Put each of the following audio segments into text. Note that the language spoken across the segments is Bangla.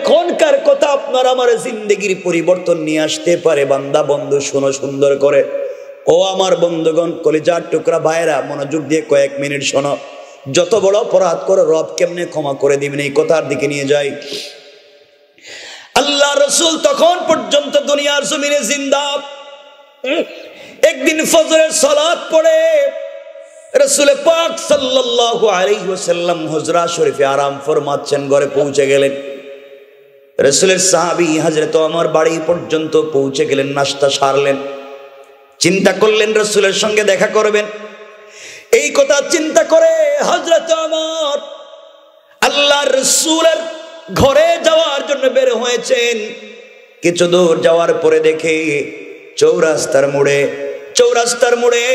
এখনকার কথা আপনার আমার জিন্দেগির পরিবর্তন নিয়ে আসতে পারে। বান্দা বন্ধু শোনো সুন্দর করে, ও আমার বন্ধুগণ, কলিজার টুকরা ভাইরা, মনোযোগ দিয়ে কয়েক মিনিট শোনো। যত বড় অপরাধ করো রব কেমনে ক্ষমা করে দিবেন, এই কথার দিকে নিয়ে যাই। আল্লাহ রসুল তখন পর্যন্ত দুনিয়ার জমিনে জিন্দা। একদিন ফজরের সালাত পড়ে রাসূল পাক সাল্লাল্লাহু আলাইহি ওয়াসাল্লাম হুজরা শরীফে আরাম ফরমাচ্ছেন, ঘরে পৌঁছে গেলেন। রাসূলের সাহাবী হযরত ওমর বাড়ি পর্যন্ত পৌঁছে গেলেন, নাস্তা সারলেন, চিন্তা করলেন রাসূলের সঙ্গে দেখা করবেন। এই কথা চিন্তা করে হযরত ওমর আল্লাহর রাসূলের ঘরে যাওয়ার জন্য বের হয়েছেন। কিছু দূর যাওয়ার পরে দেখে চৌরাস্তার মোড়ে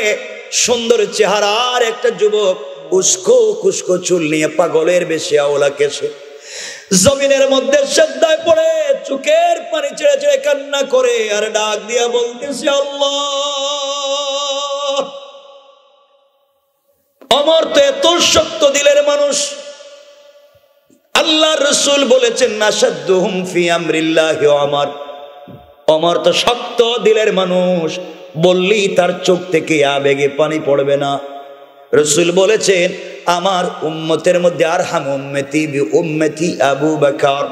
সুন্দর চেহারার একটা যুবক, উস্কো কুস্কো চুল নিয়ে, পাগলের বেশে আওলা কেশে, জমিনের মধ্যে সিজদায় পড়ে চোখের পানি ছেড়ে ছেড়ে কান্না করে আর ডাক দিয়া বলতেছে, আল্লাহ। ওমর তো এত শক্ত দিলের মানুষ, আল্লাহর রাসূল বলেছেন নাশাদুহুম ফি আমরিল্লাহি ওমর। ওমর তো শক্ত দিলের মানুষ, বললেই তার চোখ থেকে আবেগে পানি পড়বে না। রাসূল বলেছেন আমার উম্মতের মধ্যে আরহাম উম্মতি বি উম্মতি আবু বকর।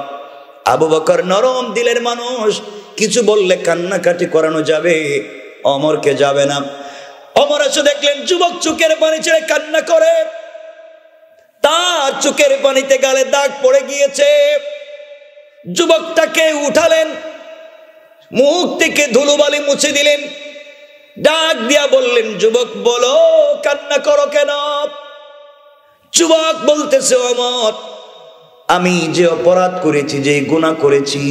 আবু বকর নরম দিলের মানুষ, কিছু বললে কান্নাকাটি করানো যাবে, ওমরকে যাবে না। ওমর এসে দেখলেন যুবক চোখের পানি ছেড়ে কান্না করে, তার চোখের পানিতে গালে দাগ পড়ে গিয়েছে। যুবকটাকে উঠালেন, মুখ থেকে ধুলোবালি মুছে দিলেন, ডাক দিয়া বললেন, যুবক বলো কান্না করো কেন? যুবক বলতেছে, ওমর আমি যে অপরাধ করেছি, যে গুনাহ করেছি,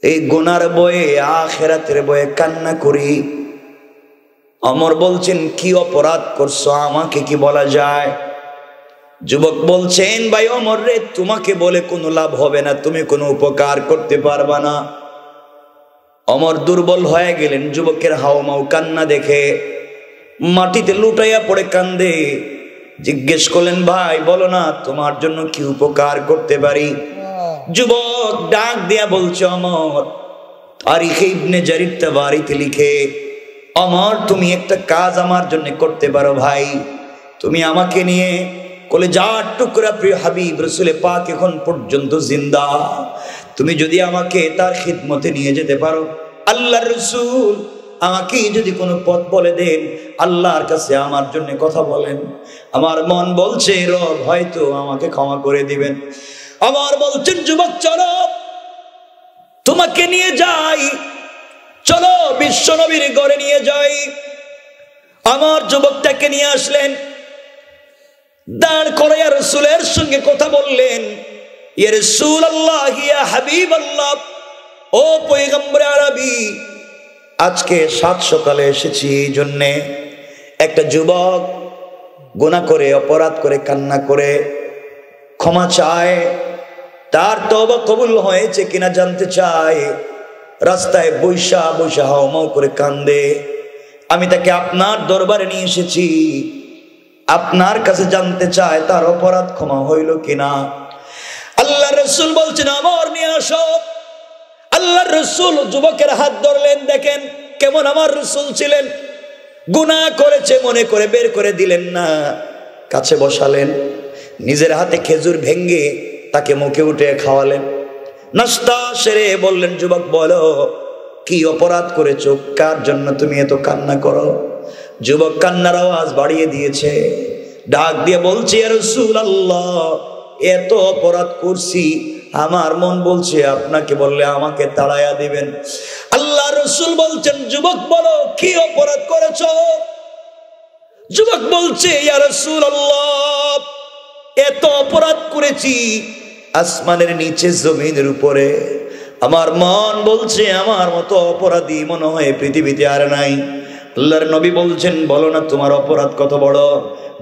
এই গুনার বয়ে আখিরাতের বয়ে কান্না করি। ওমর বলছেন কি অপরাধ করছো, আমাকে কি বলা যায়? যুবক বলছেন, ভাই ওমর রে, তোমাকে বলে কোনো লাভ হবে না, তুমি কোনো উপকার করতে পারবা না। ওমর দুর্বল হয়ে গেলেন যুবকের হাওমাও কান্না দেখে, মাটিতে লুটাইয়া পড়ে কান্দে। জিজ্ঞেস করলেন, ভাই বলো না তোমার জন্য কি উপকার করতে পারি? যুবক ডাক দিয়া বলছে, ওমর তারিখে ইবনে জারির তাবারিতে লিখে, ওমর তুমি একটা কাজ আমার জন্য করতে পারো ভাই, তুমি আমাকে নিয়ে কলিজার টুকরা প্রিয় হাবিব রাসূল পাক এখন পর্যন্ত জিন্দা, তুমি যদি আমাকে তার খিদমতে নিয়ে যেতে পারো, আল্লাহর রাসূল আমাকে যদি কোনো পথ বলে দেন, আল্লাহর কাছে আমার জন্য কথা বলেন। আমার মন বলছে রব হয়তো আমাকে ক্ষমা করে দিবেন। আমার বলছেন, যুবক চলো তোমাকে নিয়ে যাই, চলো বিশ্ব নবীর ঘরে নিয়ে যাই। আমার যুবকটাকে নিয়ে আসলেন, দাঁড় করাইয়া রাসূলের সঙ্গে কথা বললেন, ইয়া রাসূলুল্লাহ ইয়া হাবিবাল্লাহ, ও পয়গম্বর আরবি, আজকে সাত সকালে এসেছি এই জন্যে একটা যুবক গুনাহ করে অপরাধ করে কান্না করে ক্ষমা চায়, তার তওবা কবুল হয়েছে কিনা জানতে চায়। রাস্তায় বৈশা বৈশা হাওমাও করে কান্দে। আমি তাকে আপনার দরবারে নিয়ে এসেছি, আপনার কাছে জানতে চায় তার অপরাধ ক্ষমা হইল কিনা। আল্লাহর রাসূল বলছেন, আমার নিয়ে আসো। আল্লাহর রাসূল যুবকের হাত ধরলেন, দেখেন কেমন আমার রাসূল ছিলেন, গুনাহ করেছে মনে করে বের করে দিলেন না, কাছে বসালেন, নিজের হাতে খেজুর ভেঙ্গে তাকে মুখে উঠে খাওয়ালেন। নাস্তা সেরে বললেন, যুবক বলো কি অপরাধ করেছো, কার জন্য তুমি এত কান্না করো? যুবক কান্নার আওয়াজ বাড়িয়ে দিয়েছে, ডাক দিয়ে বলছে, ইয়া রাসূলুল্লাহ এত অপরাধ করছি, আমার মন বলছে আপনাকে বললে আমাকে তাড়াইয়া দিবেন। আল্লাহ রাসূল বলছেন, যুবক বলো কি অপরাধ করেছো? যুবক বলছে, ইয়া রাসূলুল্লাহ এত অপরাধ করেছি, আসমানের নিচে জমিনের উপরে। আমার মন বলছে আমার মতো অপরাধী মনে হয় পৃথিবীতে আর নাই। আল্লাহর নবী বলছেন, বলো না তোমার অপরাধ কত বড়?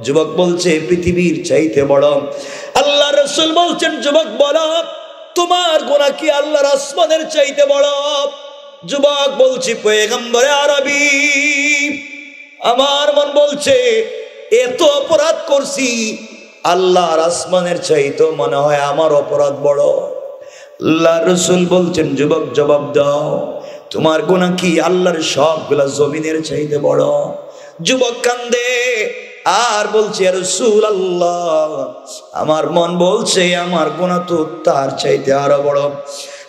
যুবক বলছে, পৃথিবীর চাইতে বড়। আল্লাহ রাসূল বলছেন, যুবক বলো তোমার গুনাহ কি আল্লাহর আসমানের চাইতে বড়? যুবক বলছি, পয়গম্বরে আরবি, আমার মন বলছে এত অপরাধ করছি, আল্লাহর আসমানের চাইতে মনে হয় আমার অপরাধ বড়। আল্লাহ রাসূল বলছেন, যুবক জবাব দাও, তোমার গুনাহ কি আল্লাহর সবগুলা জমিনের চাইতে বড়? যুবক কান্দে আর বলছে, ইয়া রাসূলুল্লাহ, আমার মন বলছে আমার গুনাহ তো তার চাইতে আরো বড়।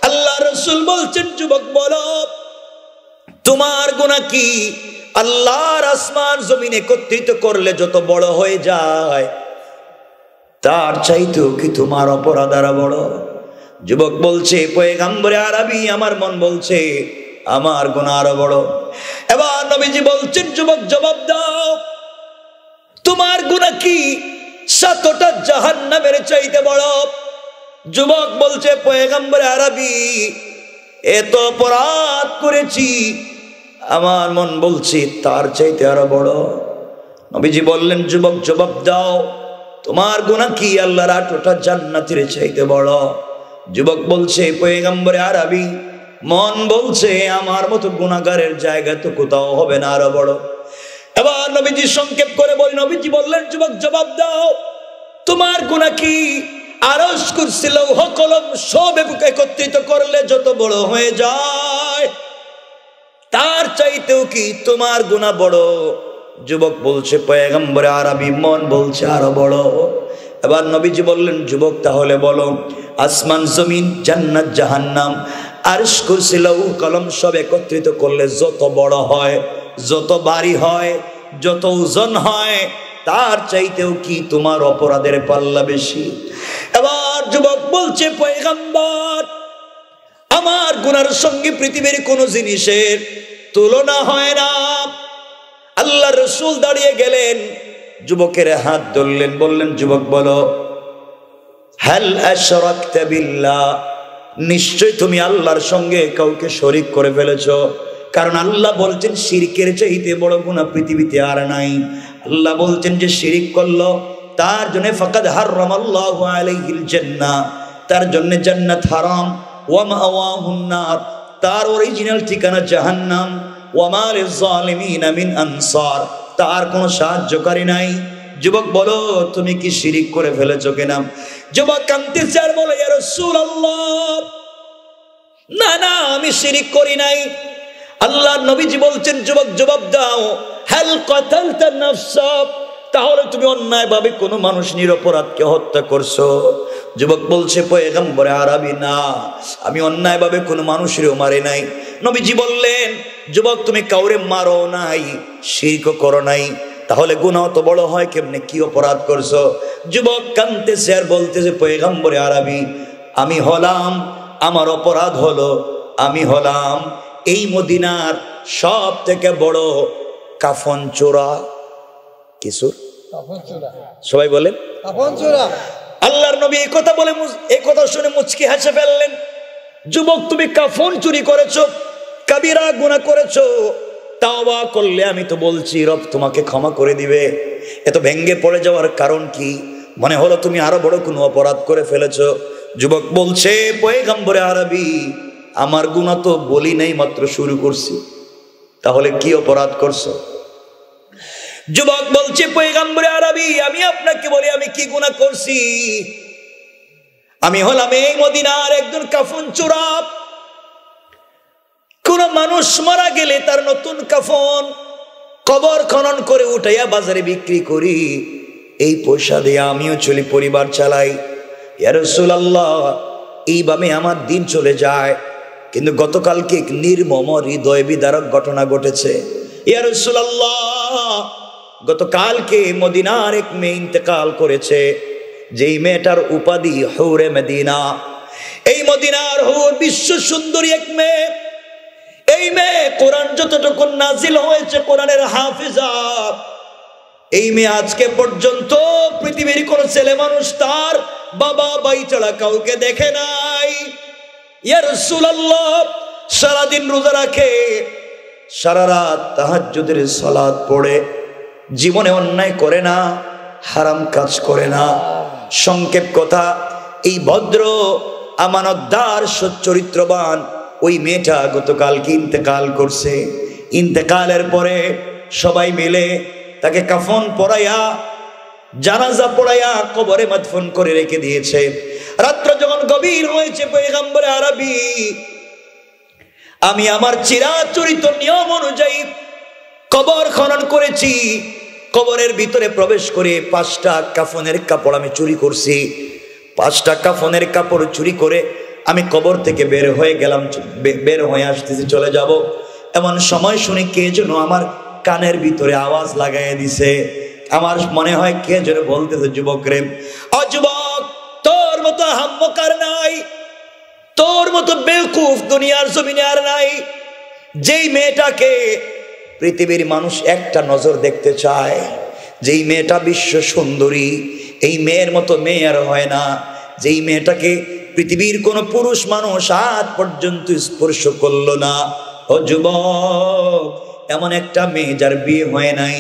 আল্লাহ রাসূল বলছেন, যুবক বলো, তোমার গুনাহ কি আল্লাহর আসমান জমিন একত্রিত করলে যত বড় হয়ে যায় তার চাইতেও কি তোমার অপরাধ আরো বড়? যুবক বলছে, পয়গম্বরে আরবি, আমার মন বলছে আমার গুনাহ আরো বড়। এবার নবীজি বলছেন, যুবক জবাব দাও, তোমার গুনাহ কি 7টা জাহান্নামের চাইতে বড়? যুবক বলছে, পয়গম্বরে আরবি, এত অপরাধ করেছি, আমার মন বলছে তার চাইতে আরো বড়। নবীজি বললেন, যুবক জবাব দাও, তোমার গুনাহ কি আল্লাহর 8টা জান্নাতের চাইতে বড়? যুবক বলছে, পয়গম্বরে আরবি, মন বলছে আমার মতো গুনাহগারের জায়গা তো কোথাও হবে না আরো বড়। এবার নবীজি সংক্ষেপ করে বলেন, নবীজি বললেন, যুবক জবাব দাও, তোমার গুনাহ কি আরশ কুরসি লৌহ কলম সব একত্রিত করলে যত বড় হয়ে যায় তার চাইতেও কি তোমার গুনাহ বড়? যুবক বলছে, পয়গম্বরে আরবি, মন বলছে আরো বড়। এবার নবীজি বললেন, যুবক তাহলে বলো, আসমান জমিন জান্নাত জাহান্নাম আরশ কুরসি লৌহ কলম সব একত্রিত করলে যত বড় হয়, যত ভারী হয়, যত ওজন হয় তার চাইতেও কি তোমার অপরাধের পাল্লা বেশি? এবার যুবক বলছে, পয়গম্বর, আমার গুনার সঙ্গে পৃথিবীর কোন জিনিসের তুলনা হয় না। আল্লাহ রাসূল দাঁড়িয়ে গেলেন, যুবকের হাত ধরলেন, বললেন, যুবক বলো, হাল আশরাকতা বিল্লাহ, নিশ্চয় তুমি আল্লাহর সঙ্গে কাউকে শরীক করে ফেলেছো। কারণ আল্লাহ বলছেন শিরকের চাইতে বড় গুনাহ পৃথিবীতে আর নাই। আল্লাহ বলছেন যে শিরক করলো তার জন্য ফাকাদ হারামাল্লাহু আলাইহিল জান্নাহ, তার জন্য জান্নাত হারাম। ওয়া মাওয়াহুন নার, তার অরিজিনাল ঠিকানা জাহান্নাম। ওয়া মা লিয-যালিমিনা মিন আনসার, তার কোনো সাহায্যকারী নাই। যুবক বলো, তুমি কি শিরক করে ফেলেছো কিনা? যুবক কাঁদতেছে আর বলে, ইয়া রাসূলুল্লাহ, না না, আমি শিরক করি নাই। আল্লাহর নবীজি বলছেন, যুবক জবাব দাও, হাল কাতালতা নাফসা, তাহলে তুমি অন্যায়ভাবে কোনো মানুষ নিরপরাধকে হত্যা করছো? যুবক বলছে, পয়গম্বরে আরবি, না, আমি অন্যায়ভাবে কোনো মানুষেরও মারি নাই। নবীজি বললেন, যুবক তুমি কাউরে মারো নাই, শিরকও করো নাই, তাহলে গুনাহ তো বড় হয় কেমনে? কি অপরাধ করছো? যুবক কাঁদতেছে আর বলতেছে, পয়গম্বরে আরবি, আমি হলাম, আমার অপরাধ হলো, আমি হলাম এই মদিনার সব থেকে বড় কাফন চোরা। কিছু সবাই বলেন কাফন চোরা। আল্লাহর নবী এই কথা বলে, এই কথা শুনে মুচকি হেসে ফেললেন। যুবক, তুমি কাফন চুরি করেছো, কাবিরা গুনাহ করেছো, তাওবা করলে আমি তো বলছি রব তোমাকে ক্ষমা করে দিবে। এত ভেঙ্গে পড়ে যাওয়ার কারণ কি? মনে হলো তুমি আরো বড় কোনো অপরাধ করে ফেলেছো। যুবক বলছে, পয়গম্বরে আরবি, আমার গুনাহ তো বলি নাই, মাত্র শুরু করছি, তাহলে কি অপরাধ করছো? যুবক বলছে, পয়গম্বরে আরবি, আমি আপনাকে বলি আমি কি গুনাহ করছি? আমি হলাম এই মদিনার একজন কাফন চোরা। কোন মানুষ মারা গেলে তার নতুন কাফন কবর খনন করে উঠাইয়া বাজারে বিক্রি করি, এই পয়সা দিয়ে আমিও চলি, পরিবার চালাই। ইয়া রাসূলুল্লাহ, এইভাবে আমার দিন চলে যায়। কিন্তু গতকালকে এক নির্মম হৃদয় বিদারক ঘটনা ঘটেছে। ইয়া রাসূলুল্লাহ, গতকালকে মদিনার এক মেয়ে ইন্তেকাল করেছে, যেই মেয়েটার উপাধি হুরে মদিনা। এই মদিনার হুর বিশ্ব সুন্দরী এক মেয়ে। এই মেয়ে কোরআন যতটুকু নাজিল হয়েছে কোরআনের হাফিজা। এই মেয়ে আজকে পর্যন্ত পৃথিবীর কোন ছেলে মানুষ তার বাবা ভাই ছাড়া কাউকে দেখে নাই। ইয়া রাসূলুল্লাহ, সারাদিন রোজা রাখে, সারা রাত তাহাজ্জুদের সালাত পড়ে, জীবনে অন্যায় করে না, হারাম কাজ করে না। সংক্ষেপ কথা, এই ভদ্র আমানতদার সচ্চরিত্রবান ওই মেয়েটা গতকালকে ইন্তেকাল করছে। ইন্তেকালের পরে সবাই মিলে তাকে কাফন পরাইয়া, জানাজা পড়াইয়া কবরে মাদফন করে রেখে দিয়েছে। রাত্র যখন গভীর হয়েছে, পয়গম্বরে আরবি আমি আমার চিরাচরিত নিয়ম অনুযায়ী কবর খনন করেছি। কবরের ভিতরে প্রবেশ করে 5টা কাফনের কাপড় আমি চুরি করছি। 5টা কাফনের কাপড় চুরি করে আমি কবর থেকে বের হয়ে গেলাম, বের হয়ে আসতেছি, চলে যাব। এমন সময় শুনে কে যেন আমার কানের ভিতরে আওয়াজ লাগাইয়া দিছে। আমার মনে হয় কে যেন বলতেছে, যুবক রে, যুবক, তোর মতো হাম্মক আর নাই, তোর মতো বেকুফ দুনিয়ার জমিনে আর নাই। যেই মেয়েটাকে পৃথিবীর মানুষ একটা নজর দেখতে চায়, যেই মেয়েটা বিশ্ব সুন্দরী, এই মেয়ের মতো মেয়ে আর হয় না। যেই মেয়েটাকে পৃথিবীর কোনো পুরুষ মানুষ আজ পর্যন্ত স্পর্শ করলো না, ও যুবক, এমন একটা মেয়ে যার বিয়ে হয় নাই,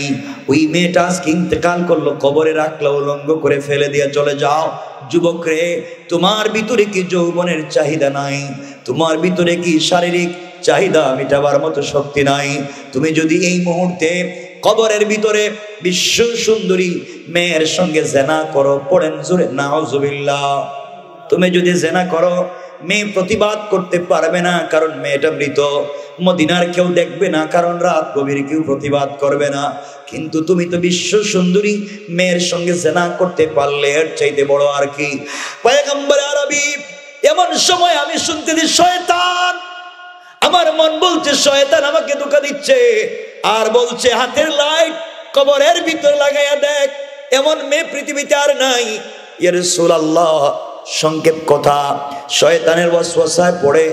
ওই মেয়েটা আজকে ইন্তেকাল করলো, কবরে রাখলো, উলঙ্গ করে ফেলে দিয়ে চলে যাও। যুবক রে, তোমার ভিতরে কি যৌবনের চাহিদা নাই? তোমার ভিতরে কি শারীরিক চাহিদা মেটাবার মতো শক্তি নাই? তুমি যদি এই মুহূর্তে কবরের ভিতরে বিশ্ব সুন্দরী মেয়ের সঙ্গে জেনা করো, পড়েন জোরে নাউজুবিল্লাহ। তুমি যদি জেনা করো, মেয়ে প্রতিবাদ করতে পারবে না, কারণ মেয়েটা মৃত। মদিনার কেউ দেখবে না, কারণ রাত গভীর কেউ প্রতিবাদ করবে না। কিন্তু তুমি তো বিশ্ব সুন্দরী মেয়ের সঙ্গে জেনা করতে পারলে এর চাইতে বড় আর কি? পয়গম্বর আরবি এমন সময় আমি শুনতেছি শয়তান, আমার মন বলছে শয়তান আমাকে ধোঁকা দিচ্ছে, আর বলছে হাতের লাইট কবরের ভিতর লাগাইয়া দেখ, এমন মেয়ে পৃথিবীতে আর নাই। ইয়া রাসূলুল্লাহ, সংক্ষেপ কথা, শয়তানের ওয়াসওয়াসায় পড়ে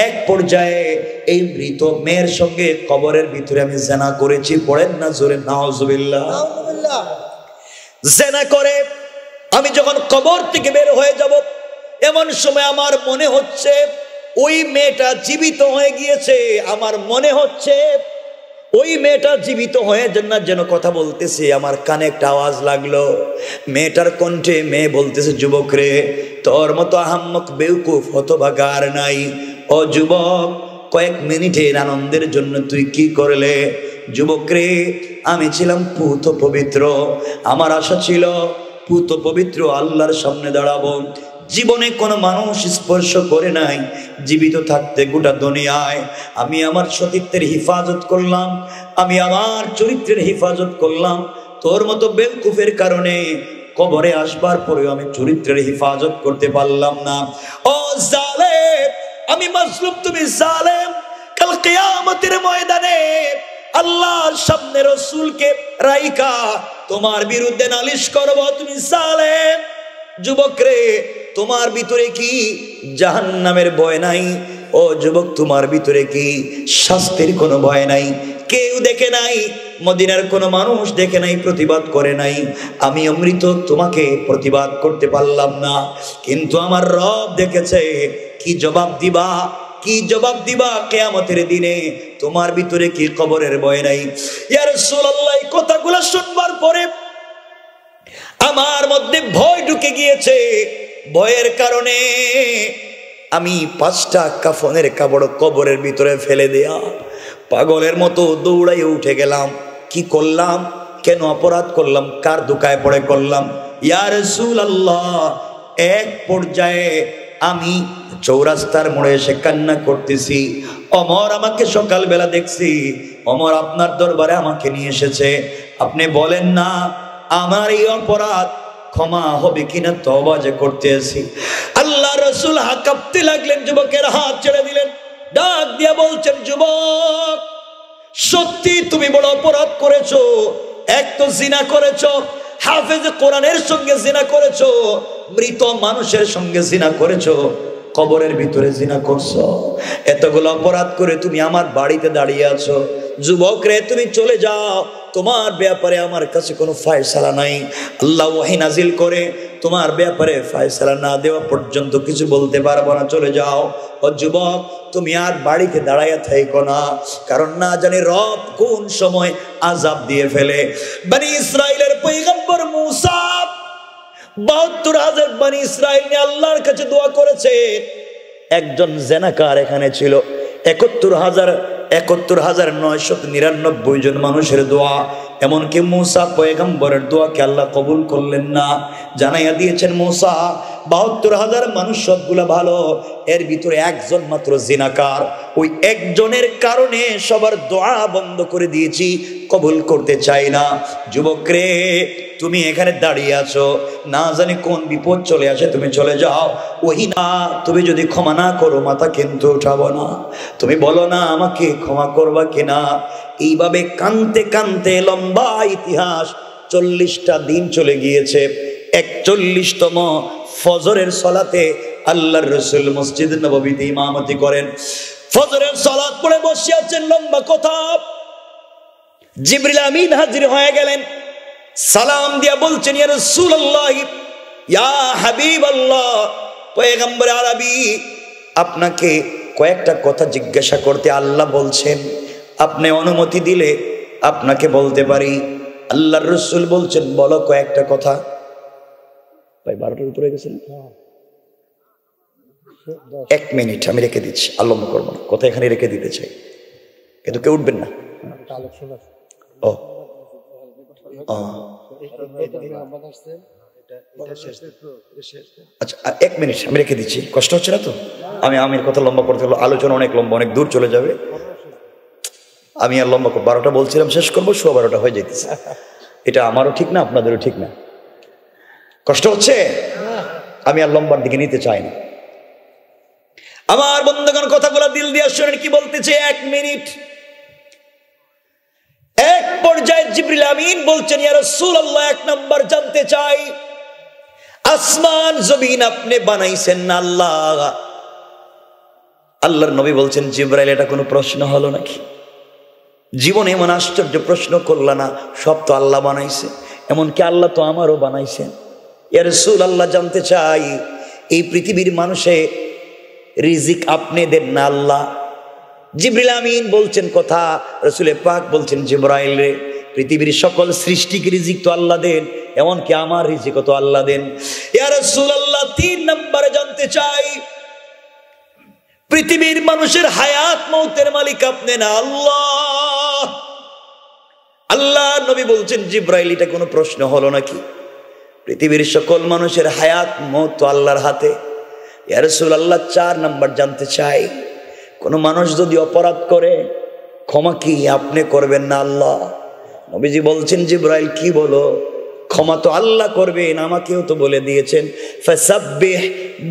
এক পর্যায়ে এই মৃত মেয়ের সঙ্গে কবরের ভিতরে আমি জেনা করেছি। পড়েন না জোরে নাউজুবিল্লাহ। জেনা করে আমি যখন কবর থেকে বের হয়ে যাব, এমন সময় আমার মনে হচ্ছে ওই মেয়েটা জীবিত হয়ে গিয়েছে। আমার মনে হচ্ছে ওই মেয়েটা জীবিত হয়ে যেন কথা বলতেছে। আমার কানে একটা আওয়াজ লাগলো, মেয়েটার কণ্ঠে মেয়ে বলতেছে, যুবক রে, তোর মতো আহাম্মক বেউকুফ হতভাগা আর নাই। ও যুবক, কয়েক মিনিটের আনন্দের জন্য তুই কি করলে? যুবক রে, আমি ছিলাম পুত পবিত্র, আমার আশা ছিল পুত পবিত্র আল্লাহর সামনে দাঁড়াবো। জীবনে কোনো মানুষ স্পর্শ করে নাই, জীবিত থাকতে গোটা দুনিয়ায় আমি আমার সতীত্বের হিফাজত করলাম, আমি আমার চরিত্রের হিফাজত করলাম। তোর মতো বেকুফের কারণে কবরে আসবার পরেও আমি চরিত্রের হিফাজত করতে পারলাম না। ও জালেম, আমি মাজলুম, তুমি জালেম। কাল কিয়ামতের ময়দানে আল্লাহর সামনে রাসূলকে রাইখা তোমার বিরুদ্ধে নালিশ করব, তুমি জালেম। যুবক রে, তোমার ভিতরে কি জাহান্নামের ভয় নাই? ও যুবক, তোমার ভিতরে কি শাস্তির কোনো ভয় নাই? কেউ দেখে নাই, মদিনার কোনো মানুষ দেখে নাই, প্রতিবাদ করে নাই। আমি অমৃত, তোমাকে প্রতিবাদ করতে পারলাম না, কিন্তু আমার রব দেখেছে। কি জবাব দিবা? কি জবাব দিবা কিয়ামতের দিনে? তোমার ভিতরে কি কবরের ভয় নাই? ইয়া রাসূলুল্লাহ, এই কথাগুলো শুনবার পরে আমার মধ্যে ভয় ঢুকে গিয়েছে। ভয়ের কারণে আমি 5টা কাফনের কাপড় কবরের ভিতরে ফেলে দেয়া পাগলের মতো দৌড়াই উঠে গেলাম। কি করলাম? কেন অপরাধ করলাম? কার ধোঁকায় পড়ে করলাম? ইয়া রাসূলুল্লাহ, এক পর্যায়ে আমি চৌরাস্তার মোড়ে এসে কান্না করতেছি। ওমর আমাকে সকালবেলা দেখছি, ওমর আপনার দরবারে আমাকে নিয়ে এসেছে, আপনি বলেন না আমার এই অপরাধ ক্ষমা হবে কিনা, তওবা যে করতে আসি। আল্লাহ রাসূল কাঁপতে লাগলেন, যুবকের হাত ছেড়ে দিলেন, ডাক দিয়া বলছেন, যুবক, সত্যি তুমি বড় অপরাধ করেছো। এক তো জিনা করেছো, হাফেজ কোরআনের সঙ্গে জিনা করেছো, মৃত মানুষের সঙ্গে জিনা করেছো, কবরের ভিতরে জিনা করছো। এতগুলো অপরাধ করে তুমি আমার বাড়িতে দাঁড়িয়ে আছো। যুবক রে, তুমি চলে যাও, তোমার ব্যাপারে আমার কাছে কোনো ফয়সালা নাই। আল্লাহ ওহী নাজিল করে তোমার ব্যাপারে ফয়সালা না দেওয়া পর্যন্ত কিছু বলতে পারবো না, চলে যাও। ও যুবক, তুমি আর বাড়িতে দাঁড়াইয়া থাইকো না, কারণ না জানি রব কোন সময় আযাব দিয়ে ফেলে। বনি ইসরাইলের পয়গম্বর মূসা ৭২,০০০ বনি ইসরাইল নিয়ে আল্লাহর কাছে দোয়া করেছে। একজন জেনাকার এখানে ছিল। ৭১,৯৯৯ জন মানুষের দোয়া এমনকি মুসা পয়গম্বরের দোয়াকে আল্লাহ কবুল করলেন না। জানাইয়া দিয়েছেন মুসা ৭২,০০০ মানুষ সবগুলা ভালো, এর ভিতরে একজন মাত্র জিনাকার, ওই একজনের কারণে সবার দোয়া বন্ধ করে দিয়েছি, কবুল করতে চাই না। যুবক রে, তুমি এখানে দাঁড়িয়ে আছো, না জানি কোন বিপদ চলে আসে, তুমি চলে যাও। ওই না, তুমি যদি ক্ষমা না করো মাথা কিন্তু উঠাবো না। তুমি বলো না আমাকে ক্ষমা করবা কিনা। এইভাবে কানতে কানতে লম্বা ইতিহাস 40টা দিন চলে গিয়েছে। 41তম ফজরের সালাতে আল্লাহর রাসূল মসজিদ নববীতে ইমামতি করেন। ফজরের সালাত পড়ে বসে আছেন, লম্বা কথা। জিবরিল আমিন হাজির হয়ে গেলেন, সালাম দিয়া বলছেন, ইয়া রাসূলুল্লাহ, ইয়া হাবিবাল্লাহ, পয়গম্বর আরবি, আপনাকে কয়েকটা কথা জিজ্ঞাসা করতে আল্লাহ বলছেন, আপনি অনুমতি দিলে আপনাকে বলতে পারি। আল্লাহর রাসূল বলছেন, বলো কয়েকটা কথা। ভাই 12টার উপরে গেছেন, 1 মিনিট আমি রেখে দিচ্ছি, আল্লাহ করবো না, কথা এখানে রেখে দিতে চাই, কিন্তু কেউ উঠবেন না। ও আচ্ছা, 1 মিনিট আমি রেখে দিচ্ছি, কষ্ট হচ্ছে না তো? আমি কথা লম্বা করতে হলো, আলোচনা অনেক লম্বা, অনেক দূর চলে যাবে। আমি আর লম্বা 12টা বলছিলাম শেষ করবো, 12:15 হয়ে যেতেছে। এটা আমারও ঠিক না, আপনাদেরও ঠিক না। কষ্ট হচ্ছে, আমি আর লম্বার দিকে নিতে চাই না। আমার বন্ধুগণ, কথাগুলো দিল দিয়ে শুনেন কি বলতেছে। 1 মিনিট। এক পর্যায়ে জিবরিল আমিন বলছেন, ইয়া রাসূলুল্লাহ, 1 নাম্বার জানতে চাই, আসমান জমিন আপনি বানাইছেন না আল্লাহ? আল্লাহর নবী বলছেন, জিবরাইল, এটা কোনো প্রশ্ন হলো নাকি? জীবনে এমন আশ্চর্য প্রশ্ন করলা না, সব তো আল্লাহ বানাইছে, এমনকি আল্লাহ তো আমারও বানাইছেন। ইয়া রাসূলুল্লাহ, জানতে চাই, এই পৃথিবীর মানুষে রিজিক আপনি দেন না আল্লাহ? জিবরিল আমিন বলছেন কথা, রাসূল পাক বলছেন, জিবরাইল রে, পৃথিবীর সকল সৃষ্টিকে রিজিক তো আল্লাহ দেন, এমনকি আমার রিজিকও তো আল্লাহ দেন। ইয়া রাসূলুল্লাহ, 3 নম্বরে জানতে চাই, পৃথিবীর মানুষের হায়াত মৌতের মালিক আপনি না আল্লাহ? আল্লাহ নবী বলছেন, জিবরাইল, এটা কোনো প্রশ্ন হলো নাকি? পৃথিবীর সকল মানুষের হায়াত মৌত তো আল্লাহর হাতে। ইয়া রাসূলুল্লাহ, 4 নম্বর জানতে চাই, কোন মানুষ যদি অপরাধ করে, ক্ষমা কি আপনি করবেন না আল্লাহ? নবীজি বলছেন, জিবরাইল, কি বলো? ক্ষমা তো আল্লাহ করবেন, আমাকেও তো বলে দিয়েছেন, ফাসাব্বিহ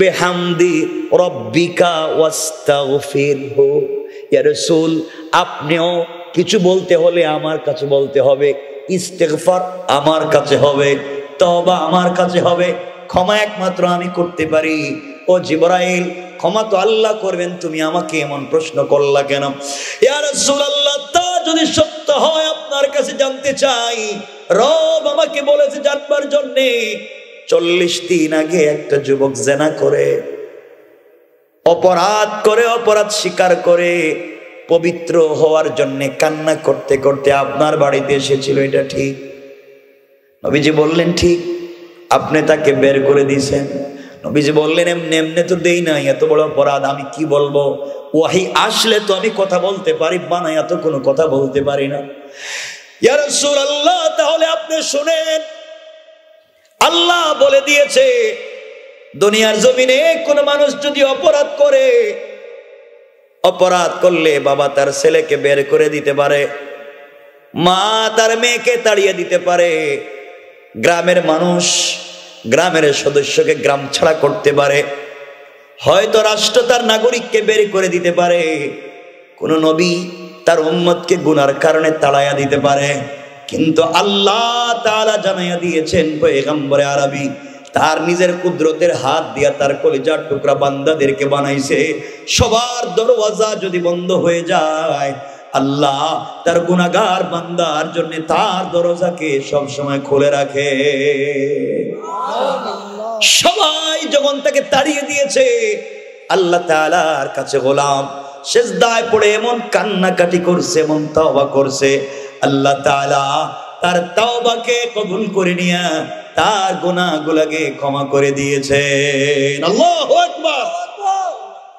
বিহামদি রাব্বিকা ওয়াস্তাগফিরহু। ইয়া রাসূল, আপনিও কিছু বলতে হলে আমার কাছে বলতে হবে, ইস্তেগফার আমার কাছে হবে, তওবা আমার কাছে হবে, ক্ষমা একমাত্র আমি করতে পারি। ও জিবরাইল, ক্ষমা তো আল্লাহ করবেন, তুমি আমাকে এমন প্রশ্ন করলা কেন? ইয়া রাসূলুল্লাহ, তা যদি সত্য হয় আপনার কাছে জানতে চাই, রব আমাকে বলেছে জানবার জন্য, 40 দিন আগে একটা যুবক জিনা করে, অপরাধ করে, অপরাধ স্বীকার করে, পবিত্র হওয়ার জন্য কান্না করতে করতে আপনার বাড়িতে এসেছিল, এটা ঠিক? নবীজি বললেন, ঠিক। আপনি তাকে বের করে দিয়েছেন। নবীজি বললেন, এমনি এমনি তো দেই নাই, এত বড় অপরাধ আমি কি বলবো? ওয়াহি আসলে তো আমি কথা বলতে পারি, বানায়া তো কোনো কথা বলতে পারি না। ইয়া রাসূলুল্লাহ, তাহলে আপনি শুনেন, আল্লাহ বলে দিয়েছে, দুনিয়ার জমিনে কোন মানুষ যদি অপরাধ করে, অপরাধ করলে বাবা তার ছেলেকে বের করে দিতে পারে, মা তার মেয়েকে তাড়িয়ে দিতে পারে, গ্রামের মানুষ গ্রামের সদস্যকে গ্রাম ছাড়া করতে পারে, হয়তো রাষ্ট্র তার নাগরিককে বের করে দিতে পারে, কোন নবী তার উম্মতকে গুনার কারণে তাড়াইয়া দিতে পারে। কিন্তু আল্লাহ তাআলা জানাইয়া দিয়েছেন, পয়গম্বরে আরবি তার নিজের কুদরতের হাত দিয়া তার কলিজার টুকরা বান্দাদেরকে বানাইছে। সবার দরওয়াজা যদি বন্ধ হয়ে যায়, আল্লাহ তার গুনাহগার বান্দার জন্য তার দরজাকে সব সময় খুলে রাখে। সবাই যখন তাকে তাড়িয়ে দিয়েছে, আল্লাহ তাআলার কাছে গোলাম সিজদায় পড়ে এমন কান্নাকাটি করছে, এমন তওবা করছে, আল্লাহ তাআলা তার তওবাকে কবুল করে নিয়ে তার গুনাহগুলোকে ক্ষমা করে দিয়েছেন। আল্লাহু আকবার।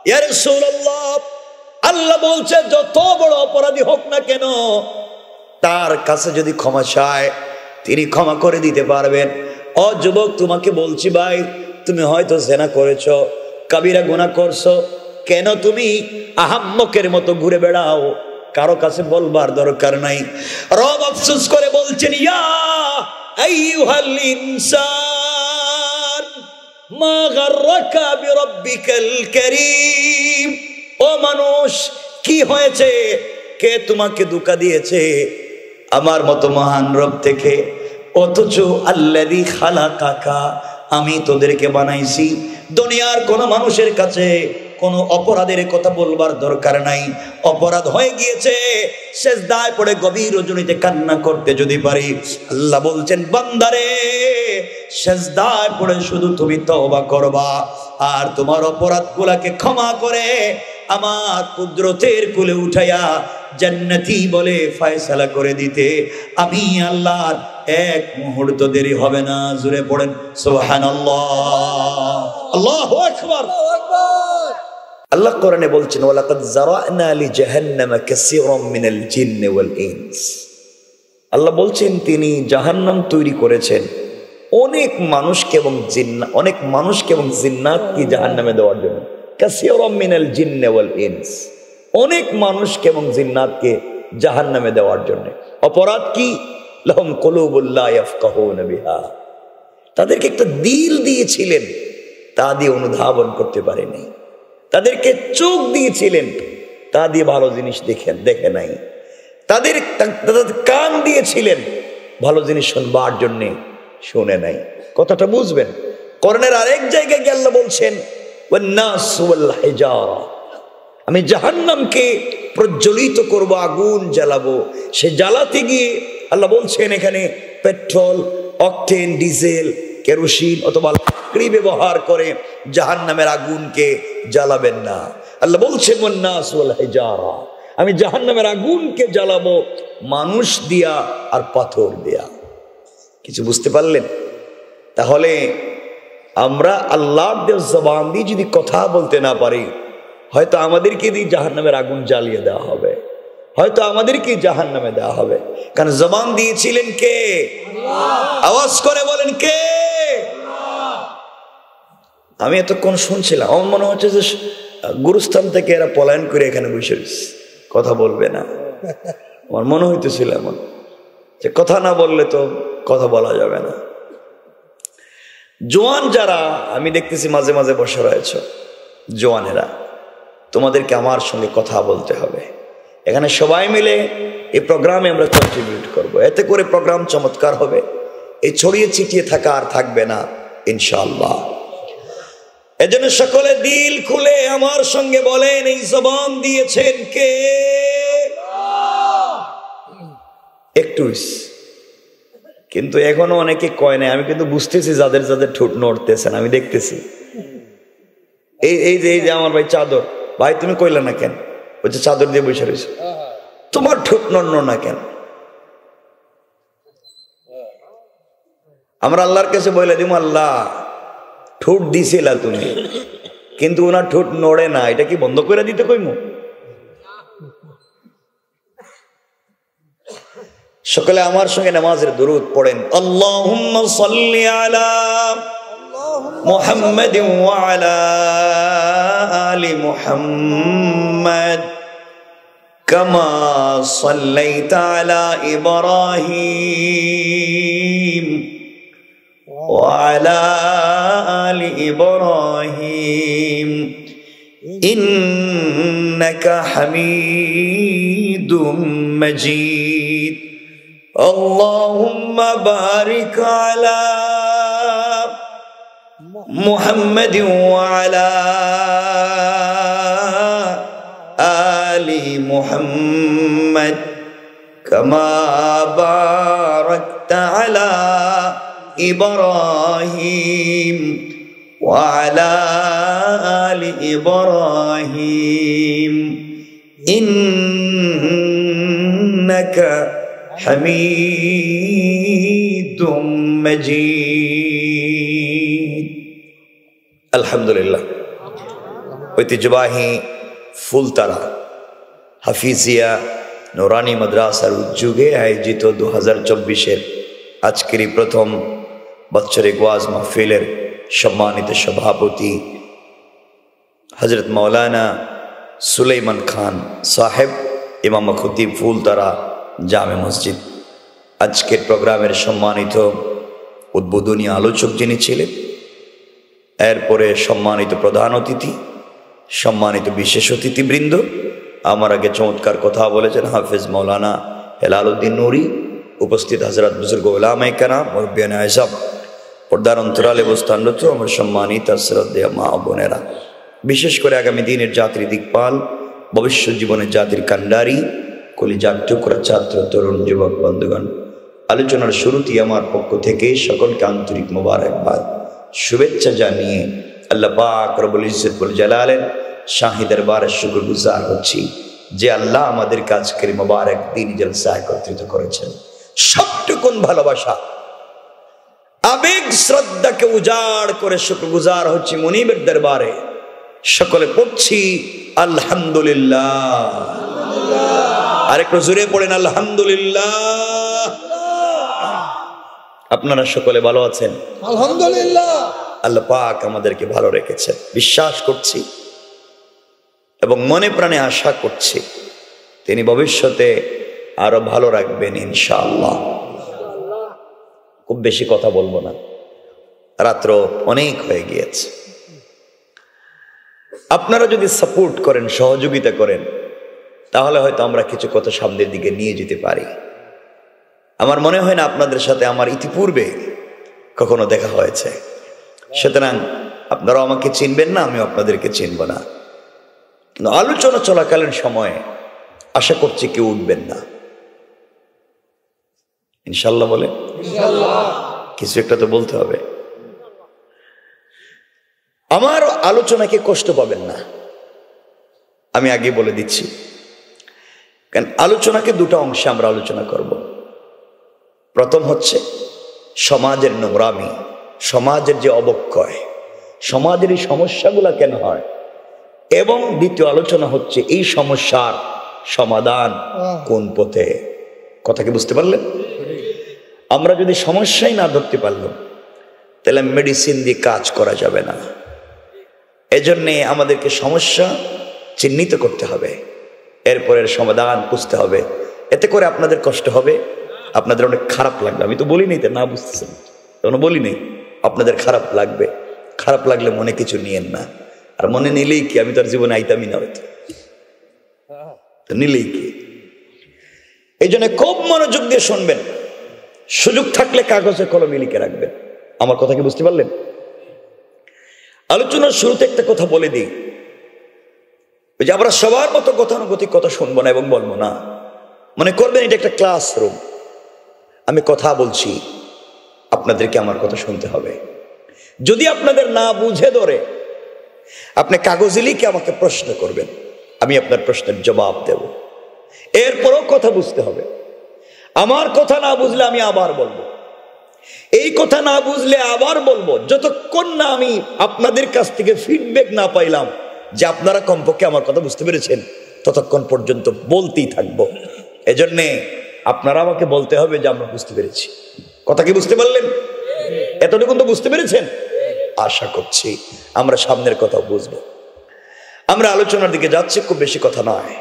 ইয়া রাসূলুল্লাহ, আল্লাহ বলছে, যত বড় অপরাধী হোক না কেন, তার কাছে যদি ক্ষমা চায় তিনি ক্ষমা করে দিতে পারবেন। ও যুবক, তোমাকে বলছি ভাই, তুমি হয়তো জেনা করেছো, কবিরা গুনাহ করছো, কেন তুমি আহাম্মকের মতো ঘুরে বেড়াও? কারো কাছে বলবার দরকার নাই। রব আফসোস করে বলছেন, ইয়া আইয়ুহাল ইনসান মা গাররাকা বিরাব্বিকাল কারীম। ও মানুষ, কি হয়েছে? কে তোমাকে ধোঁকা দিয়েছে আমার মতো মহান রব থেকে? অথচ আল্লাযী খালাকাকা, আমি তোদেরকে বানাইছি। দুনিয়ার কোন মানুষের কাছে কোনো অপরাধের কথা বলবার দরকার নাই। অপরাধ হয়ে গিয়েছে, সিজদায় পড়ে গভীর রজনীতে কান্না করতে যদি পারি, আল্লাহ বলছেন বান্দারে, সিজদায় পড়ে শুধু তুমি তওবা করবা আর তোমার অপরাধগুলোকে ক্ষমা করে আমার কুদরতের কোলে উঠাইয়া জান্নাতি বলে ফয়সালা করে দিতে আমি আল্লাহর এক মুহূর্ত দেরি হবে না। জোরে পড়েন সুবহানাল্লাহ, আল্লাহু আকবার। আল্লাহ কোরআনে বলছেন, ওয়ালাকাদ যারা'না লিজাহান্নামা কাসীরাম মিনাল জিন্নি ওয়াল ইনস। আল্লাহ বলছেন তিনি জাহান্নাম তৈরি করেছেন অনেক মানুষকে এবং জিন্নাতকে জাহান্নামে দেওয়ার জন্য। কাসীরাম মিনাল জিন্নি ওয়াল ইনস, অনেক মানুষকে এবং জিন্নাতকে জাহান্নামে দেওয়ার জন্য। অপরাধ কি? লাহুম কুলুবুল লা ইয়াফকাহুনা বিহা, তাদেরকে একটা দিল দিয়েছিলেন, তা দিয়ে অনুধাবন করতে পারেনি। তাদেরকে চোখ দিয়েছিলেন, তা দিয়ে ভালো জিনিস দেখে নাই। তাদের কান দিয়েছিলেন, ভালো জিনিস শুনবার জন্য শুনে নাই। কথাটা বুঝবেন। কোরআনের আরেক জায়গায় গিয়ে আল্লাহ বলছেন, ওয়ান-নাস ওয়াল হিজারা, আমি জাহান্নামকে প্রজ্বলিত করব, আগুন জ্বালাবো। সে জ্বালাতে গিয়ে আল্লাহ বলছেন এখানে পেট্রোল, অকটেন, ডিজেল, কেরোসিন অথবা লাকড়ি ব্যবহার করে জাহান্নামের আগুনকে জ্বালাবেন না। আল্লাহ বলছেন ওয়ান-নাস ওয়াল হিজারা, আমি জাহান্নামের আগুনকে জ্বালাবো মানুষ দিয়া আর পাথর দিয়া। কিছু বুঝতে পারলেন? তাহলে আমরা আল্লাহর দেওয়া জবান দিয়ে যদি কথা বলতে না পারি, হয়তো আমাদেরকে দিয়ে জাহান্নামের আগুন জ্বালিয়ে দেওয়া হবে, হয়তো আমাদেরকে জাহান্নামে দেওয়া হবে। কারণ জবান দিয়েছিলেন কে? আওয়াজ করে বলেন কে? আমি এতক্ষণ শুনছিলাম, আমার মনে হচ্ছে যে গুরুস্থান থেকে এরা পলায়ন করে এখানে বসে কথা বলবে না। আমার মনে হইতেছিল এমন যে কথা না বললে তো কথা বলা যাবে না। জোয়ান যারা আমি দেখতেছি মাঝে মাঝে বসে রয়েছ, জোয়ানেরা, তোমাদেরকে আমার সঙ্গে কথা বলতে হবে। এখানে সবাই মিলে এই প্রোগ্রামে আমরা কন্ট্রিবিউট করব, এতে করে প্রোগ্রাম চমৎকার হবে। এই ছড়িয়ে ছিটিয়ে থাকা আর থাকবে না ইনশাআল্লাহ। এজন্য সকলে দিল খুলে আমার সঙ্গে বলেন, এই জবান দিয়েছেন কে? একটু কিন্তু এখনো অনেকে কয় নাই। আমি কিন্তু বুঝতেছি যাদের যাদের ঠোঁট নড়তেছেন, আমি দেখতেছি। এই যে আমার ভাই চাদর, ভাই তুমি কইলা না কেন? বলছে চাদর দিয়ে বসে রয়েছে, তোমার ঠোঁট নড়ল না কেন? আমরা আল্লাহর কাছে বলে দিব, আল্লাহ ঠোঁট দিছিলা তুমি, কিন্তু ওনার ঠোঁট নড়ে না, এটা কি বন্ধ করে দিতে কইমু? সকলে আমার সঙ্গে নামাজের দুরূদ পড়েন। আল্লাহুম্মা সাল্লি আলা মুহাম্মাদিন ওয়া আলা আলি মুহাম্মাদ কামা সাল্লাইতা আলা ইব্রাহিম ওয়া আলা আলি ইব্রাহিম ইন্নাকা হামিদুম মাজিদ। اللهم بارك على محمد وعلى آل محمد كما باركت على إبراهيم وعلى آل إبراهيم إنك হামিদুম মাজিদ। আলহামদুলিল্লাহ। ঐতিহ্যবাহী ফুলতারা হাফিজিয়া নুরানি মাদ্রাসার উদ্যোগে আয়োজিত 2024-এর আজকের এই প্রথম বাৎসরিক ওয়াজ মাহফিলের সম্মানিত সভাপতি হযরত মাওলানা সুলাইমান খান সাহেব, ইমাম খতিব ফুলতরা জামে মসজিদ। আজকের প্রোগ্রামের সম্মানিত উদ্বোধনী আলোচক যিনি ছিলেন, এরপরে সম্মানিত প্রধান অতিথি, সম্মানিত বিশেষ অতিথিবৃন্দ, আমার আগে চমৎকার কথা বলেছেন হাফেজ মাওলানা হেলাল উদ্দিন নুরি, উপস্থিত হযরত বুজুর্গ উলামায়ে কেরাম, মুরব্বিয়ানে আযম, পর্দার অন্তরালে অবস্থানরত আমার সম্মানিত শ্রদ্ধেয় মা ও বোনেরা, বিশেষ করে আগামী দিনের জাতির দিকপাল, ভবিষ্যৎ জীবনের জাতির কান্ডারি, কলিজার টুকরা ছাত্র তরুণ যুবক বন্ধুগণ, আলোচনার শুরুতেই আমার পক্ষ থেকে সকলকে আন্তরিক মোবারকবাদ শুভেচ্ছা জানিয়ে আল্লাহ পাক রব্বুল ইজ্জত ওয়াল জালালের শাহী দরবারে শুকরগুজার হচ্ছি যে আল্লাহ আমাদের আজকের মোবারক দিন জলসা একত্রিত করেছেন। সবটুকুন ভালোবাসা, আবেগ, শ্রদ্ধাকে উজাড় করে শুকরগুজার হচ্ছি মুনিবের দরবারে। সকলে পড়ছি আলহামদুলিল্লাহ। আরেকটু জোরে পড়েন আলহামদুলিল্লাহ। আপনারা সকলে ভালো আছেন? আলহামদুলিল্লাহ। আল্লাহ পাক আমাদেরকে ভালো রেখেছেন, বিশ্বাস করছি এবং মনে প্রাণে আশা করছি তিনি ভবিষ্যতে আরো ভালো রাখবেন ইনশাআল্লাহ। খুব বেশি কথা বলবো না, রাত্র অনেক হয়ে গিয়েছে। আপনারা যদি সাপোর্ট করেন, সহযোগিতা করেন, তাহলে হয়তো আমরা কিছু কথা সামনের দিকে নিয়ে যেতে পারি। আমার মনে হয় না আপনাদের সাথে আমার ইতিপূর্বে কখনো দেখা হয়েছে, সুতরাং আপনারাও আমাকে চিনবেন না, আমিও আপনাদেরকে চিনব না। কিন্তু আলোচনা চলাকালীন সময়ে আশা করছি কেউ উঠবেন না, ইনশাল্লাহ বলে। কিছু একটা তো বলতে হবে। আমার আলোচনাকে কষ্ট পাবেন না, আমি আগে বলে দিচ্ছি। কারণ আলোচনাকে দুটো অংশে আমরা আলোচনা করব। প্রথম হচ্ছে সমাজের নোংরামি, সমাজের যে অবক্ষয়, সমাজের এই সমস্যাগুলো কেন হয়, এবং দ্বিতীয় আলোচনা হচ্ছে এই সমস্যার সমাধান কোন পথে। কথা কি বুঝতে পারলেন? আমরা যদি সমস্যাই না ধরতে পারলাম, তাহলে মেডিসিন দিয়ে কাজ করা যাবে না। এজন্যে আমাদেরকে সমস্যা চিহ্নিত করতে হবে, এরপরের সমাধান বুঝতে হবে। এতে করে আপনাদের কষ্ট হবে, আপনাদের অনেক খারাপ লাগবে। আমি তো বলিনি, তো না বুঝতেছেন তখন বলিনি, আপনাদের খারাপ লাগবে। খারাপ লাগলে মনে কিছু নিয়েন না, আর মনে নিলেই কি, আমি তার জীবনে আইতামই না হয়তো, নিলেই কি। এই জন্য খুব মনোযোগ দিয়ে শুনবেন, সুযোগ থাকলে কাগজে কলমে লিখে রাখবেন। আমার কথা কি বুঝতে পারলেন? আলোচনার শুরুতে একটা কথা বলে দিই, যে আমরা সবার মতো গতানুগতিক কথা শুনবো না এবং বলবো না। মনে করবেন এটা একটা ক্লাসরুম, আমি কথা বলছি, আপনাদেরকে আমার কথা শুনতে হবে। যদি আপনাদের না বুঝে ধরে, আপনি কাগজে লিখে আমাকে প্রশ্ন করবেন, আমি আপনার প্রশ্নের জবাব দেব। এরপরও কথা বুঝতে হবে। আমার কথা না বুঝলে আমি আবার বলবো, এই কথা না বুঝলে আবার বলবো, যতক্ষণ না আমি আপনাদের কাছ থেকে ফিডব্যাক না পাইলাম যে আপনারা কমপক্ষে আমার কথা বুঝতে পেরেছেন, ততক্ষণ পর্যন্ত বলতেই থাকবো। এজন্যে আপনারা আমাকে বলতে হবে যে আমরা বুঝতে পেরেছি। কথা কি বুঝতে পারলেন? এতটুকু তো বুঝতে পেরেছেন? আশা করছি আমরা সামনের কথা বুঝবো। আমরা আলোচনার দিকে যাচ্ছি, খুব বেশি কথা নয়।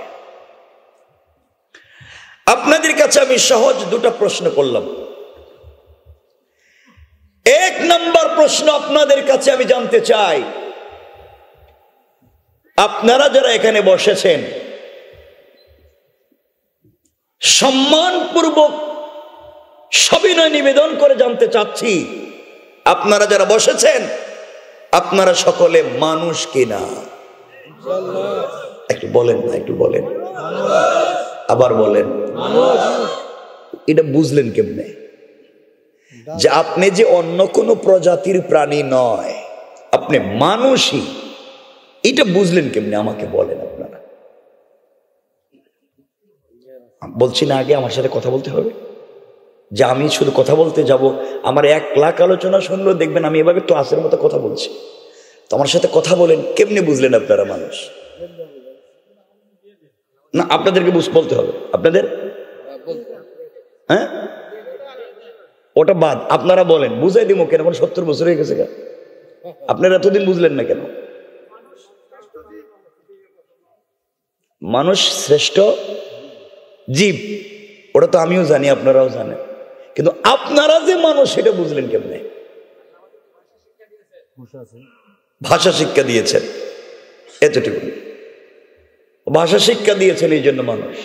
আপনাদের কাছে আমি সহজ দুটো প্রশ্ন করলাম। এক নম্বর প্রশ্ন আপনাদের কাছে আমি জানতে চাই, আপনারা যারা এখানে বসেছেন, সম্মানপূর্বক সবিনয় নিবেদন করে জানতে চাচ্ছি, আপনারা যারা বসেছেন, আপনারা সকলে মানুষ কিনা? একটু বলেন না, একটু বলেন, আবার বলেন। এটা বুঝলেন কেমনে যে আপনি যে অন্য কোনো প্রজাতির প্রাণী নয়, আপনি মানুষই? এটা বুঝলেন কেমনে আমাকে বলেন আপনারা। বলছি না, আগে আমার সাথে কথা বলতে হবে। যে আমি শুধু কথা বলতে যাব, আমার 1 লাখ আলোচনা শুনলেও দেখবেন আমি এভাবে ক্লাসের মতো কথা বলছি। তো আমার সাথে কথা বলেন, কেমনে বুঝলেন আপনারা মানুষ? না, আপনাদেরকে বলতে হবে আপনাদের। হ্যাঁ, ওটা বাদ, আপনারা বলেন, বুঝাই দিব কেন? 70 বছর হয়ে গেছে, আপনারা এতদিন বুঝলেন না কেন? মানুষ শ্রেষ্ঠ জীব, ওটা তো আমিও জানি, আপনারাও জানেন, কিন্তু আপনারা যে মানুষ সেটা বুঝলেন কেমনে? ভাষা শিক্ষা দিয়েছেন, এতটুকু ভাষা শিক্ষা দিয়েছেন, এই জন্য মানুষ।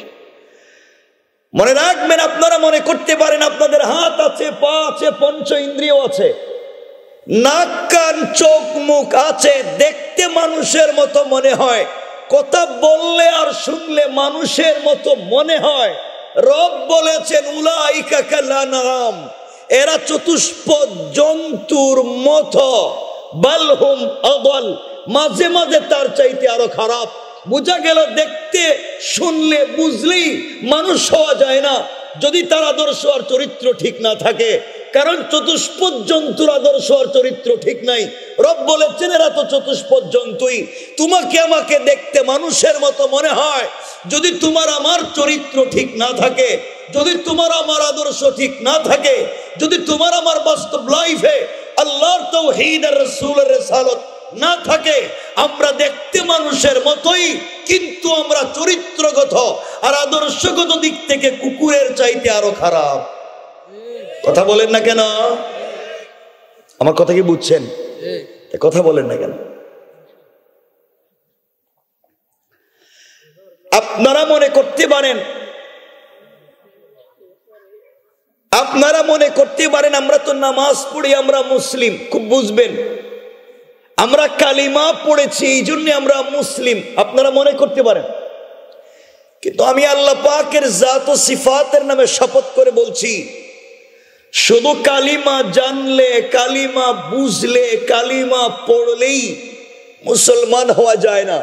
মনে রাখবেন, আপনারা মনে করতে পারেন আপনাদের হাত আছে, পা আছে, পঞ্চ ইন্দ্রিয় আছে, নাক কান চোখ মুখ আছে, দেখতে মানুষের মতো মনে হয়, কথা বললে আর শুনলে মানুষের মতো মনে হয়। রব বলেছেন উলাইকা কালানাম, এরা চতুষ্পদ জন্তুর মতো, বালহুম আদাল, মাঝে মাঝে তার চাইতে আরো খারাপ। বোঝা গেল, দেখতে শুনলে বুঝলেই মানুষ হওয়া যায় না যদি তার আদর্শ আর চরিত্র ঠিক না থাকে, কারণ চতুষ্পদ জন্তুর আদর্শ আর চরিত্র ঠিক নাই। রব বলেছেন এরা তো চতুষ্পদ জন্তুই। তোমাকে আমাকে দেখতে মানুষের মতো মনে হয়, যদি তোমার আমার চরিত্র ঠিক না থাকে, যদি তোমার আমার আদর্শ ঠিক না থাকে, যদি তোমার আমার বাস্তব লাইফে আল্লাহর তাওহীদ আর রাসূলের রিসালাত না থাকে, আমরা দেখতে মানুষের মতোই, কিন্তু আমরা চরিত্রগত আর আদর্শগত দিক থেকে কুকুরের চাইতে আরো খারাপ। কথা বলেন না কেন? আমার কথা কি বুঝছেন? কথা বলেন না কেন? আপনারা মনে করতে পারেন, আমরা তো নামাজ পড়ি, আমরা মুসলিম। খুব বুঝবেন, আমরা কালিমা পড়েছি এই জন্য আমরা মুসলিম, আপনারা মনে করতে পারেন। কিন্তু আমি আল্লাহ পাকের জাত ও সিফাতের নামে শপথ করে বলছি, শুধু কালিমা জানলে, কালিমা বুঝলে, কালিমা পড়লেই মুসলমান হওয়া যায় না।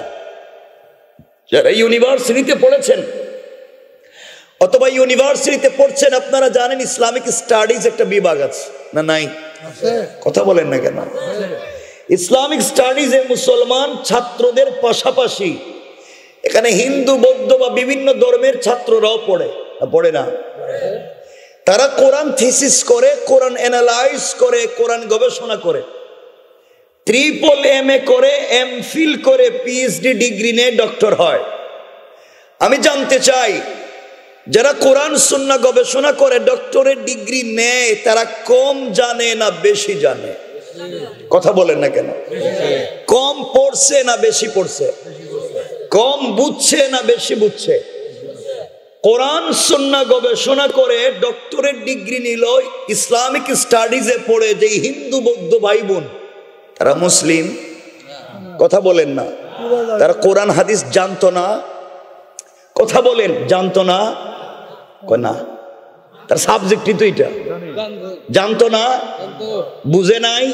যারা ইউনিভার্সিটিতে পড়েছেন অথবা ইউনিভার্সিটিতে পড়ছেন, আপনারা জানেন ইসলামিক স্টাডিজ একটা বিভাগ আছে না? নাই? কথা বলেন না কেন? ইসলামিক স্টাডিজে মুসলমান ছাত্রদের পাশাপাশি এখানে হিন্দু, বৌদ্ধ বা বিভিন্ন ধর্মের ছাত্ররাও পড়ে না? তারা কোরআন থিসিস করে, কোরআন অ্যানালাইজ করে, কোরআন গবেষণা করে, ট্রিপল MA করে, MPhil করে, PhD ডিগ্রি নিয়ে ডক্টর হয়। আমি জানতে চাই, যারা কোরআন সুন্নাহ গবেষণা করে ডক্টরেট ডিগ্রি নেয়, তারা কম জানে না বেশি জানে? কথা বলেন না কেন? কম পড়ছে না বেশি পড়ছে? কম বুঝছে না বেশি বুঝছে? কোরআন সুন্নাহ গবেষণা করে ডক্টরেট ডিগ্রি নিল, ইসলামিক স্টাডিজে পড়ে যে হিন্দু বৌদ্ধ ভাই বোন, তারা মুসলিম? কথা বলেন না? তারা কোরআন হাদিস জানতো না? কথা বলেন, জানতো না? না, তার সাবজেক্টই তো এটা। জানতো না, বুঝে নাই,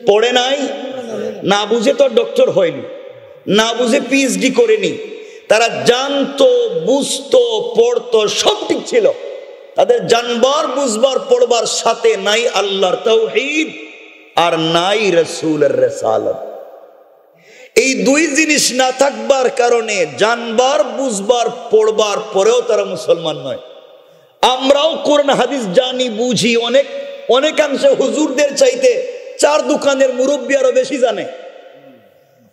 পড়ে নাই, না বুঝে তো ডক্টর হয়নি, না বুঝে PhD করেনি। তারা জানতো, বুঝতো, পড়তো, সব ঠিক ছিল। তাদের জানবার, বুঝবার, পড়বার সাথে নাই আল্লাহর তাওহীদ আর নাই রাসূলের রিসালাত। এই দুই জিনিস না থাকবার কারণে জানবার, বুঝবার, পড়বার পরেও তারা মুসলমান নয়। আমরাও কোরআন হাদিস জানি, বুঝি, অনেকাংশে হুজুরদের চাইতে 4 দোকানের মুরব্বী আরো বেশি জানে,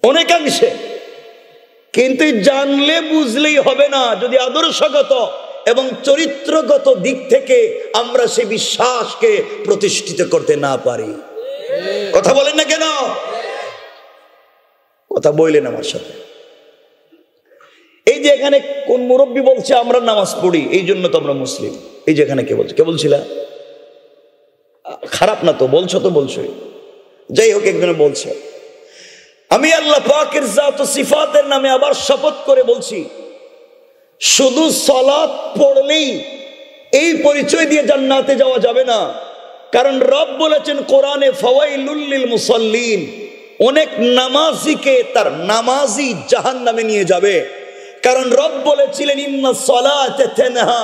অনেকাংশে। কিন্তু জানলে বুঝলেই হবে না যদি আদর্শগত এবং চরিত্রগত দিক থেকে আমরা সে বিশ্বাসকে প্রতিষ্ঠিত করতে না পারি। কথা বলেন না কেন? কথা বললেন আমার সাথে। এই যে এখানে কোন মুরব্বী বলছে আমরা নামাজ পড়ি এই জন্য তো আমরা মুসলিম, এই যে এখানে কে বলছে? কে বলছিল? খারাপ না তো, বলছো তো বলছোই, যাই হোক একজনে বলছে। আমি আল্লাহ পাকের জাত ও সিফাতের নামে আবার শপথ করে বলছি, শুধু সালাত পড়লেই এই পরিচয় দিয়ে জান্নাতে যাওয়া যাবে না। কারণ রব বলেছেন কোরআনে, ফাওয়াইলুল লিল মুসাল্লিন, অনেক নামাজিকে তার নামাজি জাহান্নামে নিয়ে যাবে। কারণ রব বলেছিলেন ইন্নাস সালাতা তানহা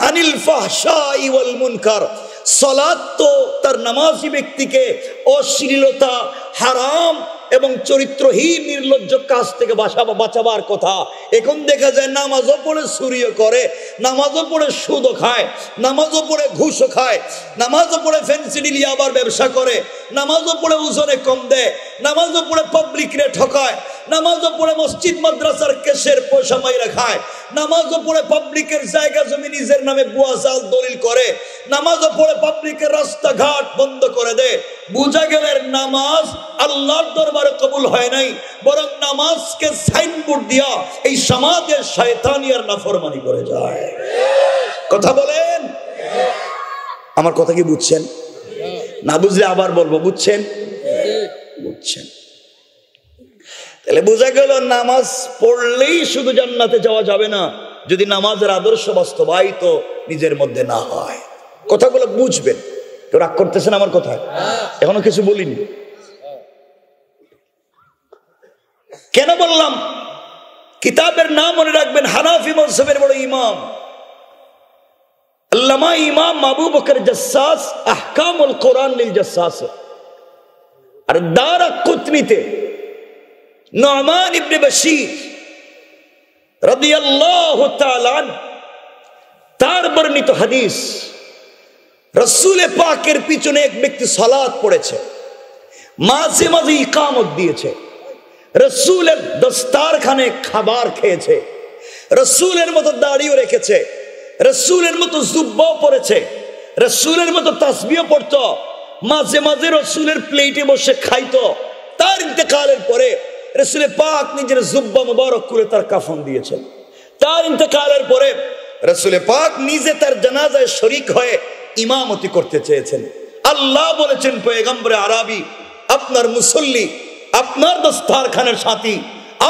আনিল ফাহশাই ওয়াল মুনকার, সালাত তো তার নামাজি ব্যক্তিকে অশ্লীলতা, হারাম এবং চরিত্রহীন নির্লজ্জ কাজ থেকে বাঁচাবার কথা। এখন দেখা যায় নামাজও পড়ে চুরিও করে, নামাজও পড়ে সুদও খায়, নামাজও পড়ে ঘুষও খায়, নামাজও পড়ে ফেন্সিডিল আবার ব্যবসা করে, নামাজও পড়ে ওজনে কম দেয়, নামাজও পড়ে পাবলিক রে ঠকায়, নামাজও পড়ে মসজিদ মাদ্রাসার কেশের পয়সা মাইরা খায়, নামাজও পড়ে পাবলিকের জায়গা জমি নিজের নামে বুয়া জাল দলিল করে, নামাজও পড়ে পাবলিকের রাস্তাঘাট বন্ধ করে দেয়। বুঝা গেলের নামাজ আল্লাহর দরবারে কবুল হয় নাই, বরং নামাজকে সাইনবোর্ড দিয়া এই সমাজের শয়তানি আর নাফরমানি করে যায়। কথা বলেন, আমার কথা কি বুঝছেন? না বুঝলে আবার বলবো, বুঝছেন? বুঝছেন? তাহলে বোঝা গেল নামাজ পড়লেই শুধু জান্নাতে যাওয়া যাবে না, যদি নামাজের আদর্শ বাস্তবায়িত নিজের মধ্যে না হয়। কথাগুলো বুঝবেন। কেউ রাগ করতেছেন আমার কথায়? এখনো কিছু বলিনি। কেন বললাম? কিতাবের নাম মনে রাখবেন, হানাফি মাযহাবের বড় ইমাম আল্লামা ইমাম আবু বকর জাসসাস, আহকামুল কোরআন লিল জাসসাস। আর দারাকুতনিতে নুমান ইবনে বশীর রাদিয়াল্লাহু তাআলা তার বর্ণিত হাদিস, রাসূল পাকের পিছনে এক ব্যক্তি সালাত পড়েছে, মাঝে মাঝে ইকামত দিয়েছে, রাসূলের দস্তারখানে খাবার খেয়েছে, রাসূলের মতো দাড়িও রেখেছে, রাসূলের মতো জুব্বাও পরেছে, রাসূলের মতো তাসবিহও পড়তো, মাঝে মাঝে রাসূলের প্লেটে বসে খাইতো। তার ইন্তেকালের পরে রাসূল পাক নিজের জুব্বা মুবারক করে তার কাফন দিয়েছেন। তার ইন্তেকালের পরে রাসূল পাক নিজে তার জানাজায় শরীক হয়ে ইমামতি করতে চেয়েছেন। আল্লাহ বলেছেন পয়গম্বরে আরবি, আপনার মুসল্লি, আপনার দস্তারখানের সাথী,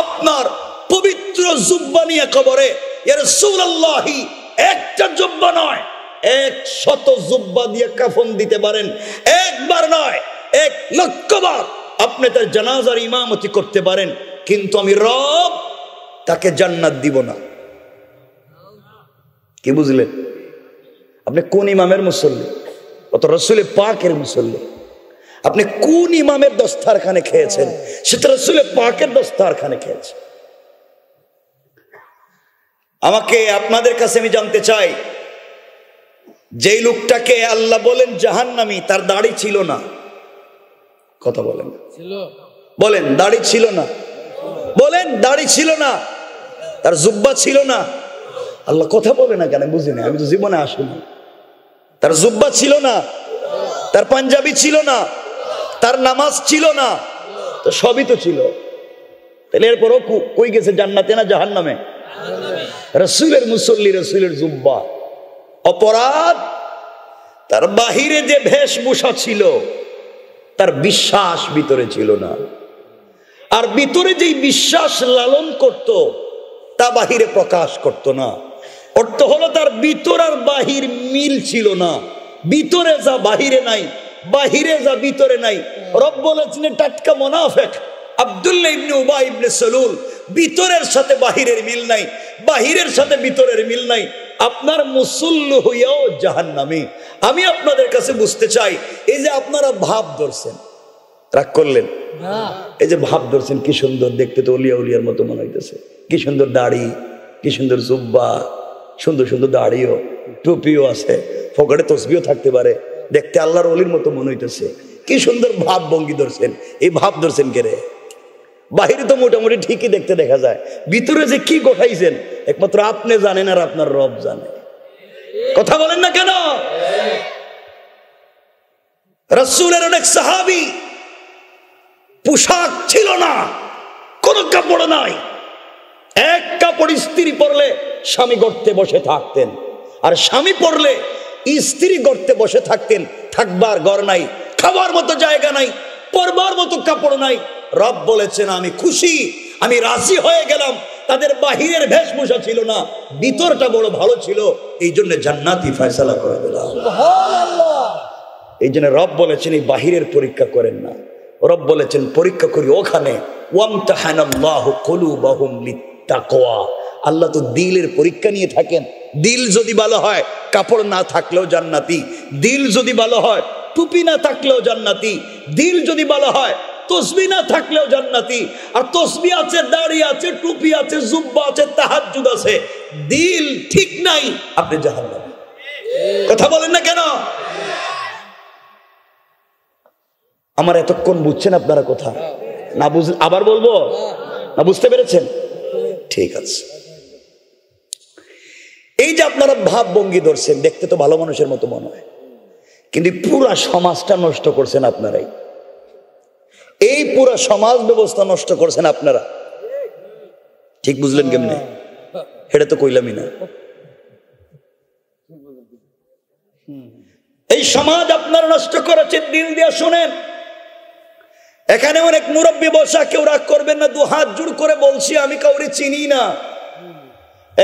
আপনার পবিত্র জুব্বা নিয়ে কবরে ইয়া রাসূলুল্লাহি একটা জুব্বা নয় 100 জুব্বা দিয়ে কাফন দিতে পারেন, একবার নয় 1,00,000 বার আপনি তার জানাজার ইমামতি করতে পারেন, কিন্তু আমি রব তাকে জান্নাত দিব না। কি বুঝলেন? আপনি কোন ইমামের মুসল্লি? অত রাসূল পাকের মুসল্লি। আপনি কোন ইমামের দস্তারখানে খেয়েছেন? সেটা রাসূল পাকের দস্তারখানে খেয়েছে। আমাকে আপনাদের কাছে আমি জানতে চাই, যেই লোকটাকে আল্লাহ বলেন জাহান্নামী, তার দাড়ি ছিল না। কথা বলেন, বলেন দাড়ি ছিল না, বলেন দাড়ি ছিল না, তার জুব্বা ছিল না। আল্লাহ কথা বলে না কেন বুঝি না, আমি তো জীবনে আসিনি। তার জুব্বা ছিল না, তার পাঞ্জাবি ছিল না, তার নামাজ ছিল না, তো সবই তো ছিল। তাহলে এরপরও কই গেছে, জান্নাতে না জাহান্নামে? রাসূলের মুসল্লি, রাসূলের জুব্বা। অপরাধ তার বাহিরে যে বেশভূষা ছিল, তার বিশ্বাস ভিতরে ছিল না। আর ভিতরে যেই বিশ্বাস লালন করত, তা বাহিরে প্রকাশ করত না। অর্থ হলো তার ভিতর আর বাহির মিল ছিল না। ভিতরে যা বাহিরে নাই, বাহিরে যা ভিতরে নাই। রব বলেছেন টাটকা মুনাফিক আব্দুল্লাহ ইবনে উবাই ইবনে সালুল, ভিতরের সাথে বাহিরের মিল নাই, বাহিরের সাথে ভিতরের মিল নাই। আপনার মুসল্লি হইয়াও জাহান্নামী। আমি আপনাদের কাছে বুঝতে চাই, এই যে আপনারা ভাব ধরছেন, রাগ করলেন, এই যে ভাব ধরছেন, কি সুন্দর দেখতে, তো ওলিয়া উলিয়ার মতো মনে হইতেছে। কি সুন্দর দাড়ি, কি সুন্দর জুব্বা, সুন্দর সুন্দর দাড়িও, টুপিও আছে, পকেটে তসবিও থাকতে পারে, দেখতে আল্লাহর ওলির মতো মনে হইতেছে। কি সুন্দর ভাব ভঙ্গি ধরছেন। এই ভাব ধরছেন কে রে? বাহিরে তো মোটামুটি ঠিকই দেখতে দেখা যায়, ভিতরে যে কি গোঠাইছেন একমাত্র আপনি জানেন আর আপনার রব জানে। কথা বলেন না কেন? রাসূলের অনেক সাহাবী পোশাক ছিল না, কোন কাপড় নাই, এক কাপড় স্ত্রী পরলে স্বামী গর্তে বসে থাকতেন, আর স্বামী পরলে স্ত্রী গর্তে বসে থাকতেন। থাকবার ঘর নাই, খাবার মতো জায়গা নাই, পরবার মতো কাপড় নাই। রব বলেছেন আমি খুশি, আমি রাজি হয়ে গেলাম। তাদের বাহিরের বেশভূষা ছিল না, ভিতরটা বড় ভালো ছিল, এই জন্য জান্নাতি ফয়সালা করে দিলাম। সুবহানাল্লাহ। এই জন্য রব বলেছেন এই বাহিরের পরীক্ষা করেন না, রব বলেছেন পরীক্ষা করি ওখানে। ওয়ামতাহানাল্লাহু কুলুবাহুম লিত্তাকওয়া। আল্লাহ তো দিলের পরীক্ষা নিয়ে থাকেন। দিল যদি ভালো হয়, কাপড় না থাকলেও জান্নাতি। দিল যদি ভালো হয়, টুপি না থাকলেও জান্নাতি। দিল যদি ভালো হয়, তসবিহ না থাকলেও জান্নাতি, আর তসবিহ আছে, দাড়ি আছে, টুপি আছে, জুব্বা আছে, তাহাজ্জুদ আছে, দিল ঠিক নাই, আপনি জাহান্নামী। কথা বলেন না কেন? আমার এতক্ষণ বুঝছেন আপনারা কথা? না বুঝ আবার বলবো? না বুঝতে পেরেছেন? ঠিক আছে। এই যে আপনারা ভাব ভঙ্গি ধরছেন, দেখতে তো ভালো মানুষের মতো মনে হয়, কিন্তু পুরা সমাজটা নষ্ট করছেন আপনারাই। এই পুরা সমাজ ব্যবস্থা নষ্ট করছেন আপনারা। ঠিক বুঝলেন কেমনে? এটা তো কইলামই না। এই সমাজ আপনারা নষ্ট করেছেন। দিল দিয়ে শুনেন, এখানে অনেক মুরব্বী বসা, কেউ রাগ করবেন না, দু হাত জোড় করে বলছি, আমি কাউরে চিনি না।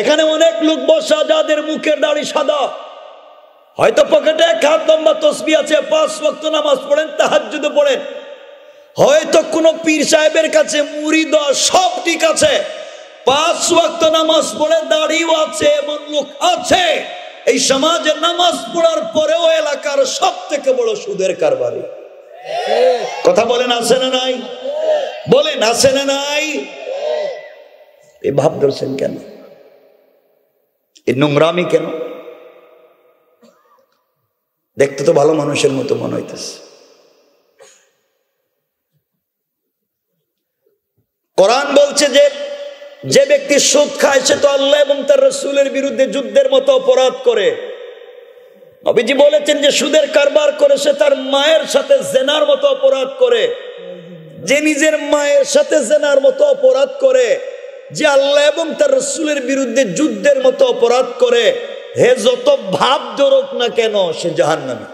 এখানে অনেক লোক বসা যাদের মুখের দাড়ি সাদা, হয়তো পকেটে এক হাত লম্বা তসবিহ আছে, 5 ওয়াক্ত নামাজ পড়েন, তাহাজ্জুদ পড়েন, হয়তো কোন পীর সাহেবের কাছে মুরিদ, সব ঠিক আছে, 5 ওয়াক্ত নামাজ পড়ে দাড়িও আছে, এমন লোক আছে। এই সমাজে নামাজ পড়ার পরেও এলাকার সব থেকে বড় সুদের কারবারি। কথা বলেন, আছে না নাই? বলেন, আছে না নাই? এই ভাব ধরছেন কেন? এই নোংরামি কেন? দেখতে তো ভালো মানুষের মতো মনে হইতেছে। কোরআন বলছে যে যে ব্যক্তি সুদ খায় সে তো আল্লাহ এবং তার রাসূলের বিরুদ্ধে যুদ্ধের মতো অপরাধ করে। নবীজি বলেছেন যে সুদের কারবার করে সে তার মায়ের সাথে জেনার মতো অপরাধ করে। যে নিজের মায়ের সাথে জেনার মতো অপরাধ করে, যে আল্লাহ এবং তার রাসূলের বিরুদ্ধে যুদ্ধের মতো অপরাধ করে, হে যত ভাব ধরুক না কেন, সে জাহান্নামী।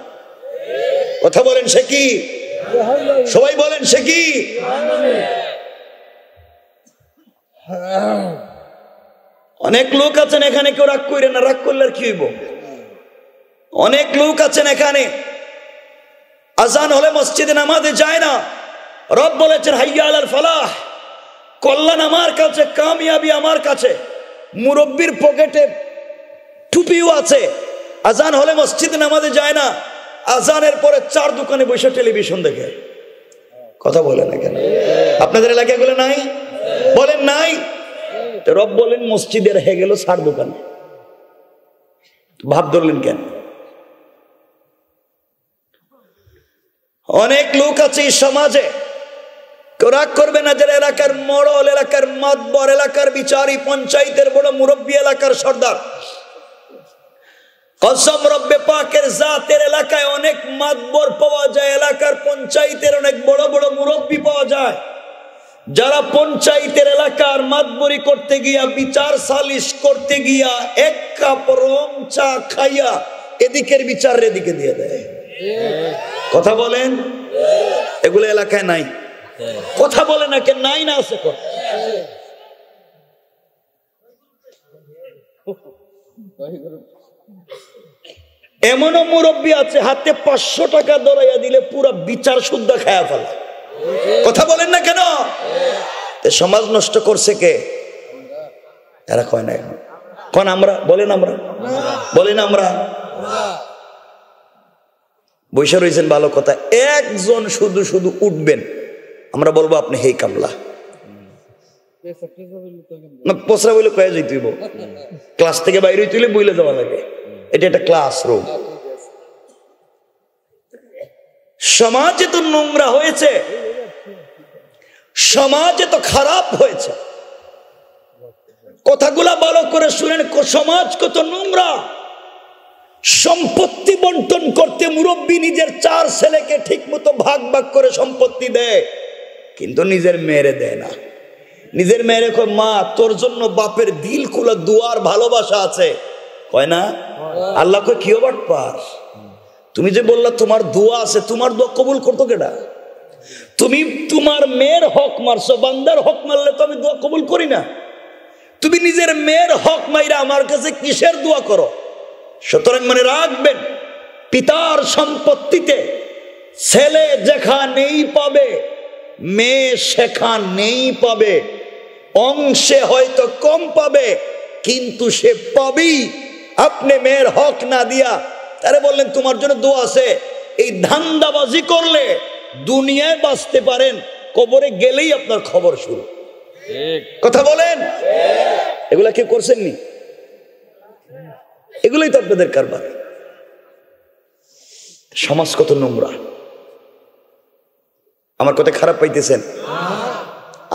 কথা বলেন, সে কি? সবাই বলেন, সে কি? অনেক লোক আছেন এখানে, কেউ রাগ করে না, রাগ করলে আর কি হইব? অনেক লোক আছেন এখানে আজান হলে মসজিদে নামাজে যায় না। রব বলেছেন হাইয়া আলাল ফালাহ, কল্যাণ আমার কাছে, কামিয়াবি আমার কাছে। মুরব্বির পকেটে টুপিও আছে, আজান হলে মসজিদে নামাজে যায় না, আজানের পরে 4 দোকানে বসে টেলিভিশন দেখে। কথা বলে না কেন? আপনাদের এলাকায় গুলো নাই? বলেন নাই? রব বলেন মসজিদের হয়ে গেল 4 দোকানে। ভাব ধরলেন কেন? অনেক লোক আছে এই সমাজে, কেউ রাগ করবে না, যারা এলাকার মোড়ল, এলাকার মাতবর, এলাকার বিচারী, পঞ্চায়েতের বড় মুরব্বী, এলাকার সর্দার, কসম রব্বে পাকের জাতের এলাকায় অনেক মাতবর পাওয়া যায়, এলাকার পঞ্চায়েতের অনেক বড় বড় মুরব্বী পাওয়া যায়, যারা পঞ্চায়েতের এলাকার মাতবরি করতে গিয়া, বিচার সালিশ করতে গিয়া, 1 কাপ রং চা খাইয়া এদিকের বিচার এদিকে দিয়ে দেয়। কথা বলেন, এগুলো এলাকায় নাই? কথা বলে না কেন? নাই না আছে? এমনও মুরব্বী আছে হাতে 500 টাকা ধরাইয়া দিলে পুরা বিচার শুদ্ধ খায়া ফেলা। কথা বলেন না কেন? সমাজ নষ্ট করছে কে? এরা কয় না এখন, কোন আমরা? বলেন আমরা, বলেন আমরা। বৈশা রয়েছেন, ভালো কথা। একজন শুধু শুধু উঠবেন, আমরা বলবো আপনি হেই কামলা, পচরা বলে কয়ে যাই তুইব, ক্লাস থেকে বাইরে তুইলে বইলে যাওয়া লাগে, এটা একটা ক্লাসরুম। সমাজ এত নোংরা হয়েছে, সমাজ এত খারাপ হয়েছে। কথাগুলা ভালো করে শুনেন, সমাজ কত নোংরা। সম্পত্তি বন্টন করতে মুরব্বী নিজের 4 ছেলেকে ঠিক মতো ভাগ ভাগ করে সম্পত্তি দেয়, কিন্তু নিজের মেয়েরে দেয় না। নিজের মেয়েরে কয়, মা তোর জন্য বাপের দিল খোলা দুয়ার ভালোবাসা আছে, কয় না? আল্লাহ কয়, কি বাট পার, তুমি যে বললা তোমার দোয়া আছে, তোমার দোয়া কবুল করতো কেডা? তুমি তোমার মেয়ের হক মারছো, বান্দার হক মারলে তো আমি দোয়া কবুল করি না। তুমি নিজের মেয়ের হক মাইরা আমার কাছে কিসের দোয়া করো? সুতরাং মনে রাখবেন, পিতার সম্পত্তিতে ছেলে যেখানেই পাবে, মেয়ে সেখানেই পাবে। অংশে হয়তো কম পাবে, কিন্তু সে পাবেই। আপনি মেয়ের হক না দিয়া তারে বললেন তোমার জন্য দোয়া আছে, এই ধান্দাবাজি করলে দুনিয়ায় বাঁচতে পারেন, কবরে গেলেই আপনার খবর শুরু। কথা বলেন, এগুলা কেউ করছেননি? এগুলোই তো আপনাদের কারবার। সমাজ কত নোংরা। আমার কথা খারাপ পাইতেছেন?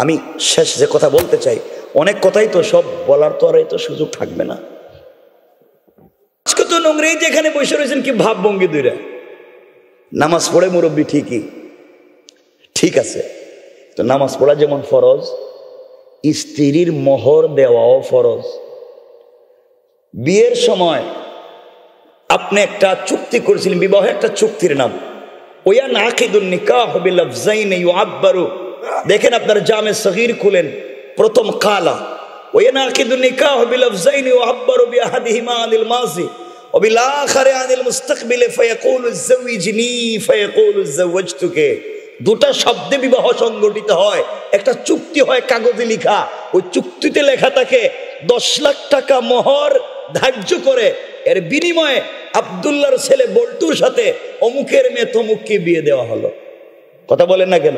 আমি শেষ যে কথা বলতে চাই, অনেক কথাই তো সব বলার তো আর এই তো সুযোগ থাকবে না। কত নোংরা। এই যে এখানে বসে রয়েছেন কি ভাব ভঙ্গি দুইরা, নামাজ পড়ে মুরব্বী ঠিকই, ঠিক আছে, তো নামাজ পড়া যেমন ফরজ, স্ত্রীর মোহর দেওয়াও ফরজ। বিয়ের সময় আপনি একটা চুক্তি করেছিলেন, বিবাহ একটা চুক্তির নাম, ওয়া নাকিদুন নিকাহ বিলফজাইন ইউআব্বারু। দেখেন আপনার জামে সগীর খুলেন, প্রথম কালা ওয়া নাকিদুন নিকাহ বিলফজাইন ইউআব্বারু বিআহাদিহিমা আনিল মাযি ওয়া বিল আখিরি আনিল মুস্তাকবিল ফায়াকুলু যাওইজনি ফায়াকুলু যাওয়াজতুকে। দুটা শব্দে বিবাহ সংগঠিত হয়, একটা চুক্তি হয় কাগজে লেখা, ওই চুক্তিতে লেখা থাকে 10 লাখ টাকা মোহর ধার্য করে, এর বিনিময়ে আব্দুল্লাহর ছেলে বল্টুর সাথে অমুকের মেয়ে তমুককে বিয়ে দেওয়া হলো। কথা বলেন না কেন?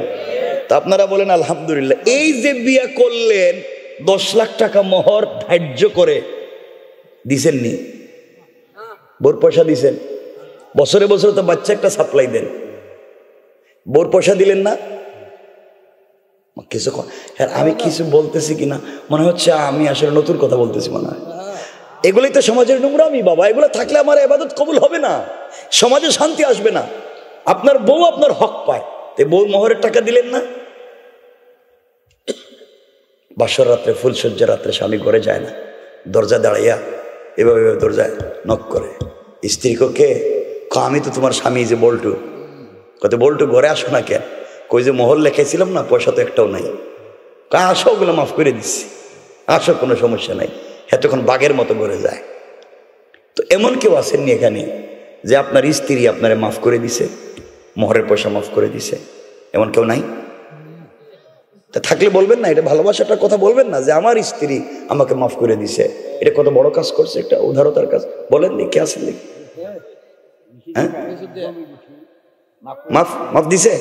তা আপনারা বলেন আলহামদুলিল্লাহ। এই যে বিয়ে করলেন 10 লাখ টাকা মোহর ধার্য করে দিছেন নি? বোর পয়সা দিছেন? বছরে বছরে তো বাচ্চা একটা সাপ্লাই দেন, বোর পয়সা দিলেন না? কিছু হ্যাঁ, আমি কিছু বলতেছি কিনা মনে হচ্ছে আমি আসলে নতুন কথা বলতেছি মনে হয়। এগুলোই তো সমাজের নোংরামি বাবা। এগুলো থাকলে আমার ইবাদত কবুল হবে না, সমাজে শান্তি আসবে না। আপনার বউ আপনার হক পায়, তাই বউ মোহরের টাকা দিলেন না? বাসর রাত্রে ফুলসজ্জা রাত্রে স্বামী ঘরে যায় না, দরজা দাঁড়াইয়া এভাবে দরজায় নক করে, স্ত্রী কে আমি তো তোমার স্বামী যে বল্টু। কত বল্টু ঘরে আসো না কেন? কই যে মোহর লেখাইছিলাম না, পয়সা তো একটাও নাই। আসো, ওগুলো মাফ করে দিচ্ছি, আসো, কোনো সমস্যা নাই। হ্যাঁ, তখন বাঘের মতো ঘরে যায়। তো এমন কেউ আসেননি এখানে যে আপনার স্ত্রী আপনারে মাফ করে দিছে, মোহরের পয়সা মাফ করে দিছে? এমন কেউ নাই? তা থাকলে বলবেন না, এটা ভালোবাসাটার কথা বলবেন না যে আমার স্ত্রী আমাকে মাফ করে দিছে, এটা কত বড় কাজ করছে, একটা উদারতার কাজ। বলেন দেখি, আসেন দেখি। হ্যাঁ, মাফ মাফ দিছে?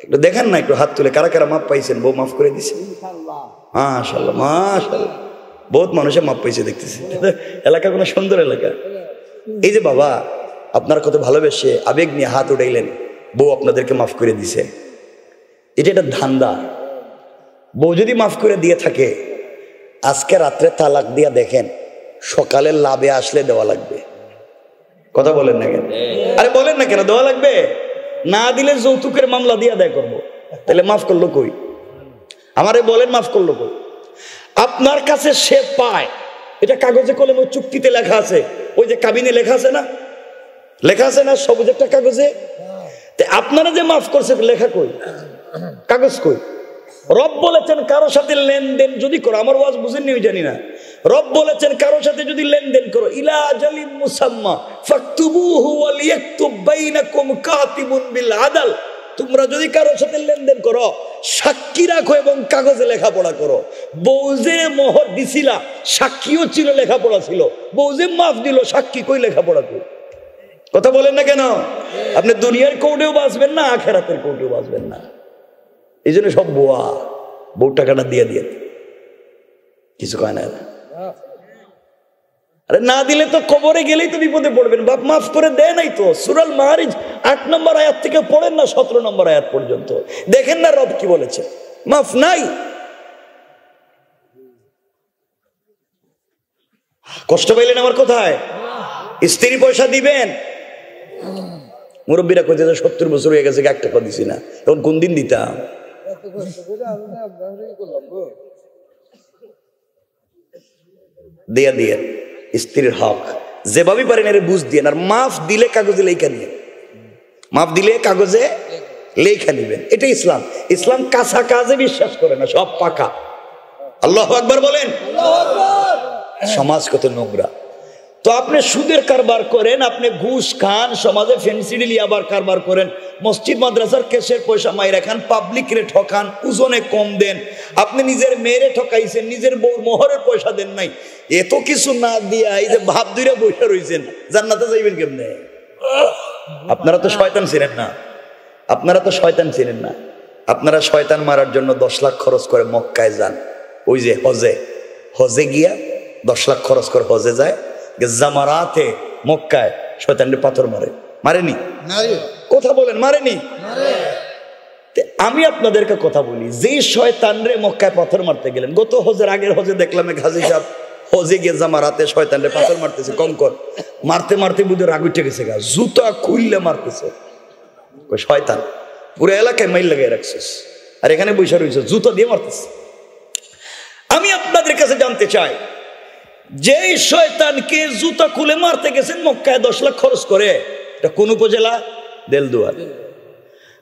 একটু দেখেন না, একটু হাত তুলে কারা কারা মাফ পাইছেন, বউ মাফ করে দিছে? মাশাআল্লাহ, মাশাআল্লাহ, বহুত মানুষে মাফ পাইছে দেখতেছি। এলাকা কোনো সুন্দর এলাকা। এই যে বাবা, আপনার কত ভালোবেসে আবেগ নিয়ে হাত উঠাইলেন, বউ আপনাদেরকে মাফ করে দিছে, এটা একটা ধান্দা। বউ যদি মাফ করে দিয়ে থাকে, আজকে রাত্রে তালাক দিয়া দেখেন, সকালে লাভে আসলে দেওয়া লাগবে। কথা বলেন না কেন? আরে বলেন না কেন দেওয়া লাগবে? না দিলে যৌতুকের মামলা দিয়ে আদায় করবো। তাহলে মাফ করলো কই? আমারে বলেন মাফ করলো কই? আপনার কাছে সে পায়, এটা কাগজে কলমে চুক্তিতে লেখা আছে, ওই যে কাবিনে লেখা আছে না, লেখা আছে না সবুজ একটা কাগজে। আপনারা যে মাফ করছে লেখা কই? কাগজ কই? রব বলেছেন কারো সাথে লেনদেন যদি করো, আমার ওয়াজ বুঝেননি আমি জানি না, রব বলেছেন কারো সাথে যদি লেনদেন করো, ইলা আজালিন মুসাম্মা ফাকতুবুহু ওয়াল ইয়াকতুব বাইনাকুম কাতিবুন বিল আদল। তোমরা যদি কারো সাথে লেনদেন করো, সাক্ষী রাখো এবং কাগজে লেখাপড়া করো। বউ যে মোহর দিছিলা, সাক্ষীও ছিল, লেখাপড়া ছিল। বউ যে মাফ দিল, সাক্ষী কই, লেখাপড়া কই? কথা বলেন না কেন? আপনি দুনিয়ার কোর্টেও বাঁচবেন না, আখিরাতের কোর্টেও বাঁচবেন না। এই জন্য সব বোয়া, বউ টাকাটা দিয়ে দিয়ে কিছু কয় না। আরে না দিলে তো কবরে গেলেই তো বিপদে পড়বেন। বাপ মাফ করে দেয় নাই তো। সূরাল মাআরিজ 8 নম্বর আয়াত থেকে পড়েন না 17 নম্বর আয়াত পর্যন্ত, দেখেন না রব কি বলেছে। মাফ নাই। কষ্ট পাইলেন আমার কথায়? স্ত্রী পয়সা দিবেন, মুরব্বীরা কইতে 70 বছর হয়ে গেছে, 1 টাকা দিছি না, এখন কোন দিন দিতাম? দিয়া দিয়ে স্ত্রীর হক যেভাবে পারেন এর বুঝ দিয়ে, আর মাফ দিলে কাগজে লেখা নিয়ে, মাফ দিলে কাগজে লেখা নিবেন। এটা ইসলাম। ইসলাম কাঁচা কাজে বিশ্বাস করে না, সব পাকা। আল্লাহু আকবার বলেন। সমাজ কত নোংরা। তো আপনি সুদের কারবার করেন, আপনি ঘুষ খান, সমাজে ফেন্সিডিল ইয়াবার কারবার করেন, মসজিদ মাদ্রাসার কেসের পয়সা মাইরা খান, পাবলিক রে ঠকান, ওজনে কম দেন, আপনি নিজের মেয়েরে ঠকাইছেন, নিজের বউর মোহরের পয়সা দেন নাই, এত কিছু না দিয়া এই যে ভাব দুইরা বসে রয়েছেন, জান্নাতে যাইবেন কেমনে? আপনারা তো শয়তান ছিলেন না, আপনারা তো শয়তান ছিলেন না। আপনারা শয়তান মারার জন্য 10 লাখ খরচ করে মক্কায় যান, ওই যে হজে গিয়া 10 লাখ খরচ করে হজে যায়, জামারাতে মক্কায় শয়তানরে পাথর মারেনি? কথা বলেন, মারেনি? আমি আপনাদেরকে কথা বলি, যে শয়তানরে মক্কায় পাথর মারতে গেলেন, গত হজের আগের হজে দেখলাম এক হাজি সাহেব হজে গিয়ে জামারাতে শয়তানরে পাথর মারতেছে, কঙ্কর মারতে মারতে বুঝে রাগ উঠে গেছে, জুতা খুললে মারতেছে। শয়তান পুরো এলাকায় মাইল লাগাই রাখছিস, আর এখানে বৈশা রয়েছে জুতা দিয়ে মারতেছে। আমি আপনাদের কাছে জানতে চাই, যে শয়তানকে জুতা খুলে মারতে গেছেন মক্কায় 10 লাখ খরচ করে, এটা কোন উপজেলা? দেলদুয়ার।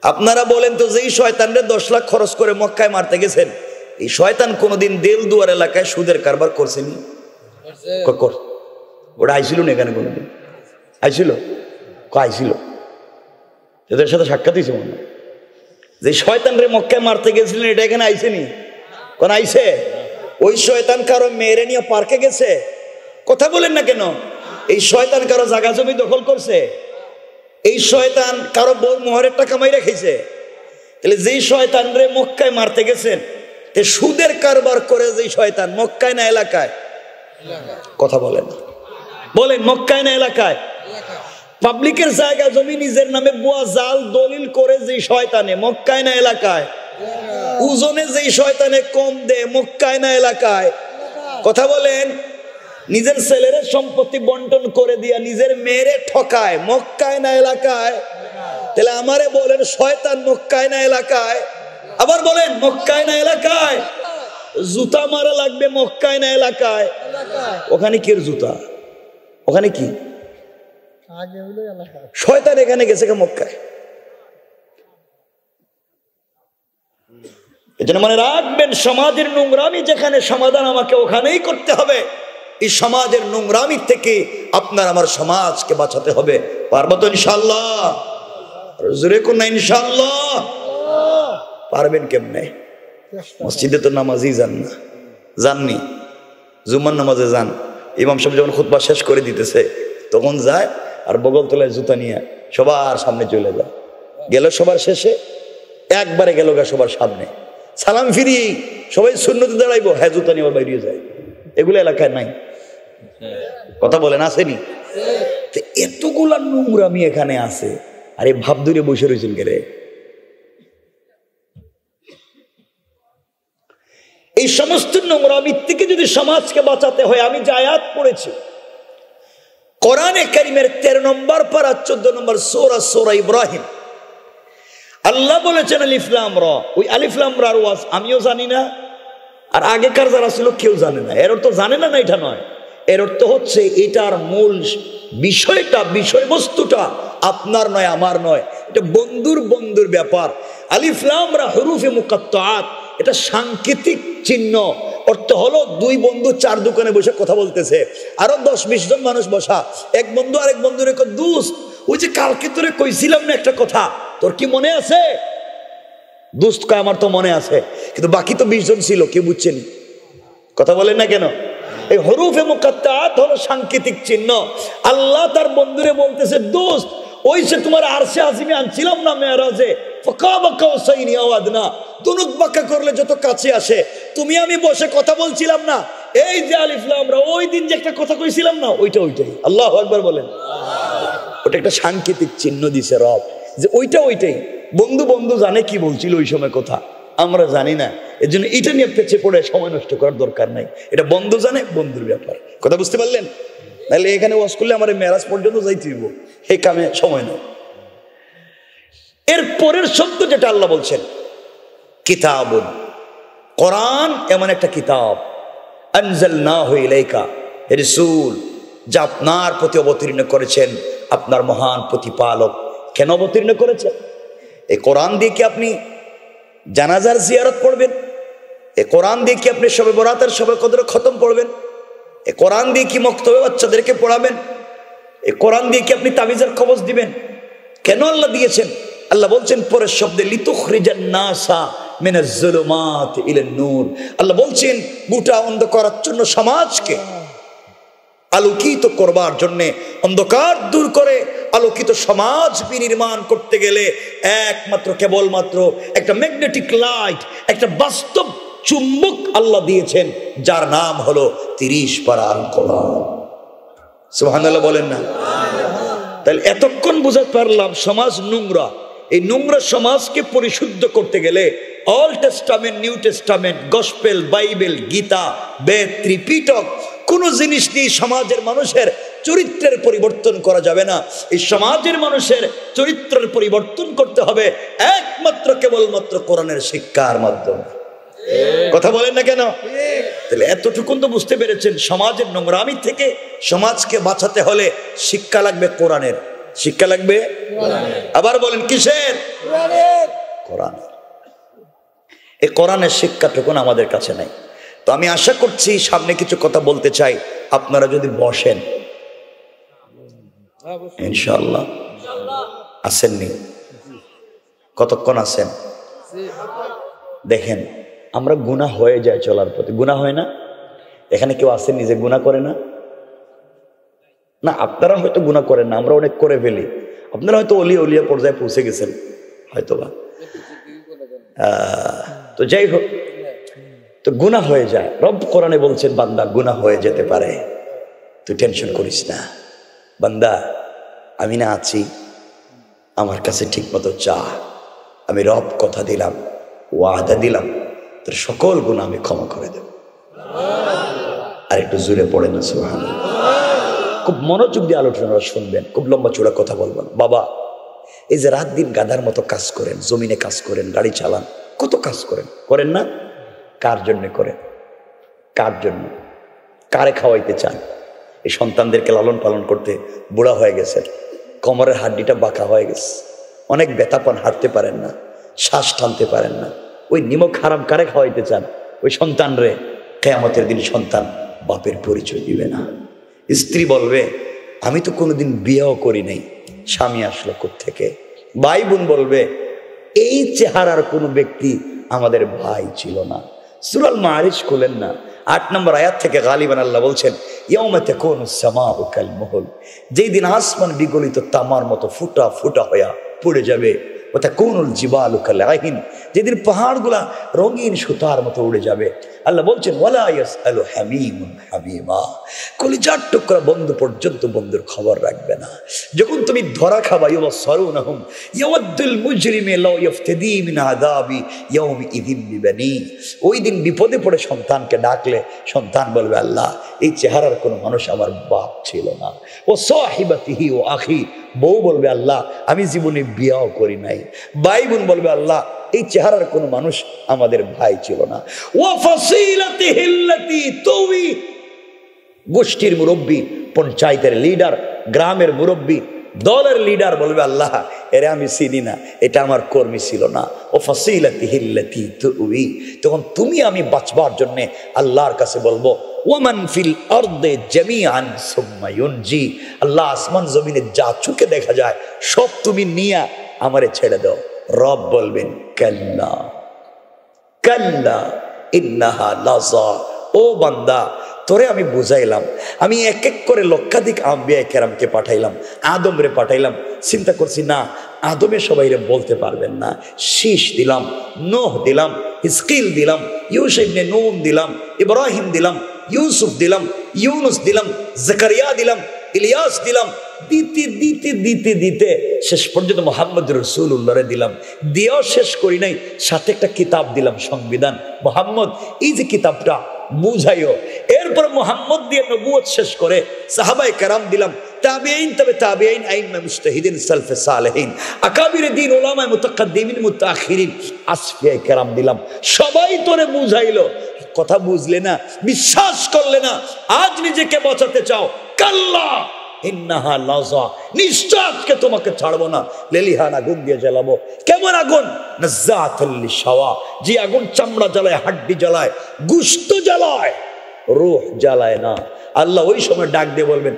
আপনারা বলেন তো, যেই শয়তানরে 10 লাখ খরচ করে মক্কায় মারতে গেছেন, এই শয়তান কোনোদিন দেলদুয়ার এলাকায় সুদের কারবার করছেনি? ওটা আইছিল না এখানে? কোনোদিন আইছিল? আইছিল, এদের সাথে সাক্ষাৎ হয়েছে মনে হয়। যে শয়তানরে মক্কায় মারতে গেছিলেন, এটা এখানে আইসেনি? কোন আইছে? ওই শয়তান কারো মেরে নিয়ে পার্কে গেছে? কথা বলেন না কেন? এই শয়তান কারো জায়গা জমি দখল করছে? এই শয়তান কারো বউ মোহরের টাকা মাইরা খাইছে? তাহলে যেই শয়তান রে মক্কায় মারতে গেছেন, সুদের কারবার করে যেই শয়তান, মক্কায় না এলাকায়? কথা বলেন, মক্কায় না এলাকায়? পাবলিকের জায়গা জমি নিজের নামে বুয়া জাল দলিল করে যেই শয়তানে, মক্কায় না এলাকায়? ওজনে যেই শয়তানে কম দে, মক্কায় না এলাকায়? কথা বলেন। নিজের ছেলের সম্পত্তি বন্টন করে দিয়া নিজের মেয়েরে ঠকায়, মক্কায় না এলাকায়? তাহলে আমারে বলেন, শয়তান মক্কায় না এলাকায়? আবার বলেন, মক্কায় না এলাকায়? জুতা মারা লাগবে, মক্কায় না এলাকায়? ওখানে কি জুতা? ওখানে কি শয়তান এখানে গেছে মক্কায়? এজন্য মনে রাখবেন, সমাজের নোংরামি যেখানে, সমাধান আমাকে ওখানেই করতে হবে। এই সমাজের নোংরামি থেকে আপনার আমার সমাজকে বাঁচাতে হবে। পারবো তো ইনশাআল্লাহ? জোরে কোন না ইনশাআল্লাহ? পারবেন কেমনে? মসজিদে তো নামাজই যান না, যাননি? জুম্মার নামাজে যান, ইমাম সাহেব যখন খুতবা শেষ করে দিতেছে তখন যায়, আর বগল তলায় জুতা নিয়ে সবার সামনে চলে যায়। গেল সবার শেষে, একবারে গেল গা সবার সামনে, সালাম ফিরি সবাই সুন্নতে দাঁড়াইবো, হ্যাঁ জুতা নিয়ে আবার বাইরে যায়। এগুলো এলাকায় নাই? কথা বলেন, আসেনি? এতগুলা নোংরামি এখানে আছে, আরে ভাব ধরে বসে রয়েছেন কে রে? এই সমস্ত নোংরামি থেকে যদি সমাজকে বাঁচাতে হয়, আমি যে আয়াত পড়েছি কোরআনে কারীমের 13 নম্বর পারা 14 নম্বর সূরা ইব্রাহিম, আল্লাহ বলেছেন আলিফ লাম রা। ওই আলিফ লাম রার ওয়াজ আমিও জানি না, আর আগেকার যারা ছিল কেউ জানে না। এর অর্থ জানে না, এটা নয়। এর অর্থ হচ্ছে এটার মূল বিষয়টা, বিষয়বস্তুটা আপনার নয়, আমার নয়, এটা বন্ধুর ব্যাপার। আলিফ লাম রা হুরুফে মুকাত্তাআত, এটা সাংকেতিক চিহ্ন। অর্থ হলো দুই বন্ধু চার দোকানে বসে কথা বলতেছে, আরো 10-20 জন মানুষ বসা, এক বন্ধু আরেক বন্ধুরে কয়, দোস্ত ওই যে কালকে তোরে কইছিলাম না একটা কথা, তোর কি মনে আছে? দোস্ত কয়, আমার তো মনে আছে, কিন্তু বাকি তো 20 জন ছিল, কেউ বুঝছেন? কথা বলেন না কেন? এই হুরুফে মুকাত্তাআত হলো সাংকেতিক চিহ্ন। আল্লাহ তার বন্ধুরে বলতেছে, দোস্ত ওই যে তোমার আরশে আজিমে আনছিলাম না মেরাজে, দুনুক বাঁকা করলে যত কাছে আসে, তুমি আমি বসে কথা বলছিলাম না, এই যে আলিফ লাম রা, ওই দিন যে একটা কথা কইছিলাম না, ওইটাই। আল্লাহু আকবার বলেন। ওটা একটা সাংকেতিক চিহ্ন দিছে রব, যে ওইটাই। বন্ধু জানে কি বলছিল ওই সময় কথা, আমরা জানি না। এর জন্য এটা নিয়ে পেছে পড়ে সময় নষ্ট করার দরকার নাই। এটা বন্ধু জানে, বন্ধুর ব্যাপার। কথা বুঝতে পারলেন? নাহলে এখানে ওয়াজ করলে আমার মেরাজ পর্যন্ত যাইতে হইব, এই কামে সময় নেই। এর পরের শব্দ যেটা আল্লাহ বলছেন, কিতাবুন, কোরআন এমন একটা কিতাব, আনজালনাহু ইলাইকা, রাসূল, যা আপনার প্রতি অবতীর্ণ করেছেন আপনার মহান প্রতিপালক। কেন অবতীর্ণ করেছেন? এই কোরআন দিয়ে কি আপনি জানাজার জিয়ারত পড়বেন? এই কোরআন দিয়ে কি আপনি শবে বরাতের শবে কদর খতম পড়বেন? এই কোরআন দিয়ে কি মক্তবে বাচ্চাদেরকে পড়াবেন? এই কোরআন দিয়ে কি আপনি তাবিজের কবজ দিবেন? কেন আল্লাহ দিয়েছেন? আল্লাহ বলছেন পরের শব্দে, লিতুখরিজান নাসা মিনাজ যুলুমাত ইলান নূর। আল্লাহ বলছেন গোটা অন্ধকারাচ্ছন্ন সমাজকে আলোকিত করবার জন্য, অন্ধকার দূর করে আলোকিত সমাজ বিনির্মাণ করতে গেলে একমাত্র কেবলমাত্র একটা ম্যাগনেটিক লাইট, একটা বাস্তব চুম্বক আল্লাহ দিয়েছেন, যার নাম হলো 30 পারা আল কোরআন। সুবহানাল্লাহ বলেন না? তাহলে এতক্ষণ বুঝতে পারলাম সমাজ নোংরা। এই নোংরা সমাজকে পরিশুদ্ধ করতে গেলে Old Testament, New Testament, gospel, Bible, Gita, Veda, Tripitaka কোন জিনিস দিয়ে সমাজের মানুষের চরিত্রের পরিবর্তন করা যাবে না। এই সমাজের মানুষের চরিত্রের পরিবর্তন করতে হবে একমাত্র কেবলমাত্র কোরআনের শিক্ষার মাধ্যমে। কথা বলেন না কেন? তাহলে এতটুকুন তো বুঝতে পেরেছেন, সমাজের নোংরামি থেকে সমাজকে বাঁচাতে হলে শিক্ষা লাগবে কোরআনের। শিক্ষা লাগবে আবার বলেন কিসের? কোরআনের। এই কোরআনের শিক্ষাটুকুন আমাদের কাছে নাই। তো আমি আশা করছি সামনে কিছু কথা বলতে চাই, আপনারা যদি বসেন ইনশাআল্লাহ। আসেননি? কতক্ষণ আছেন? দেখেন, আমরা গুনাহ হয়ে যায় চলার পথে, গুনাহ হয় না? এখানে কেউ আসেন নিজে গুনাহ করে না? না, আপনারা হয়তো গুনাহ করেন না, আমরা অনেক করে ফেলি। আপনারা হয়তো অলিয়া পর্যায়ে পৌঁছে গেছেন হয়তো বা। তো যাই হোক, তো গুনাহ হয়ে যায়। রব কোরআনে বলছেন, বান্দা গুনাহ হয়ে যেতে পারে, তুই টেনশন করিস না। বান্দা, আমি না আছি, আমার কাছে ঠিক মতো চা, আমি রব কথা দিলাম, ওয়াদা দিলাম, তোর সকল গুনাহ আমি ক্ষমা করে দেব। আর একটু জোরে পড়ে না সুবহানাল্লাহ। খুব মনোযোগ দিয়ে আলোচনা শুনবেন, খুব লম্বা চূড়া কথা বলবেন। বাবা, এই যে রাত দিন গাধার মতো কাজ করেন, জমিনে কাজ করেন, গাড়ি চালান, কত কাজ করেন না? কার জন্য করেন? কার জন্য? কারে খাওয়াইতে চান? এই সন্তানদেরকে লালন পালন করতে বুড়া হয়ে গেছেন, কোমরের হাড্ডিটা বাঁকা হয়ে গেছে, অনেক ব্যথা পান, হাঁটতে পারেন না, শ্বাস টানতে পারেন না। ওই নিমক হারাম কারে খাওয়াইতে চান? ওই সন্তান রে কিয়ামতের দিন সন্তান বাপের পরিচয় দিবে না। স্ত্রী বলবে, আমি তো কোনোদিন বিয়েও করি নাই, স্বামী আসলো কোত্থেকে? ভাই বোন বলবে, এই চেহারার কোনো ব্যক্তি আমাদের ভাই ছিল না। সূরা আল মাআরিজ খুলেন না, 8 নম্বর আয়াত থেকে গালিবান আল্লাহ বলছেন, ইয়াউমা তাকুনুস সামাউ কাল মুহল, যেই দিন আসমান বিগলিত তামার মতো ফুটা ফুটা হয়ে পড়ে যাবে। ওয়া তাকুনুল জিবালু কাল আহিন, যেদিন পাহাড়গুলা রঙিন সুতার মতো উড়ে যাবে। আল্লাহ বলছেন, ওয়ালা ইয়াসআলু হামিমুন হামিমা, কলিজার টুকরা বন্ধু পর্যন্ত বন্ধুর খবর রাখবে না। যখন তুমি ধরা খাবা, ইউবসারুনহুম ইয়াওয়াদ্দুল মুজরিমু লাউ ইফতাদি মিন আযাবি ইয়াউমিযিন বিবানি, ওই দিন বিপদে পড়ে সন্তানকে ডাকলে সন্তান বলবে, আল্লাহ, এই চেহারার কোনো মানুষ আমার বাপ ছিল না। ও সাহিবাতিহি ও আখি, বউ বলবে, আল্লাহ, আমি জীবনে বিয়েও করি নাই। ভাই বোন বলবে, আল্লাহ, এই চেহারার কোনো মানুষ আমাদের ভাই ছিল না। ওয়া ফাসিলাতিহিল্লাতি তুই, গোষ্ঠীর মুরব্বী, পঞ্চায়েতের লিডার, গ্রামের মুরব্বী, দলের লিডার বলবে, আল্লাহ, এরে আমি চিনি না, এটা আমার কর্মী ছিল না। ও ফাসিলাতিহিল্লাতি তুই, তখন তুমি আমি বাঁচবার জন্য আল্লাহর কাছে বলবো, ওয়ামান ফিল আরদে জামিআন সুম্মা ইউনজি, আল্লাহ, আসমান জমিনে যা চোখে দেখা যায় সব তুমি নিয়া আমারে ছেড়ে দাও। রব বলবেন, কাল্লা কাল্লা ইন্নাহা লাযা, ও বান্দা, তোরে আমি বুঝাইলাম, আমি এক এক করে লক্ষাধিক আম্বিয়া কেরামকে পাঠাইলাম, আদমরে পাঠাইলাম, চিন্তা করছি না আদমে সবাইরে বলতে পারবেন না। শীষ দিলাম, নূহ দিলাম, হিজকিল দিলাম, ইউসা ইবনে নুন দিলাম, ইব্রাহিম দিলাম, ইউসুফ দিলাম, ইউনুস দিলাম, জাকারিয়া দিলাম, ইলিয়াস দিলাম, দিতে দিতে দিতে দিতে শেষ পর্যন্ত মুহাম্মদ রাসূলুল্লাহরে দিলাম। দিয়েও শেষ করি নাই, সাথে একটা কিতাব দিলাম, সংবিধান। মুহাম্মদ, এই যে কিতাবটা বুঝাইও। এরপর মুহাম্মদ দিয়ে নবুয়ত শেষ করে সাহাবায়ে কেরাম দিলাম, তাবিঈন, তবে তাবিঈন, আইম্মা মুজতাহিদিন, সালফে সালেহিন, আকাবিরে দ্বীন, উলামায়ে মুতাকাদ্দিমিন, মুতাআখিরিন, আসফিয়ায়ে কেরাম দিলাম। সবাই তোরে বুঝাইলো, কথা বুঝলে না, বিশ্বাস করলে না। আজ নিজেকে বাঁচাতে চাও, কাল্লা ইন্নাহা লাযা, নিশ্চয় আজকে তোমাকে ছাড়বো না। লেলিহান আগুন দিয়ে জ্বালাবো। কেমন আগুন? নাযাতুল লিশাওয়া, যে আগুন চামড়া জ্বালায়, হাড্ডি জ্বালায়, গোশত জ্বালায়, রূহ জ্বালায় না। আল্লাহ ওই সময় ডাক দিয়ে বলবেন,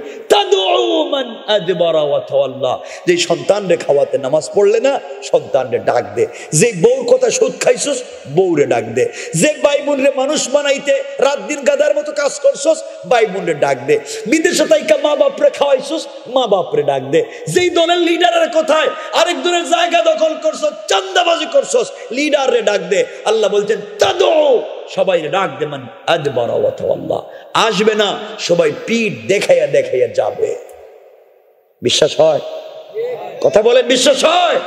যে সন্তানরে খাওয়াতে নামাজ পড়লে না, সন্তানরে ডাক দে। যে বউর কথা সুদ খাইছস, বউরে ডাক দে। যে ভাই বোনরে মানুষ বানাইতে রাত দিন গাদার মতো কাজ করছস, ভাই বোনরে ডাক দে। বিদেশে তাইকা মা বাপরে খাওয়াইছস, মা বাপরে ডাক দে। যেই দলের লিডারের কথায় আরেক দলের জায়গা দখল করছস, চান্দাবাজি করছস, লিডারে ডাক দে। আল্লাহ বলছেন তাদউ, সবাই ডাক দে। মান আদবারা ওয়া তাওয়াল্লা, আসবে না, সবাই পিঠ দেখাইয়া দেখাইয়া যাবে। বিশ্বাস হয়? কথা বলেন, বিশ্বাস হয়?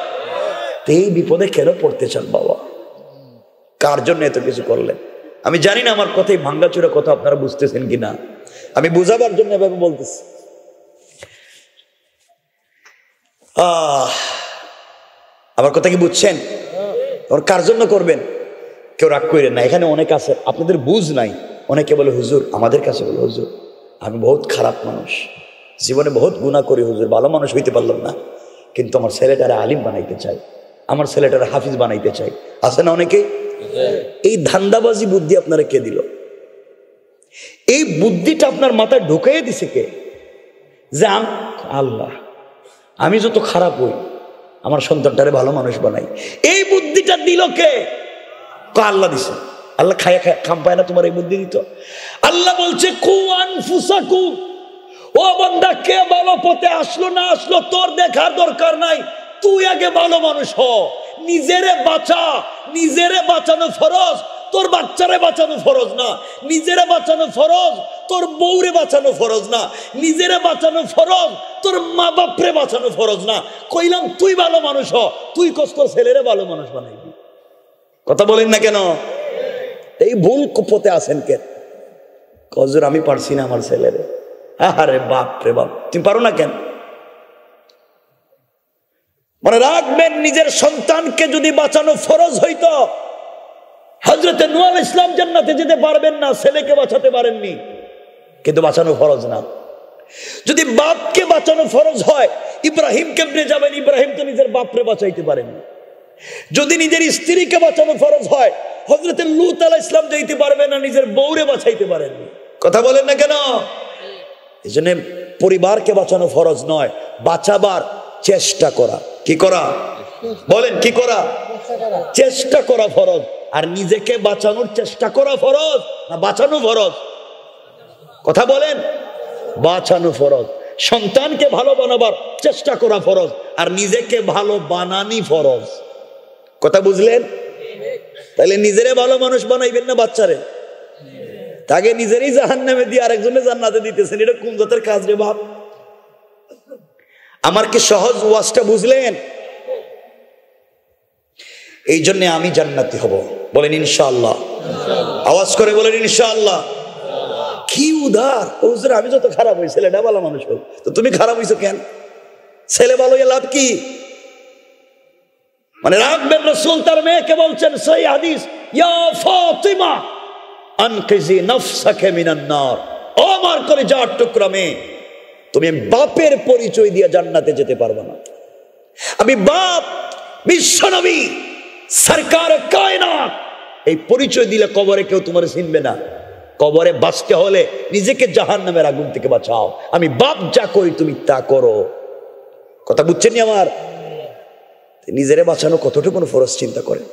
এই বিপদে কেন পড়তে চান বাবা? কার জন্য এত কিছু করলেন? আমি জানি না আমার কথাই ভাঙ্গাচুরা কথা আপনারা বুঝতেছেন কিনা, আমি বুঝাবার জন্য এভাবে বলতেছি। আমার কথা কি বুঝছেন? ওর কার জন্য করবেন? কেউ রাগ করেন না, এখানে অনেক আছে আপনাদের বুঝ নাই। অনেকে বলে হুজুর, আমাদের কাছে বলে হুজুর আমি বহুত খারাপ মানুষ, জীবনে বহুত গুনাহ করি হুজুর, ভালো মানুষ হইতে পারলাম না, কিন্তু আমার ছেলেটারে আলিম বানাইতে চাই, আমার ছেলেটারে হাফিজ বানাইতে চাই। আছে না অনেকেই? এই ধান্দাবাজি বুদ্ধি আপনারা কে দিল? এই বুদ্ধিটা আপনার মাথায় ঢুকাইয়ে দিছে কে? যে আল্লাহ, আমি যত খারাপ হই আমার সন্তানটারে ভালো মানুষ বানাই। এই বুদ্ধিটা দিল কে? আল্লাহ দিছে। আল্লাহ খায়া খাম পায় না তোমার এই বুদ্ধি দিত? আল্লাহ বলছে কু আনফুসাকুম, ও বান্দা, কে ভালো পথে আসলো না আসলো তোর দেখার দরকার নাই, তুই আগে ভালো মানুষ হ। নিজেরে বাঁচা, নিজেরে বাঁচানো ফরজ, তোর বাচ্চারে বাঁচানো ফরজ না। নিজেরে বাঁচানো ফরজ, তোর বউরে বাঁচানো ফরজ না। নিজেরে বাঁচানো ফরজ, তোর মা বাপরে বাঁচানো ফরজ না। কইলাম তুই ভালো মানুষ হ, তুই কষ্ট ছেলেরে ভালো মানুষ বানাইবি। কথা বলেন না কেন? এই ভুল পথে আছেন কেন? হুজুর আমি পারছি না আমার ছেলেরে। আরে বাপ রে বাপ, তুমি পারো না কেন? মনে রাখবেন, নিজের সন্তানকে যদি বাঁচানো ফরজ হইতো, হযরতে নূহ আলাইহিস সালাম জান্নাতে যেতে পারবেন না, ছেলেকে বাঁচাতে পারেননি, কিন্তু বাঁচানো ফরজ না। যদি বাপকে বাঁচানো ফরজ হয়, ইব্রাহিম কেমনে যাবেন? ইব্রাহিম তো নিজের বাপরে বাঁচাইতে পারেননি। যদি নিজের স্ত্রীকে বাঁচানো ফরজ হয়, হযরতে লূত আলাইহিস সালাম যাইতে পারবেন না, নিজের বউরে বাঁচাইতে পারেননি। কথা বলেন না কেন? এই জন্য পরিবারকে বাঁচানো ফরজ নয়, বাঁচাবার চেষ্টা করা। কি করা? বলেন, কি করা? চেষ্টা করা ফরজ। আর নিজেকে বাঁচানোর চেষ্টা করা ফরজ না বাঁচানো ফরজ? কথা বলেন, বাঁচানো ফরজ। সন্তানকে ভালো বানাবার চেষ্টা করা ফরজ, আর নিজেকে ভালো বানানি ফরজ। কথা বুঝলেন? তাহলে নিজেরে ভালো মানুষ বানাইবেন না বাচ্চারে? তাকে নিজেরই জাহান্নামে দিয়ে আরেকজনে জান্নাতে দিতেছেন, এটা কোন জাতের কাজ রে বাপ? আমার কি সহজ ওয়াজটা বুঝলেন? এই জন্য আমি জান্নাতি হব, বলেন ইনশাআল্লাহ। আওয়াজ করে বলেন ইনশাআল্লাহ। কি উদার! হুজুর আমি যত খারাপ হই, ছেলেটা ভালো মানুষ হোক। তো তুমি খারাপ হইছো কেন? ছেলে ভালো হয়ে লাভ কি? মানে রাখবেন, রাসূল তার মেয়েকে বলছেন সহিহ হাদিস, ইয়া ফাতিমা আনকিজি নাফসাকা মিনান নার। ও আমার কলিজার টুকরা মেয়ে, তুমি বাপের পরিচয় দিয়ে জান্নাতে যেতে পারবে না। আমি বাপ, বিশ্বনবী, সরকার কায়নাত, এই পরিচয় দিলে কবরে কেউ তোমার চিনবে না। কবরে বাঁচতে হলে নিজেকে জাহান্নামের আগুন থেকে বাঁচাও। আমি বাপ যা করি তুমি তা করো। কথা বুঝছেন আমার? নিজেরে বাঁচানো কতটুকু ফরজ চিন্তা করে।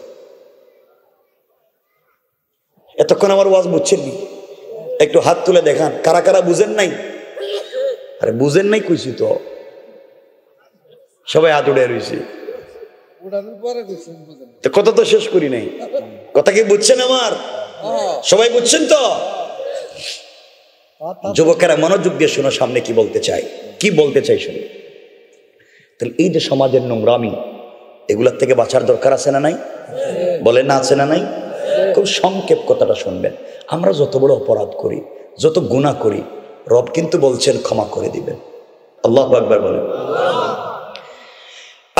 এতক্ষণ আমার ওয়াজ বুঝছেননি? একটু হাত তুলে দেখান কারা কারা বুঝেন নাই। আরে বুঝেন নাই কইছি তো, সবাই হাত উড়ে রয়েছে। কথা তো শেষ করি নাই। কথা কি বুঝছেন আমার? সবাই বুঝছেন তো? যুবকেরা মনোযোগ দিয়ে শোনো, সামনে কি বলতে চাই, কি বলতে চাই শুনে। তাহলে এই যে সমাজের নোংরামি, এগুলোর থেকে বাঁচার দরকার আছে না নাই? বলেন না, আছে না নাই? খুব সংক্ষেপ কথাটা শুনবেন। আমরা যত বড় অপরাধ করি, যত গুনাহ করি, রব কিন্তু বলছেন ক্ষমা করে দিবেন। আল্লাহু আকবার বলেন।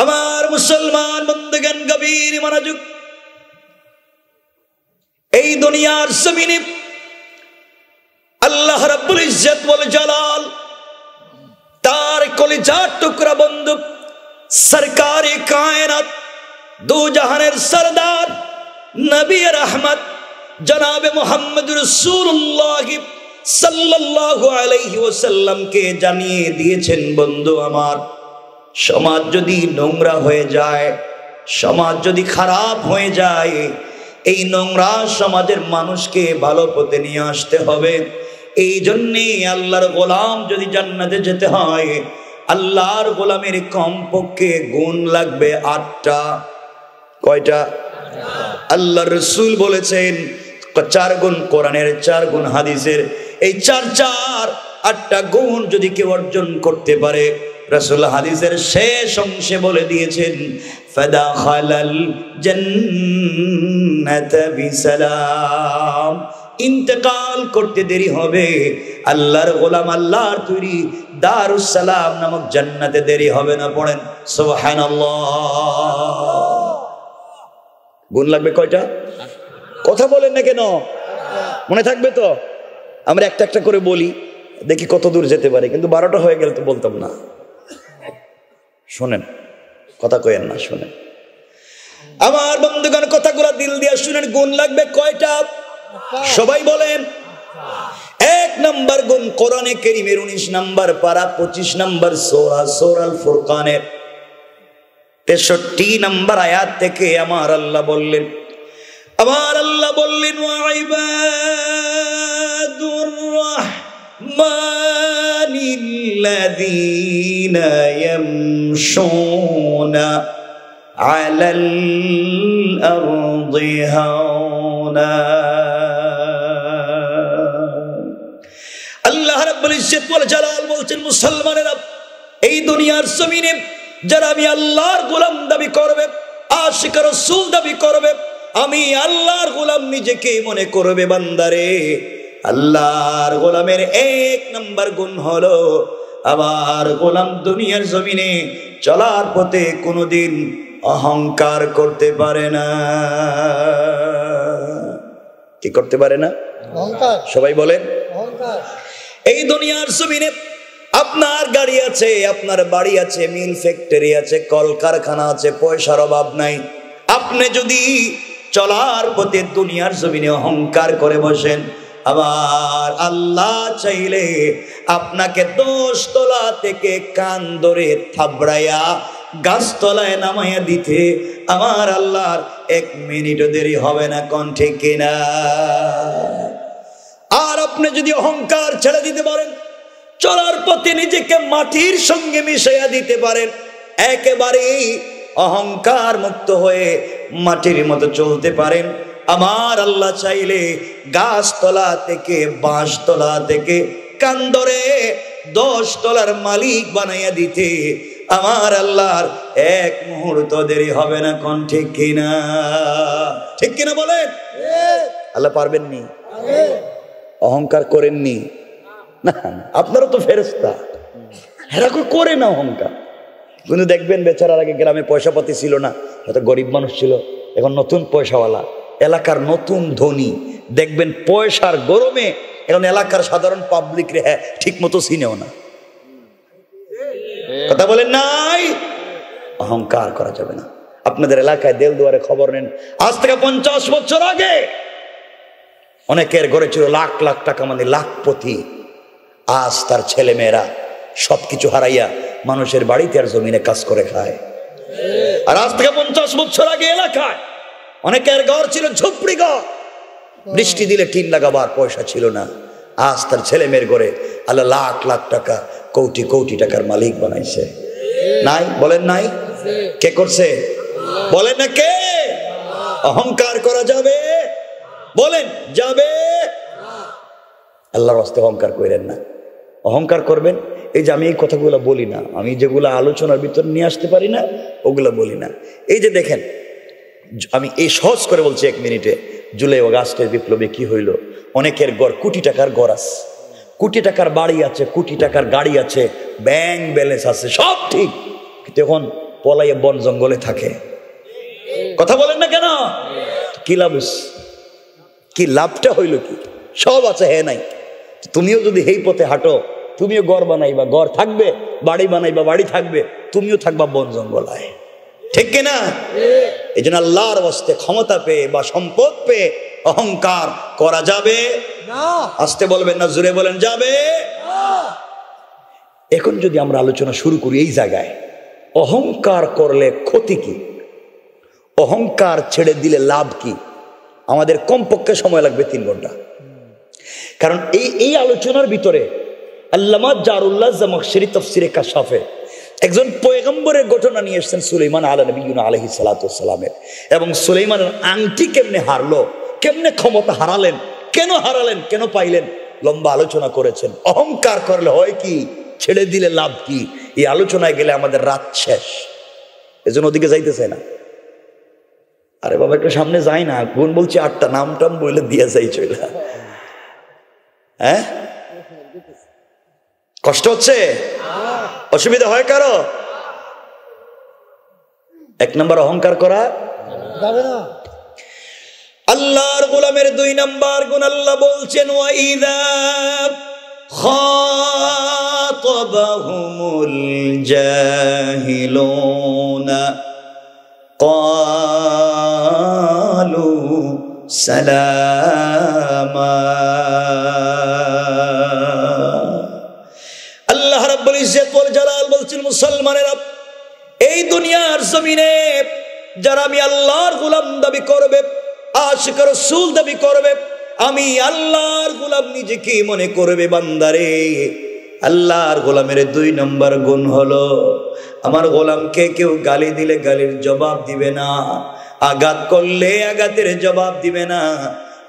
আমার মুসলমান বন্ধুগণ, গভীর মনোযোগ। এই দুনিয়ার জমিনে আল্লাহ রাব্বুল ইজ্জত ওয়াল জালাল তার কলিজার টুকরা বন্ধু সরকারে কায়নাত, দু জাহানের সরদার, নবী রহমত জনাবে মুহাম্মদ রাসূলুল্লাহ সাল্লাল্লাহু আলাইহি ওয়াসাল্লামকে জানিয়ে দিয়েছেন, বন্ধু আমার, সমাজ যদি নোংরা হয়ে যায়, সমাজ যদি খারাপ হয়ে যায়, এই নোংরা সমাজের মানুষকে ভালো পথে নিয়ে আসতে হবে। এই জন্যে আল্লাহর গোলাম যদি জান্নাতে যেতে হয়, আল্লাহর গোলামের কমপক্ষে গুণ লাগবে 8টা। কয়টা? আল্লাহর রাসূল বলেছেন 4 গুণ কোরআনের, 4 গুণ হাদিসের। এই 8টা গুণ যদি কেউ অর্জন করতে পারে, রাসূল হাদিসের শেষ অংশে বলে দিয়েছেন, ফাদাখালাল জান্নাতা বিসালাম। ইন্তেকাল করতে দেরি হবে, আল্লাহর গোলাম, আল্লাহর তৈরি দারুস সালাম নামক জান্নাতে দেরি হবে না। পড়েন সুবহানাল্লাহ। গুণ লাগবে কয়টা? কথা বলেন না কেন? মনে থাকবে তো? আমরা একটা একটা করে বলি, দেখি কত দূর যেতে পারে, কিন্তু 12টা হয়ে গেল তো বলতাম না। শোনেন, কথা কয়েন না, শোনেন আমার বন্ধুগণ, কথাগুলো দিল দিয়ে শুনেন। গুণ লাগবে কয়টা? সবাই বলেন। 1 নম্বর গুণ কোরআনে কারীমের 19 নম্বর পারা 25 নম্বর সূরা সূরাল ফুরকানের 63 নম্বর আয়াত থেকে আমার আল্লাহ বললেন, ওয়া ইবাদুর রাহমানিল্লাযীনা ইয়ামশুনা আলাল আরদি হাওনা। আল্লাহ রাব্বুল ইজ্জত ওয়াল জালাল বলছেন, মুসলমানেরা, এই দুনিয়ার জমিনে যারা আমি আল্লাহর গোলাম দাবি করবে, আশিক রাসূল দাবি করবে, আমি আল্লাহর গোলাম নিজেকে মনে করবে, বান্দারে, আল্লাহর গোলামের 1 নম্বর গুণ হলো, আমার গোলাম দুনিয়ার জমিনে চলার পথে কোনোদিন অহংকার করতে পারে না। কি করতে পারে না? অহংকার। সবাই বলেন অহংকার। এই দুনিয়ার জমিনে আপনার গাড়ি আছে, আপনার বাড়ি আছে, মিল ফ্যাক্টরি আছে, কলকারখানা আছে, পয়সার অভাব নাই। আপনি যদি চলার পথে দুনিয়ার জমিনে অহংকার করে বসেন, আবার আল্লাহ চাইলে আপনাকে 10 তলা থেকে কান ধরে থাবড়াইয়া গাছতলায় নামাইয়া দিতে আমার আল্লাহর 1 মিনিটও দেরি হবে না। কোন ঠিক কিনা? আর আপনি যদি অহংকার ছেড়ে দিতে পারেন, চলার পথে নিজেকে মাটির সঙ্গে মিশাইয়া দিতে পারেন, একেবারেই অহংকার মুক্ত হয়ে মাটির মতো চলতে পারেন, আমার আল্লাহ চাইলে গাছতলা থেকে, বাঁশতলা থেকে কান ধরে 10 তলার মালিক বানাইয়া দিতে আমার আল্লাহর 1 মুহূর্ত দেরি হবে না। কোন ঠিক কিনা? ঠিক কিনা বলেন? আল্লাহ পারবেননি? অহংকার করেননি না, আপনারও তো ফেরেশতা, এরা করে না অহংকার। কিন্তু দেখবেন বেচারার আগে গ্রামে পয়সা পাতি ছিল না, হয়তো গরিব মানুষ ছিল, এখন নতুন পয়সাওয়ালা, এলাকার নতুন ধনী, দেখবেন পয়সার গরমে এখন এলাকার সাধারণ পাবলিক রে ঠিক মতো চিনেও না। কথা বলেন নাই? অহংকার করা যাবে না। আপনাদের এলাকায় দেলদুয়ারে খবর নেন, আজ থেকে 50 বছর আগে অনেকের ঘরে ছিল লাখ লাখ টাকা, মানে লাখপতি। আজ তার ছেলে মেয়েরা সবকিছু হারাইয়া মানুষের বাড়িতে আর জমিনে কাজ করে খায়। আর আজ থেকে 50 বছর আগে এলাকায় অনেকের ঘর ছিল ঝুপড়ি ঘর, বৃষ্টি দিলে টিন লাগাবার পয়সা ছিল না। আজ তার ছেলে মেয়ের ঘরে আল্লাহ লাখ লাখ টাকা, কোটি কোটি টাকার মালিক বানাইছে। নাই? বলেন নাই? কে করছে? বলেন না কে? অহংকার করা যাবে? বলেন যাবে? আল্লাহর রাস্তায় অহংকার করেন না। অহংকার করবেন, এই যে আমি এই কথাগুলো বলি না, আমি যেগুলো আলোচনার ভিতরে নিয়ে আসতে পারি না ওগুলো বলি না। এই যে দেখেন, আমি এই সহজ করে বলছি 1 মিনিটে, জুলাই আগস্টের বিপ্লবে কি হইল? অনেকের ঘর কোটি টাকার ঘর আছে, কোটি টাকার বাড়ি আছে, কোটি টাকার গাড়ি আছে, ব্যাংক ব্যালেন্স আছে, সব ঠিক, কিন্তু এখন পলাইয়ে বন জঙ্গলে থাকে। কথা বলেন না কেন? কি লাভ? কি লাভটা হইল কি? সব আছে, হ্যাঁ নাই। তুমিও যদি এই পথে হাঁটো, তুমিও ঘর বানাইবা, ঘর থাকবে, বাড়ি বানাইবা, বাড়ি থাকবে, তুমিও থাকবা বন জঙ্গলায়। ঠিক কিনা? এই জন্য আল্লাহর ওয়াস্তে ক্ষমতা পেয়ে বা সম্পদ পেয়ে অহংকার করা যাবে না। আস্তে বলবেন না, জোরে বলেন, যাবে না। এখন যদি আমরা আলোচনা শুরু করি এই জায়গায়, অহংকার করলে ক্ষতি কি, অহংকার ছেড়ে দিলে লাভ কি, আমাদের কমপক্ষে সময় লাগবে 3 ঘন্টা। কারণ এই আলোচনার ভিতরে আল্লামা জারুল্লাহ জামাখশরী তাফসিরে কাশাফে একজন পয়গম্বরের ঘটনা নিয়ে এসেছেন, সুলাইমান আলাইহিস সালাতু ওয়াস সালামের। এবং সুলাইমানের আংটি কেমনে হারলো, কেমনে ক্ষমতা হারালেন, কেন হারালেন, কেন পাইলেন, লম্বা আলোচনা করেছেন। অহংকার করলে হয় কি, ছেড়ে দিলে লাভ কি, এই আলোচনায় গেলে আমাদের রাত শেষ। এজন্য ওদিকে যাইতেছে না। আরে বাবা একটু সামনে যাই না, গুণ বলছি 8টা নাম টাম বলে দিয়ে যাই চলে। হ্যাঁ, কষ্ট হচ্ছে, অসুবিধা হয় কারো? 1 নম্বর অহংকার করা যাবে না। আল্লাহর গোলামের 2 নম্বর গুণ আল্লাহ বলছেন, ওয়াইদা খাতাবাহুমুল জাহিলুনা ক্বালু সালামা। আল্লাহ রাব্বুল ইজ্জত ওয়াল জালাল বলছেন, মুসলমানেরা, এই দুনিয়ার জমিনে যারা আমি আল্লাহর গোলাম দাবি করবে, আশিক রাসূল দাবি করবে, আমি আল্লাহর গোলাম নিজেকে মনে করবে, বান্দারে, আল্লাহর গোলামের 2 নম্বর গুণ হলো, আমার গোলামকে কেউ গালি দিলে গালির জবাব দিবে না, আঘাত করলে আঘাতের জবাব দিবে না,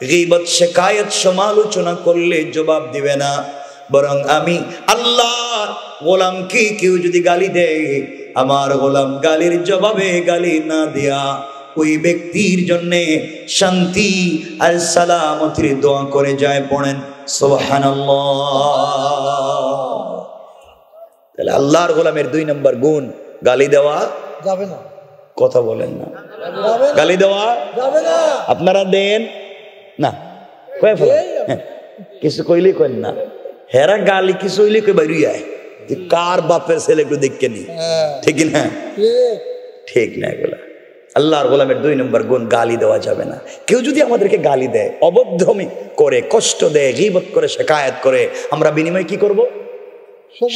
গীবত শিকায়ত সমালোচনা করলে জবাব দিবে না, বরং আমি আল্লাহর গোলামকে কেউ যদি গালি দেয়, আমার গোলাম গালির জবাবে গালি না দেয়া ওই ব্যক্তির জন্য শান্তি আর সালামতের দোয়া করে যায়। পড়েন সুবহানাল্লাহ। তাহলে আল্লাহর গোলামের 2 নম্বর গুণ, গালি দেওয়া যাবে না। কথা বলেন না, গালি দেওয়া যাবে না। আপনারা দেন না, কয়ে ফেলেন, কিছু কইলে কইন না, হেরা গালি কিছু হইলে কই বাইরে আয়, কার বাপের ছেলে একটু দেখকে নি, ঠিক না? ঠিক না। এগুলা আল্লাহর গোলামের 2 নম্বর গুণ, গালি দেওয়া যাবে না। কেউ যদি আমাদেরকে গালি দেয়, অবদ্ধমি করে, কষ্ট দেয়, গীবত করে, শিকায়াত করে, আমরা বিনিময়ে কি করব?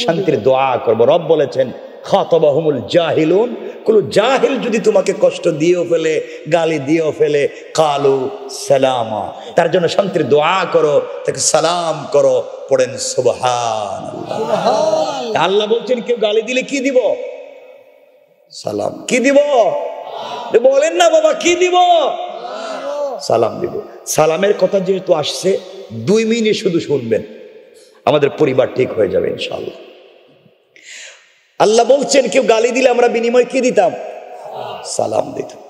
শান্তির দোয়া করব। রব বলেছেন, খাতাবাহুমুল জাহিলুন, কোন জাহিল যদি তোমাকে কষ্ট দিয়েও ফেলে, গালি দিয়েও ফেলে, কালু সালামা, তার জন্য শান্তির দোয়া করো, তাকে সালাম করো। পড়েন সুবহানাল্লাহ। আল্লাহ বলছেন, কেউ গালি দিলে কি দিব? সালাম। কি দিব? বলেন না বাবা, কি দিব? সালাম দিব। সালামের কথা যেহেতু আসছে, 2 মিনিট শুধু শুনবেন, আমাদের পরিবার ঠিক হয়ে যাবে ইনশাআল্লাহ। আল্লাহ বলছেন, কেউ গালি দিলে আমরা বিনিময় কি দিতাম? সালাম দিতাম।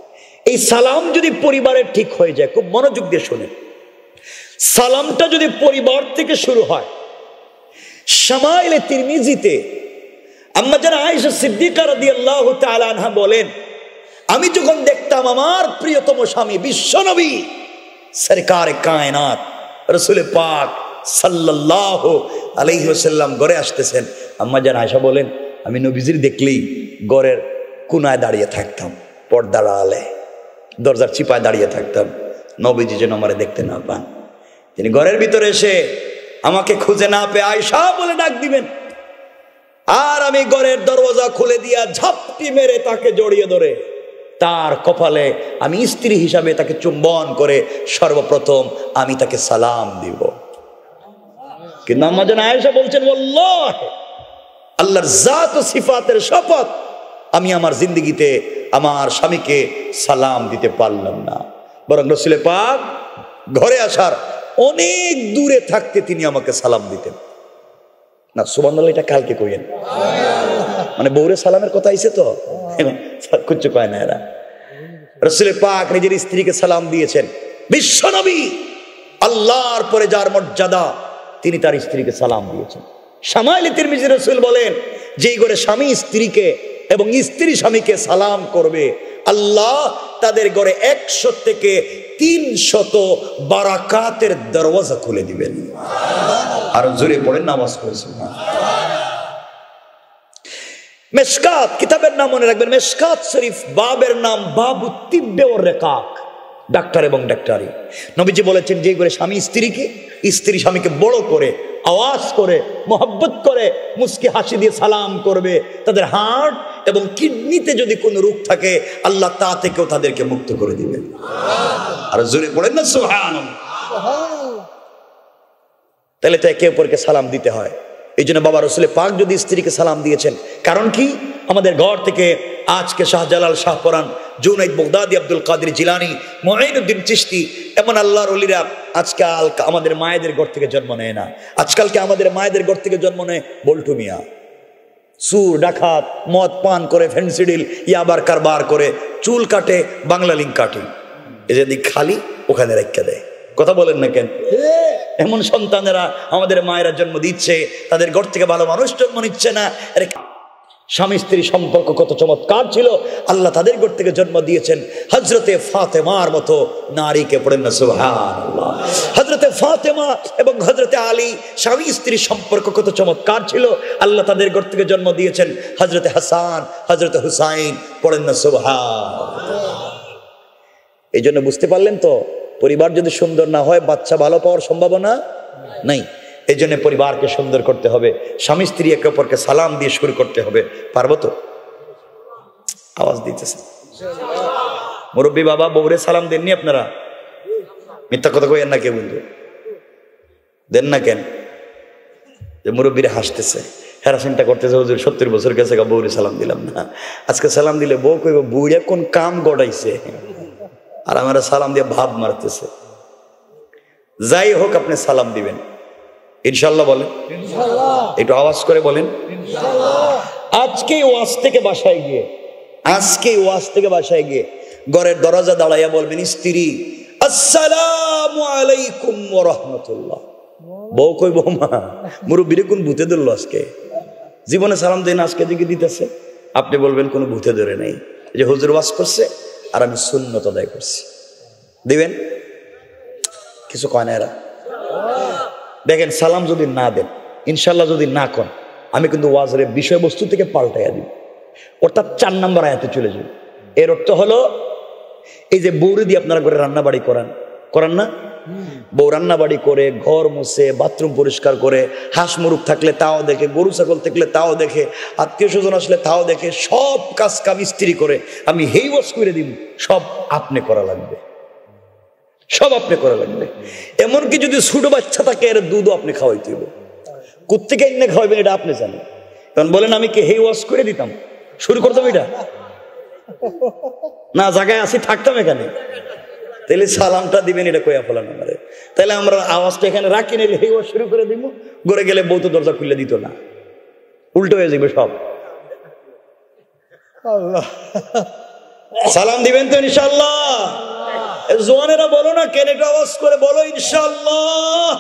এই সালাম যদি পরিবারের ঠিক হয়ে যায়, খুব মনোযোগ দিয়ে শোনেন, সালামটা যদি পরিবার থেকে শুরু হয়। শামাইলে তিরমিজিতে আম্মা জান আয়েশা সিদ্দিকা রাদিয়াল্লাহু তাআলা আনহা বলেন, আমি যখন দেখতাম আমার প্রিয়তম স্বামী বিশ্বনবী সরকারে কায়নাত রাসূল পাক সাল্লাল্লাহু আলাইহি ওয়াসাল্লাম ঘরে আসতেছেন, আম্মা জান আয়েশা বলেন, আমি নবীজির দেখলেই ঘরের কোনায় দাঁড়িয়ে থাকতাম, পর্দার আড়ালে দরজার চিপায় দাঁড়িয়ে থাকতাম, নবীজি যেন আমারে দেখতে না পান। তিনি ঘরের ভিতরে এসে আমাকে খুঁজে না পেয়ে আয়েশা বলে ডাক দিবেন, আর আমি ঘরের দরওয়াজা খুলে দিয়া ঝাপটি মেরে তাকে জড়িয়ে ধরে তার কপালে আমি স্ত্রী হিসাবে তাকে চুম্বন করে সর্বপ্রথম আমি তাকে সালাম দিব। কিন্তু আম্মা জান আয়েশা বলছেন, ওয়াল্লাহি, আল্লাহর জাত ও সিফাতের শপথ, আমি আমার জিন্দেগিতে আমার স্বামীকে সালাম দিতে পারলাম না, বরং রাসূল পাক ঘরে আসার অনেক দূরে থাকতে তিনি আমাকে সালাম দিতেন না। সুবহানাল্লাহ, এটা কালকে কইেন, মানে বউরে সালামের কথা আইছে তো, কিচ্ছু কয় না এরা। রাসূল পাক নিজের স্ত্রীকে সালাম দিয়েছেন। বিশ্বনবী, আল্লাহর পরে যার মর্যাদা, তিনি তার স্ত্রীকে সালাম দিয়েছেন। শামাইলে তিরমিজি রাসূল বলেন, যেই ঘরে স্বামী স্ত্রীকে এবং স্ত্রী স্বামীকে সালাম করবে, আল্লাহ তাদের ঘরে 100 থেকে 300 বারাকাতের দরওয়াজা খুলে দিবেন। আর জোরে পড়েন, নামাজ পড়েছেন। মেশকাত কিতাবের নাম মনে রাখবেন, মেশকাত শরীফ, বাবের নাম বাবু তিব্বে ও রেকাক, ডাক্তার এবং ডাক্তারি। নবীজি বলেছেন যে করে স্বামী স্ত্রীকে, স্ত্রী স্বামীকে বড় করে আওয়াজ করে মহব্বত করে মুস্কি হাসি দিয়ে সালাম করবে, তাদের হার্ট এবং কিডনিতে যদি কোনো রোগ থাকে আল্লাহ তা থেকেও তাদেরকে মুক্ত করে দিবেন। আর জোরে পড়েন না সুবহানাল্লাহ। তাহলে তো একে অপরকে সালাম দিতে হয়। এই জন্য বাবা রসুল পাক যদি স্ত্রীকে সালাম দিয়েছেন, কারণ কি আমাদের ঘর থেকে আজকে শাহজালাল, শাহপরান, জুনাইদ বাগদাদি, আব্দুল কাদের জিলানী, মুঈনুদ্দিন চিশতি এমন আল্লাহর ওলিরা আজকাল আমাদের মায়েদের ঘর থেকে জন্ম নেয় না। আজকালকে আমাদের মায়েদের ঘর থেকে জন্ম নেয় বল্টু মিয়া, সুর, ডাকাত, মদ পান করে, ফেন্সিডিল, ইয়াবার কারবার করে, চুল কাটে, বাংলা লিঙ্ক কাটে, এই যে দিক খালি ওখানে রেখে দেয়। কথা বলেন না কেন? এমন সন্তানেরা আমাদের মায়েরা জন্ম দিচ্ছে, তাদের ঘর থেকে ভালো মানুষ জন্ম নিচ্ছে না। স্বামী স্ত্রী সম্পর্ক কত চমৎকার ছিল, আল্লাহ তাদের ঘর থেকে জন্ম দিয়েছেন হযরতে ফাতেমার মতো নারীকে। পড়েন না সুবহানাল্লাহ। হযরতে ফাতেমা এবং হযরতে আলী স্বামী স্ত্রীর সম্পর্ক কত চমৎকার ছিল, আল্লাহ তাদের ঘর থেকে জন্ম দিয়েছেন হযরতে হাসান, হযরতে হুসাইন। পড়েন না সুবহানাল্লাহ। এই জন্য বুঝতে পারলেন তো, পরিবার যদি সুন্দর না হয় বাচ্চা ভালো পাওয়ার সম্ভাবনা নাই। এই জন্য পরিবারকে সুন্দর করতে হবে, স্বামী স্ত্রী একে অপরকে সালাম দিয়ে শুরু করতে হবে। পারবো তো? আওয়াজ দিতেছে মুরব্বী বাবা, বউরে সালাম দেননি আপনারা? মিথ্যা কথা কইেন না, কে বলবো দেন না কেন? যে মুরব্বীরা হাসতেছে, হ্যারাসমেন্টটা করতেছে, হুজুর 70 বছর গেছে বউরে সালাম দিলাম না। আজকে সালাম দিলে বউ কইব বুড়িয়া কোন কাম গড়াইছে, আর আমরা সালাম দিয়ে ভাব মারতেছে। যাই হোক, আপনি সালাম দিবেন ইনশাল্লাহ। বলেন ইনশাল্লাহ, একটু আওয়াজ করে বলেন ইনশাল্লাহ। আজকে ওয়াজ থেকে বাসায় গিয়ে, আজকে ওয়াজ থেকে বাসায় গিয়ে ঘরের দরজা দাঁড়াইয়া বলবেন স্ত্রী আসসালামু আলাইকুম ওয়া রাহমাতুল্লাহ। বউ কইব মা মুরব্বিরে কোন ভূতে ধরলো আজকে, জীবনে সালাম দেন আজকে দিকে দিতেছে। আপনি বলবেন কোনো ভূতে ধরে নেই, যে হুজুর ওয়াজ করছে আর আমি সুন্নত আদায় করছি। দিবেন? কিছু কয় না এরা। দেখেন, সালাম যদি না দেন, ইনশাল্লাহ যদি না কন, আমি কিন্তু ওয়াজের বিষয়বস্তু থেকে পাল্টাইয়া দিব, অর্থাৎ 4 নম্বর আয়াতে চলে যাব। এর অর্থ হলো, এই যে বউরে দিয়ে আপনারা ঘরে রান্না বাড়ি করান না? বউ রান্না বাড়ি করে, ঘর মুছে, বাথরুম পরিষ্কার করে, হাঁস মুরুগ থাকলে তাও দেখে, গরু ছাগল থাকলে তাও দেখে, আত্মীয় স্বজন আসলে তাও দেখে, সব কাজ কাম স্ত্রী করে। আমি হেই ওয়াজ করে দিব, সব আপনি করা লাগবে, সব আপনি করা লাগবে। এমনকি যদি ছোট বাচ্চা থাকে, এর দুধও আপনি খাওয়াইতে হবে। কোত্থেকে এনে খাওয়াবেন এটা আপনি জানেন। কারণ বলেন আমি কি হেই ওয়াজ করে দিতাম, শুরু করতাম এটা না, জায়গায় আসি থাকতাম এখানে, তাহলে সালামটা দিবেন এটা কইয়া ফেলান আমারে। তাহলে আমরা আওয়াজটা এখানে রাখি, নিলে হেই ওয়াজ শুরু করে দিব, ঘরে গেলে বউ তো দরজা খুলে দিত না, উল্টো হয়ে যাবে সব। সালাম দিবেন তো ইনশাআল্লাহ? জোয়ানেরা বলো না কেন, একটু আওয়াজ করে বলো ইনশাআল্লাহ।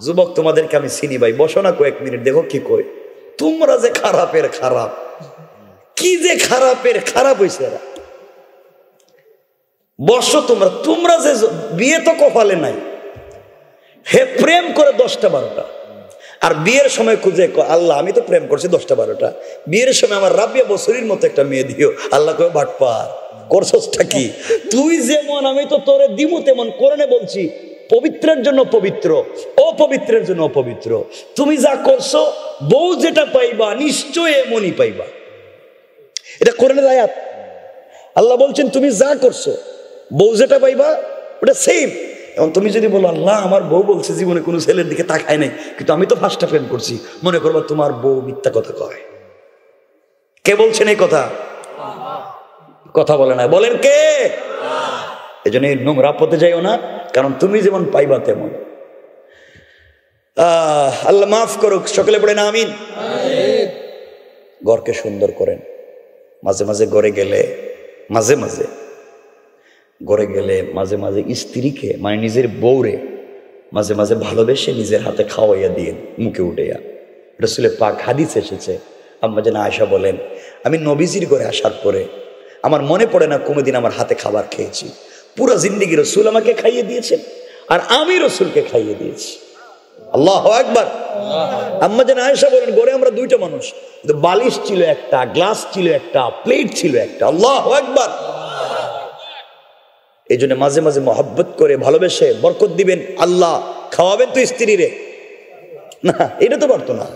যুবক তোমাদেরকে আমি চিনি ভাই, বসো না কয়েক মিনিট, দেখো কি কই। তোমরা যে খারাপের খারাপ, কি যে খারাপের খারাপ হয়েছে এরা। বসো তোমরা যে বিয়ে তো কপালে নাই, হে প্রেম করে 10টা 12টা, আর বিয়ের সময় খুঁজে আল্লাহ আমি তো প্রেম করছি 10টা 12টা, বিয়ের সময় আমার রাবিয়া বছরের মতো একটা মেয়ে দিও। আল্লাহ কয়ে বাটপার করছসটা কি? তুই যেমন আমি তো তোরে দিমু তেমন। কোরআনে বলছি পবিত্রের জন্য পবিত্র, অপবিত্রের জন্য অপবিত্র। তুমি যা করছো বউ যেটা পাইবা নিশ্চয় এমনই পাইবা, এটা কোরআনের আয়াত। আল্লাহ বলছেন তুমি যা করছো বউ যেটা পাইবা ওটা সেম। এবং তুমি যদি বলো আল্লাহ আমার বউ বলছে জীবনে কোনো ছেলের দিকে তাকায় নাই, কিন্তু আমি তো ফার্স্টটা প্রেম করছি, মনে করবা তোমার বউ মিথ্যা কথা কয়। কে বলছেন এই কথা? কথা বলে না, বলেন কে? এই জন্য নোংরা পথে যাইও না, কারণ তুমি যেমন পাইবা তেমন। আল্লাহ মাফ করুক, সকলে পড়ে না আমিন। ঘরকে সুন্দর করেন। মাঝে মাঝে ঘরে গেলে মাঝে মাঝে স্ত্রীকে মানে নিজের বউরে মাঝে মাঝে ভালোবেসে নিজের হাতে খাওয়াইয়া দিয়ে মুখে উঠাইয়া। রাসূলের পাক হাদিস এসেছে, আম্মা জান আয়েশা বলেন আমি নবীজির ঘরে আসার পরে আমার মনে পড়ে না কোনোদিন আমার হাতে খাবার খেয়েছি। পুরো জিন্দেগি রাসূল আমাকে খাইয়ে দিয়েছেন আর আমি রাসূলকে খাইয়ে দিয়েছি। আল্লাহু আকবার। আম্মা জান আয়েশা বলেন, ঘরে আমরা দুইটা মানুষ, কিন্তু বালিশ ছিল একটা, গ্লাস ছিল একটা, প্লেট ছিল একটা। আল্লাহু আকবার। এই জন্য মাঝে মাঝে মহব্বত করে ভালোবেসে বরকত দিবেন। আল্লাহ খাওয়াবেন তো স্ত্রী রে, না এটা তো পারতো না।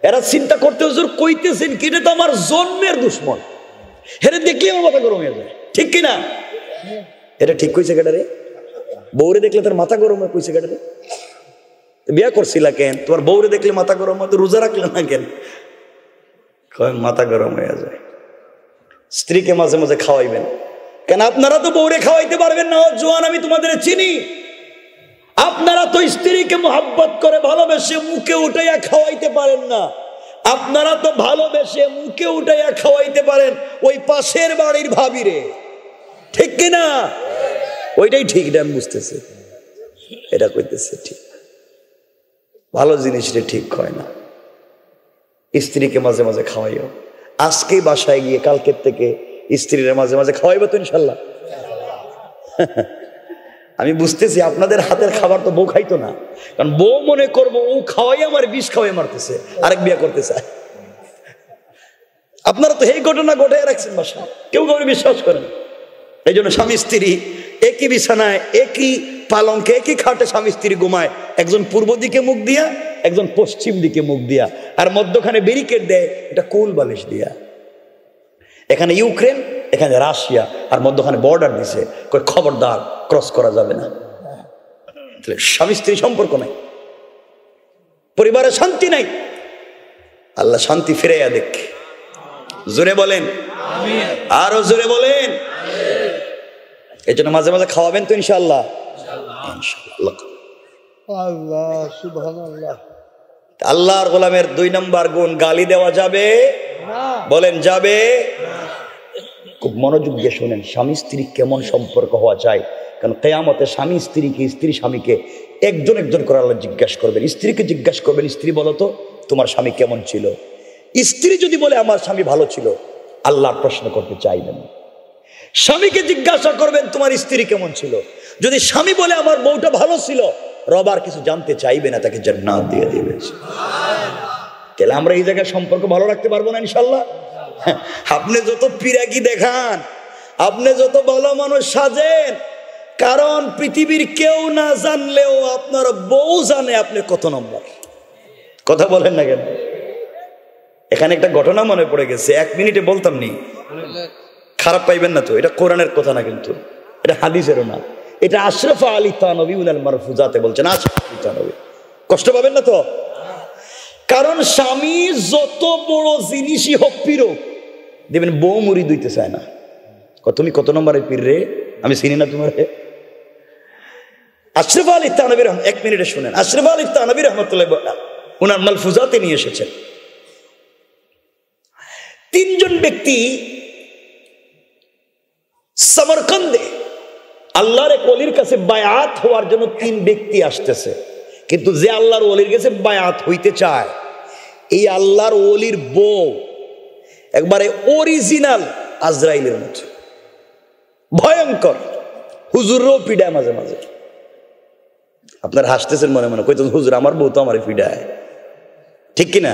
এরা চিন্তা করতে হুজুর কইতেছেন কি, এটা তো আমার জন্মের দুশ্মন, হেরে দেখলে আমার মাথা গরম হয়ে যায়, ঠিক কিনা? এটা ঠিক কইছে কেডা রে? বউরে দেখলে তার মাথা গরম হয়ে কইছে কেডা রে? বিয়া করছিলা কেন? তোমার বউরে দেখলে মাথা গরম হয়, তো রোজা রাখলে না কেন? মাথা গরম হয়ে যায়। স্ত্রীকে মাঝে মাঝে খাওয়াইবেন কেন? আপনারা তো বউরে খাওয়াইতে পারবেন না, জোয়ান আমি তোমাদের চিনি। আপনারা তো স্ত্রীকে মোহাব্বত করে ভালোবেসে মুখে উঠাইয়া খাওয়াইতে পারেন না। আপনারা তো ভালোবেসে মুখে উঠাইয়া খাওয়াইতে পারেন ওই পাশের বাড়ির ভাবিরে, ঠিক কিনা? ওইটাই ঠিক, ডান বুঝতেছে, এটা কইতেছে ঠিক। ভালো জিনিসটা ঠিক হয় না। স্ত্রীকে মাঝে মাঝে খাওয়াইও। আজকে বাসায় গিয়ে কালকের থেকে স্ত্রীরা মাঝে মাঝে খাওয়াইবে তো ইনশাল্লাহ। আমি বুঝতেছি আপনাদের হাতের খাবার তো বউ খাইতো না, কারণ বউ মনে করবো ও খাওয়াই আমার বিষ খাওয়াই মারতেছে, আরেক বিয়া করতে চায়। আপনারা তো এই ঘটনা ঘটাই রাখছেন বাসায়, কেউ কাউকে বিশ্বাস করেন। এই জন্য স্বামী স্ত্রী একই বিছানায়, একই পালঙ্কে, একই খাটে স্বামী স্ত্রী ঘুমায়। একজন পূর্ব দিকে মুখ দিয়া, একজন পশ্চিম দিকে মুখ দিয়া, আর মধ্যখানে ব্যারিকেড দেয় এটা কোল বালিশ দিয়া। এখানে ইউক্রেন, এখানে রাশিয়া, আর মধ্যখানে বর্ডার দিছে, কই খবরদার ক্রস করা যাবে না। স্বামী স্ত্রী সম্পর্ক নাই, পরিবারে শান্তি নাই। আল্লাহ শান্তি ফিরাইয়া দেখ। জোরে বলেন আরো জোরে বলেন। এই জন্য মাঝে মাঝে খাওয়াবেন তো ইনশাআল্লাহ। আল্লাহর গোলামের 2 নম্বর গুণ, গালি দেওয়া যাবে? বলেন যাবে? খুব মনোযোগ দিয়ে শোনেন, স্বামী স্ত্রী কেমন সম্পর্ক হওয়া চাই। কারণ কিয়ামতে স্বামী স্ত্রীকে, স্ত্রী স্বামীকে একজন একজন করে আল্লাহ জিজ্ঞাসা করবেন। স্ত্রীকে জিজ্ঞাসা করবেন, স্ত্রী বলো তো তোমার স্বামী কেমন ছিল? স্ত্রী যদি বলে আমার স্বামী ভালো ছিল, আল্লাহর প্রশ্ন করতে চাইবেন। স্বামীকে জিজ্ঞাসা করবেন তোমার স্ত্রী কেমন ছিল। যদি স্বামী বলে আমার বউটা ভালো ছিল, রব আর কিছু জানতে চাইবে না, তাকে জান্নাত দিয়ে দিবে। তাহলে আমরা এই জায়গায় সম্পর্ক ভালো রাখতে পারবো না ইনশাল্লাহ। আপনি যত পিরাকি দেখান, আপনি যত ভালো মানুষ সাজেন, কারণ পৃথিবীর কেউ না জানলেও আপনার বউ জানে আপনি কত নম্বর। কথা বলেন না কেন? এখানে একটা ঘটনা মনে পড়ে গেছে, 1 মিনিটে বলতাম নি, খারাপ পাইবেন না তো। এটা কোরআনের কথা না, কিন্তু এটা হাদিসেরও না, এটা আশরাফ আলী থানভী উনাল মারফুজাতে বলছেন। আশরাফ আলী থানভী, কষ্ট পাবেন না তো? কারণ স্বামী যত বড় জিনিসই হোক পীর, দেখবেন বউ মুড়ি দিতে চায় না। তুমি কত নম্বরের পীর রে, আমি চিনি না তোমার। আশরাফ আলী থানভী, 1 মিনিটে শুনেন, আশরাফ আলী থানভী রহমতুল্লাহ উনার মালফুজাতে নিয়ে এসেছেন। 3 জন ব্যক্তি সমরকন্দে আল্লাহর এক ওলির কাছে বায়াত হওয়ার জন্য 3 ব্যক্তি আসতেছে। কিন্তু যে আল্লাহর ওলির কাছে বায়াত হইতে চায়, এই আল্লাহর ওলির বউ একবারে অরিজিনাল আজরাইলের মতো ভয়ঙ্কর, হুজুরও পিডায় মাঝে মাঝে। আপনার হাসতেছেন মনে মনে, কইতেন হুজুর আমার বউ তো আমার পিডায়, ঠিক কিনা?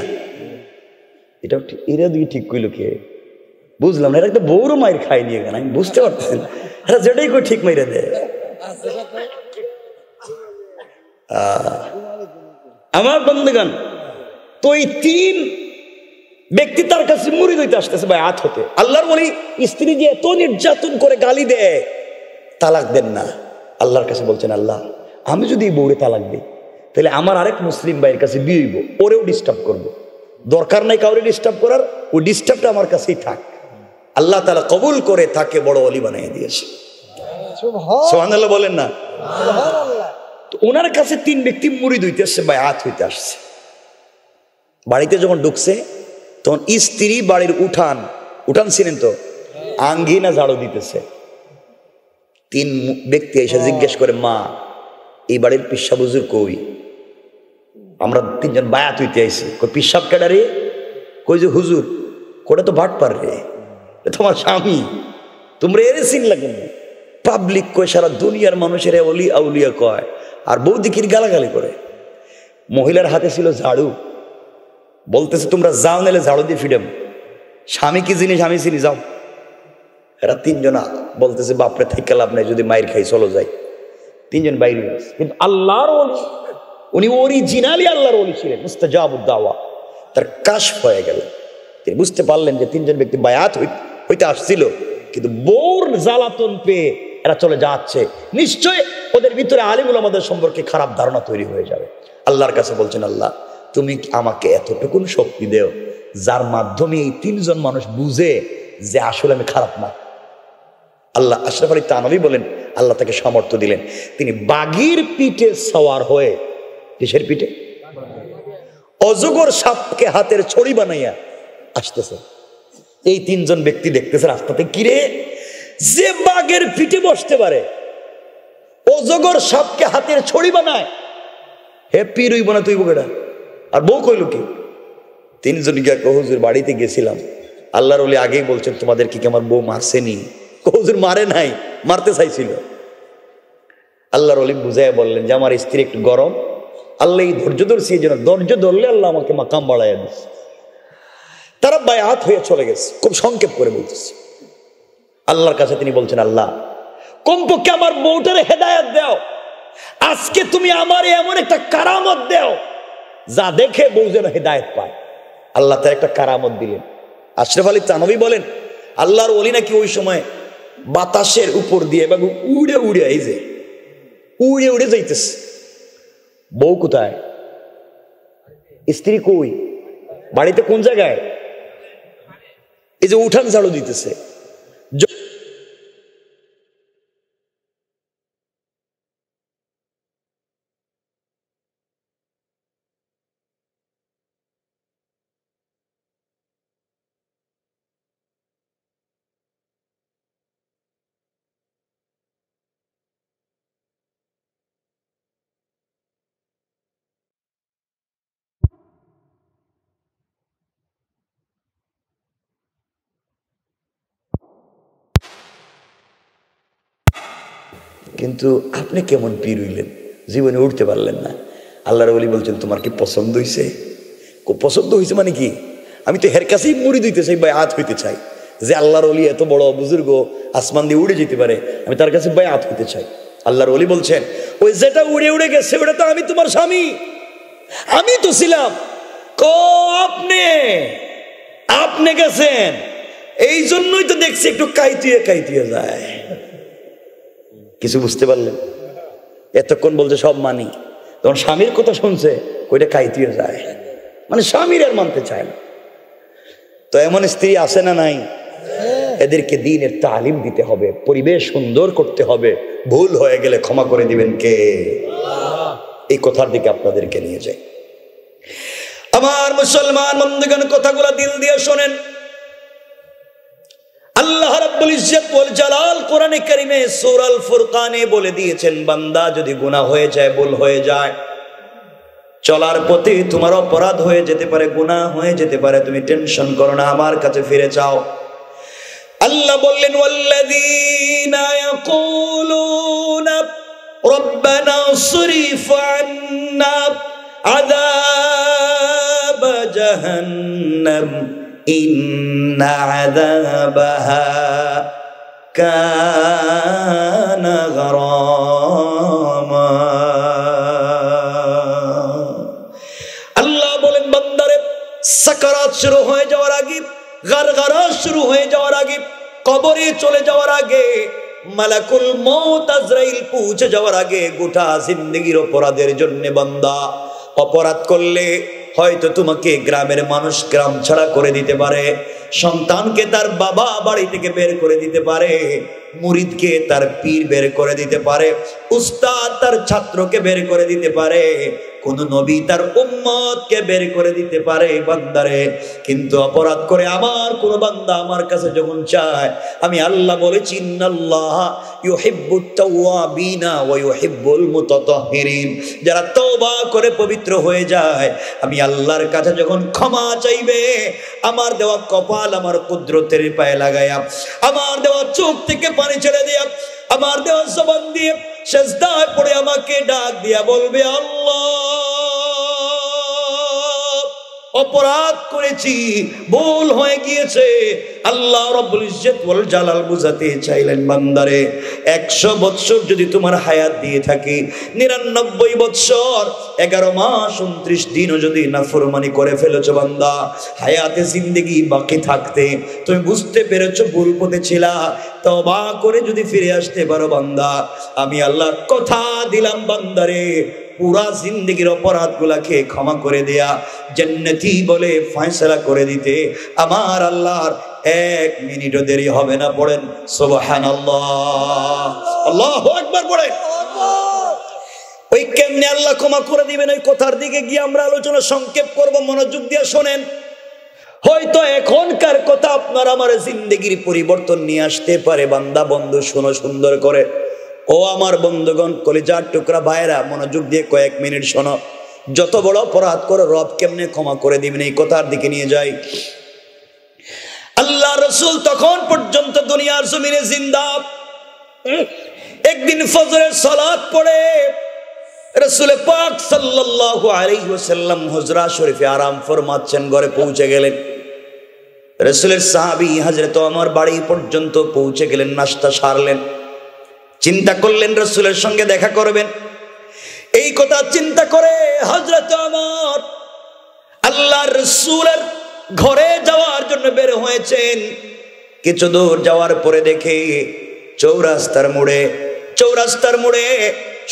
এটাও ঠিক, এরা দিকে ঠিক কইল কে? বুঝলাম না। এরা একটা বউরও মায়ের খাই নিয়ে গেল, আমি বুঝতে পারতেন। এরা যেটাই কই ঠিক মাইরা দেয়। আমার বন্ধুগণ, তো এই 3 ব্যক্তি তার কাছে মুরিদ হইতে আসতেছে বায়াত হতে। আল্লাহর ওলি স্ত্রী যে এত নির্যাতন করে গালি দেয়, তালাক দেন না। আল্লাহর কাছে বলছেন, আল্লাহ আমি যদি এই বউরে তালাক দিই, তাহলে আমার আরেক মুসলিম ভাইয়ের কাছে বিয়ে হইব, ওরেও ডিস্টার্ব করবো। দরকার নাই কাউরে ডিস্টার্ব করার, ও ডিস্টার্বটা আমার কাছেই থাক। আল্লাহ তাআলা কবুল করে তাকে বড় ওলি বানিয়ে দিয়েছে। সুবহানাল্লাহ বলেন না? তো ওনার কাছে 3 ব্যক্তি মুরিদ হইতে আসছে, বায়াত হইতে আসছে। বাড়িতে যখন ঢুকছে, তখন স্ত্রী বাড়ির উঠান ছিলেন তো, আঙ্গিনা ঝাড়ু দিতেছে। 3 ব্যক্তি এসে জিজ্ঞেস করে, মা এই বাড়ির পিসাব হুজুর কই? আমরা 3 জন বায়াত হইতে আইছি। কই পিসাব কেডারে? কই যে হুজুর, কোটা তো ভাট পার রে, তোমার স্বামী, তোমরা এর সিন লাগেন। পাবলিক কয়, সারা দুনিয়ার মানুষের ওলি আউলিয়া কয়, আর বৌদিকির গালাগালি করে। মহিলার হাতে ছিল ঝাড়ু, বলতেছে তোমরা যাও, নাহলে ঝাড়ু দিয়ে ফিডাম। স্বামী কি জিনিস আমি চিনি, যাও। এরা তিনজনা বলতেছে বাপরে থেকে লাভ নাই, যদি মায়ের খাই চলো যাই। তিনজন বাইরে গেছে, কিন্তু আল্লাহর ওলি, উনি অরিজিনালি আল্লাহর ওলি ছিলেন, মুস্তাজাবুদ দাওয়া। তার কাশফ হয়ে গেল, তিনি বুঝতে পারলেন যে তিনজন ব্যক্তি বায়াত হইতে আসছিল, কিন্তু বউর জ্বালাতন পেয়ে এরা চলে যাচ্ছে, নিশ্চয় ওদের ভিতরে আলিম উলামাদের সম্পর্কে খারাপ ধারণা তৈরি হয়ে যাবে। আল্লাহর কাছে বলছেন, আল্লাহ তুমি আমাকে এতটুকুন শক্তি দেও যার মাধ্যমে এই তিনজন মানুষ বুঝে যে আসলে আমি খারাপ না। আল্লাহ আশরাফ আলী থানভী বলেন, আল্লাহ তাকে সামর্থ্য দিলেন, তিনি বাঘের পিঠে সওয়ার হয়ে, কিসের পিঠে? অজগর সাপকে হাতের ছড়ি বানাইয়া আসতেছে। এই তিনজন ব্যক্তি দেখতেছে রাস্তাতে, কিরে যে বাঘের পিঠে বসতে পারে, অজগর সাপকে হাতের ছড়ি বানায়, হে পীর হইব না তুই বকেটা। আর বউ কইল কি? তিনজন গিয়া হুজুর বাড়িতে গেছিলাম, আল্লাহর ওলি আগেই বলছেন তোমাদের কি আমার বউ মারছেনি? হুজুর মারে নাই, মারতে চাইছিল। আল্লাহর ওলি বুঝাইয়া বললেন যে আমার স্ত্রী একটু গরম, আল্লাহ এই ধৈর্য ধরছি, এই জন্য ধৈর্য ধরলে আল্লাহ আমাকে মাকাম বাড়াইয়া দিচ্ছে। তারা বায়াত হয়ে চলে গেছে, খুব সংক্ষেপ করে বলতেছে। আল্লাহর কাছে তিনি বলছেন, আল্লাহ কমপক্ষে আমার বউটারে হেদায়েত দাও, আজকে তুমি আমার এমন একটা কারামত দাও যা দেখে বউ যেন হেদায়েত পায়। আল্লাহ তার একটা কারামত দিলেন। আশরাফ আলী থানভী বলেন, আল্লাহর ওলি নাকি ওই সময় বাতাসের উপর দিয়ে এবং উড়ে উড়ে, এই যে উড়ে উড়ে যাইতেছে। বউ কোথায়? স্ত্রী কই? বাড়িতে কোন জায়গায়? এই যে উঠান ঝাড়ু দিতেছে। কিন্তু আপনি কেমন পীর হইলেন, জীবনে উঠতে পারলেন না। আল্লাহর ওলি বলছেন, তোমার কি পছন্দ হয়েছে? পছন্দ হয়েছে মানে কি? আমি তো হের কাছেই মুড়ি দিতে চাই, বায়াত হইতে চাই, যে আল্লাহর ওলি এত বড় বুজুর্গ, আসমান দিয়ে উড়ে যেতে পারে, আমি তার কাছে বায়াত হইতে চাই। আল্লাহর ওলি বলছেন, ওই যেটা উড়ে উড়ে গেছে ওটা তো আমি তোমার স্বামী, আমি তো ছিলাম। আপনি গেছেন, এই জন্যই তো দেখছি একটু কাইতুয়ে যায়। কিছু বুঝতে পারলেন? এতক্ষণ বলছে সব মানি, তখন স্বামীর কথা শুনছে, ওইটা কাইতুয়ে যায়, মানে স্বামীর আর মানতে চায় না। তো এমন স্ত্রী আছে না নাই? এদেরকে দ্বীনের তালিম দিতে হবে, পরিবেশ সুন্দর করতে হবে, ভুল হয়ে গেলে ক্ষমা করে দিবেন কে? এই কথার দিকে আপনাদেরকে নিয়ে যাই। আমার মুসলমান বন্ধুগণ, কথাগুলো দিল দিয়ে শোনেন। আল্লাহ রাব্বুল ইজ্জত ওয়াল জালাল কোরআনে কারীমে সূরা আল ফুরকানে বলে দিয়েছেন, বান্দা যদি গুনাহ হয়ে যায়, ভুল হয়ে যায়, চলার পথে তোমার অপরাধ হয়ে যেতে পারে, গুনাহ হয়ে যেতে পারে, তুমি টেনশন করো না, আমার কাছে ফিরে যাও। আল্লাহ বললেন, ওয়াল্লাযীনা ইয়াকুলুনা রাব্বানা সরিফ আন্না আযাব জাহান্নাম ইন্না আযাবাহা কানা গরামা। আল্লাহ বলেন, বান্দারে সাকারাত শুরু হয়ে যাওয়ার আগে, গারগারা শুরু হয়ে যাওয়ার আগে, কবরে চলে যাওয়ার আগে, মালাকুল মউত আজরাইল পৌঁছে যাওয়ার আগে, গোটা জিন্দেগির অপরাধের জন্য বান্দা অপরাধ করলে হয়তো তোমাকে গ্রামের মানুষ গ্রাম ছাড়া করে দিতে পারে, সন্তানকে তার বাবা বাড়ি থেকে বের করে দিতে পারে, মুরিদকে তার পীর বের করে দিতে পারে, উস্তাদ তার ছাত্রকে বের করে দিতে পারে, কোন নবী তার উম্মতকে বের করে দিতে পারে বান্দারে। কিন্তু অপরাধ করে আমার কোন বান্দা আমার কাছে যখন চায়, আমি আল্লাহ বলেছি, ইন্নাল্লাহ ইউহিব্বুত তাওয়াবিনা ওয়া ইউহিব্বুল মুতাতাহহিরিন, যারা তওবা করে পবিত্র হয়ে যায়, আমি আল্লাহর কাছে যখন ক্ষমা চাইবে, আমার দেওয়া কপাল আমার কুদরতের পায়ে লাগায়া, আমার দেওয়া চোখ থেকে পানি ছেড়ে দিয়া, আমার দেওয়া জবান দিয়ে সিজদায় পড়ে আমাকে ডাক দিয়া বলবে, আল্লাহ অপরাধ করেছি, ভুল হয়ে গিয়েছে। আল্লাহ রাব্বুল ইজ্জত ওয়াল জালাল বুঝাতে চাইলেন, বান্দারে 100 বৎসর যদি তোমার হায়াত দিয়ে থাকি, 99 বৎসর 11 মাস 29 দিনও যদি নাফরমানি করে ফেলেছো বান্দা, হায়াতে জিন্দেগি বাকি থাকতে তুমি বুঝতে পেরেছো ভুল পথে ছিলা, তওবা করে যদি ফিরে আসতে পারো বান্দা, আমি আল্লাহ কথা দিলাম বান্দারে, পুরা জিন্দেগির অপরাধগুলাকে ক্ষমা করে দেয়া, জান্নাতি বলে ফয়সালা করে দিতে আমার আল্লাহর 1 মিনিটও দেরি হবে না। পড়েন সুবহানাল্লাহ, আল্লাহু আকবার পড়েন। ওই কেমনে আল্লাহ ক্ষমা করে দিবেন, ওই কথার দিকে গিয়ে আমরা আলোচনা সংক্ষেপ করব, মনোযোগ দিয়ে শোনেন। হয়তো এখনকার কথা আপনার আমার জিন্দেগির পরিবর্তন নিয়ে আসতে পারে। বান্দা বন্ধু শোনো সুন্দর করে, ও আমার বন্ধুগণ, কলিজার টুকরা ভাইরা, মনোযোগ দিয়ে কয়েক মিনিট শোনো। যত বড় অপরাধ করো রব কেমনে ক্ষমা করে দিবেন, এই কথার দিকে নিয়ে যাই। আল্লাহ রাসূল তখন পর্যন্ত দুনিয়ার জমিনে জিন্দা। একদিন ফজরের সালাত পড়ে রাসূল পাক সাল্লাল্লাহু আলাইহি ওয়াসাল্লাম হুজরা শরীফে আরাম ফরমাচ্ছেন, ঘরে পৌঁছে গেলেন। রাসূলের সাহাবী হযরত ওমর বাড়ি পর্যন্ত পৌঁছে গেলেন, নাস্তা সারলেন, চিন্তা করলেন রাসূলের সঙ্গে দেখা করবেন। এই কথা চিন্তা করে হযরত ওমর আল্লাহর রাসূলের ঘরে যাওয়ার জন্য বের হয়েছেন। কিছু দূর যাওয়ার পরে দেখে চৌরাস্তার মোড়ে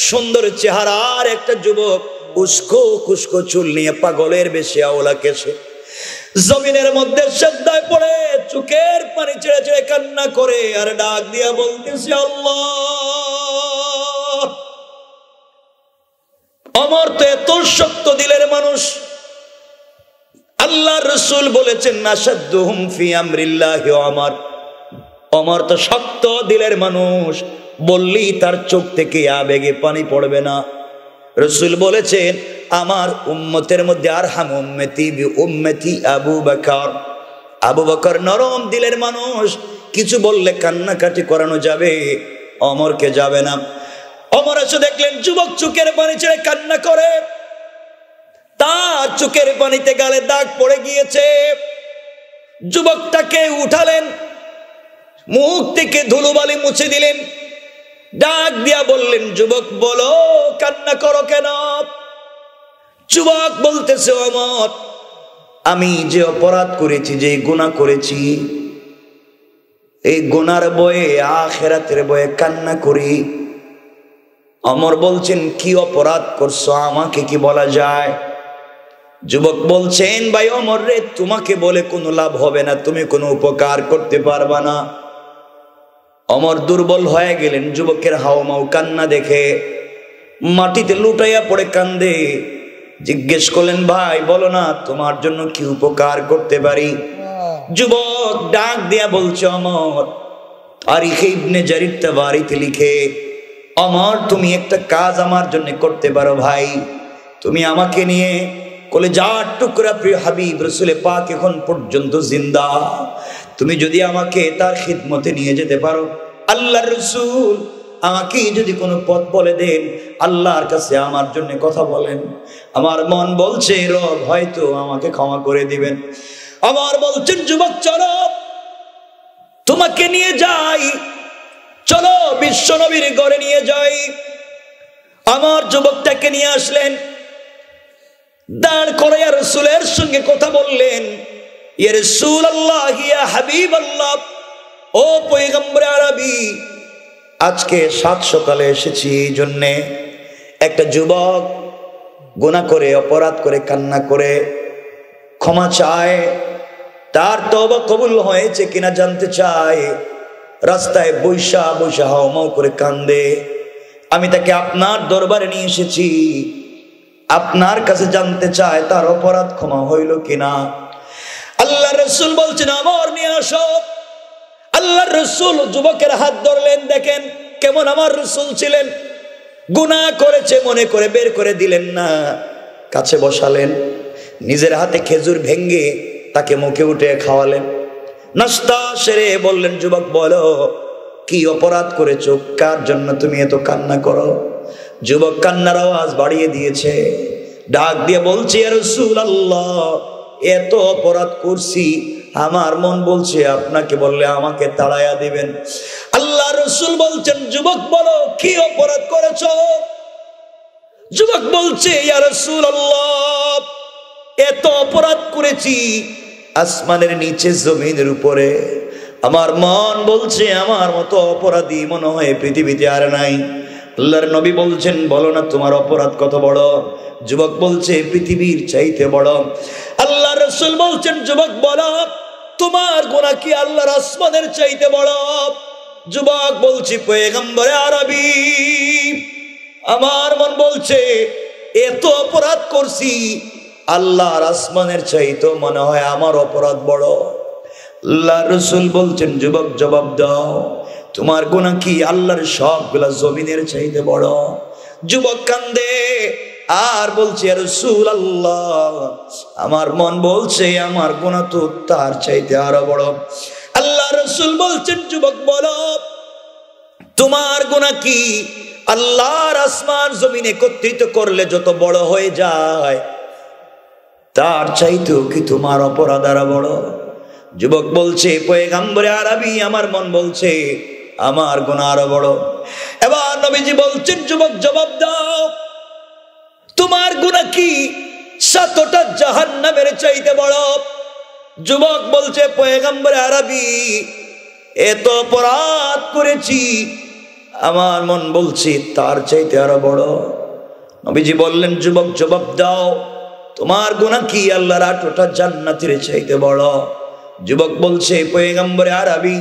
সুন্দর চেহারার একটা যুবক, উস্কো কুস্কো চুল নিয়ে, পাগলের বেশি আওলা কেশে, জমিনের মধ্যে সিজদায় পড়ে চোখের পানি ছেড়ে ছেড়ে কান্না করে আর ডাক দিয়া বলতেছে, আল্লাহ। ওমর তো এত শক্ত দিলের মানুষ, আল্লাহর রাসূল বলেছেন নাশাদুহুম ফি আমরিল্লাহি ওমর। ওমর তো শক্ত দিলের মানুষ, বললেই তার চোখ থেকে আবেগে পানি পড়বে না। রাসূল বলেছেন আমার উম্মতের মধ্যে আরহাম উম্মতি বি উম্মতি আবু বকর। আবু বকর নরম দিলের মানুষ, কিছু বললে কান্নাকাটি করানো যাবে, ওমরকে যাবে না। ওমর এসে দেখলেন যুবক চোখের পানি ছেড়ে কান্না করে, তার চোখের পানিতে গালে দাগ পড়ে গিয়েছে। যুবকটাকে উঠালেন, মুখ থেকে ধুলোবালি মুছে দিলেন, ডাক দিয়া বললেন, যুবক বলো কান্না করো কেন? যুবক বলতেছে, ওমর আমি যে অপরাধ করেছি, যে গুনাহ করেছি, এই গুনার বয়ে আখিরাতের বয়ে কান্না করি। ওমর বলছেন কি অপরাধ করছো, আমাকে কি বলা যায়? যুবক বলছেন, ভাই ওমর রে, তোমাকে বলে কোনো লাভ হবে না, তুমি কোনো উপকার করতে পারবা না। ওমর দুর্বল হয়ে গেলেন যুবকের হাওমাও কান্না দেখে, মাটিতে লুটাইয়া পড়ে কান্দে। জিজ্ঞেস করলেন, ভাই বলো না তোমার জন্য কি উপকার করতে পারি? যুবক ডাক দিয়া বলছে, ওমর তারিখে ইবনে জারির তাবারিতে লিখে, ওমর তুমি একটা কাজ আমার জন্য করতে পারো ভাই, তুমি আমাকে নিয়ে কলিজার টুকরা প্রিয় হাবিব রাসূল পাক এখন পর্যন্ত জিন্দা, তুমি যদি আমাকে তার খিদমতে নিয়ে যেতে পারো, আল্লাহর রাসূল আমাকে যদি কোনো পথ বলে দেন, আল্লাহর কাছে আমার জন্য কথা বলেন। আমার মন বলছে রব হয়তো আমাকে ক্ষমা করে দিবেন। আমার বলছেন, যুবক চলো তোমাকে নিয়ে যাই, চলো বিশ্ব নবীর ঘরে নিয়ে যাই। আমার যুবকটাকে নিয়ে আসলেন, দাঁড় করাইয়া রাসূলের সঙ্গে কথা বললেন, ইয়া রাসূলুল্লাহ ইয়া হাবিবাল্লাহ, ও পয়গম্বর আরবি, আজকে সাত সকালে এসেছি এই জন্যে একটা যুবক গুনাহ করে অপরাধ করে কান্না করে ক্ষমা চায়, তার তওবা কবুল হয়েছে কিনা জানতে চায়। রাস্তায় বৈশা বৈশা হাওমাও করে কান্দে, আমি তাকে আপনার দরবারে নিয়ে এসেছি, আপনার কাছে জানতে চায় তার অপরাধ ক্ষমা হইল কিনা। আল্লাহর রাসূল বলছেন, আমার নিয়ে আসো। আল্লাহর রাসূল যুবকের হাত ধরলেন, দেখেন কেমন আমার রাসূল ছিলেন, গুনাহ করেছে মনে করে বের করে দিলেন না, কাছে বসালেন, নিজের হাতে খেজুর ভেঙ্গে তাকে মুখে উঠে খাওয়ালেন। নাস্তা সেরে বললেন, যুবক বলো কি অপরাধ করেছো, কার জন্য তুমি এত কান্না করো? যুবক কান্নার আওয়াজ বাড়িয়ে দিয়েছে, ডাক দিয়ে বলছে, ইয়া রাসূলুল্লাহ এত অপরাধ করছি, আমার মন বলছে আপনাকে বললে আমাকে তাড়াইয়া দিবেন। আল্লাহ রাসূল বলছেন, যুবক বলো কি অপরাধ করেছো? যুবক বলছে, ইয়া রাসূলুল্লাহ, এত অপরাধ করেছি আসমানের নিচে জমিনের উপরে। আমার মন বলছে আমার মতো অপরাধী মনে হয় পৃথিবীতে আর নাই। আল্লাহর নবী বলছেন, বলো না তোমার অপরাধ কত বড়? যুবক বলছে, পৃথিবীর চাইতে বড়। আল্লাহ রাসূল বলছেন, যুবক বলো তোমার গুনাহ কি আল্লাহর আসমানের চাইতে বড়? যুবক বলছে, পয়গম্বরে আরবি, আমার মন বলছে এত অপরাধ করছি আল্লাহর আসমানের চাইতে মনে হয় আমার অপরাধ বড়। আল্লাহ রাসূল বলছেন, যুবক জবাব দাও, তোমার গুনাহ কি আল্লাহর সবগুলা জমিনের চাইতে বড়? যুবক কান্দে আর বলছে, ইয়া রাসূলুল্লাহ, আমার মন বলছে আমার গুনাহ তো তার চাইতে আরো বড়। আল্লাহ রাসূল বলছেন, যুবক বলো তোমার গুনাহ কি আল্লাহর আসমান জমিন একত্রিত করলে যত বড় হয়ে যায় তার চাইতেও কি তোমার অপরাধ আরো বড়? যুবক বলছে, পয়গম্বরে আরবি, আমার মন বলছে আমার গুনাহ আরো বড়। এবার নবীজি বলছেন, যুবক জবাব দাও, তোমার গুনাহ কি 7টা জাহান্নামের চাইতে বড়? যুবক বলছে, পয়গম্বরে আরবি, এত অপরাধ করেছি আমার মন বলছে তার চাইতে আরো বড়। নবীজি বললেন, যুবক জবাব দাও, তোমার গুনাহ কি আল্লাহর 8টা জান্নাতের চাইতে বড়? যুবক বলছে, পয়গম্বরে আরবি,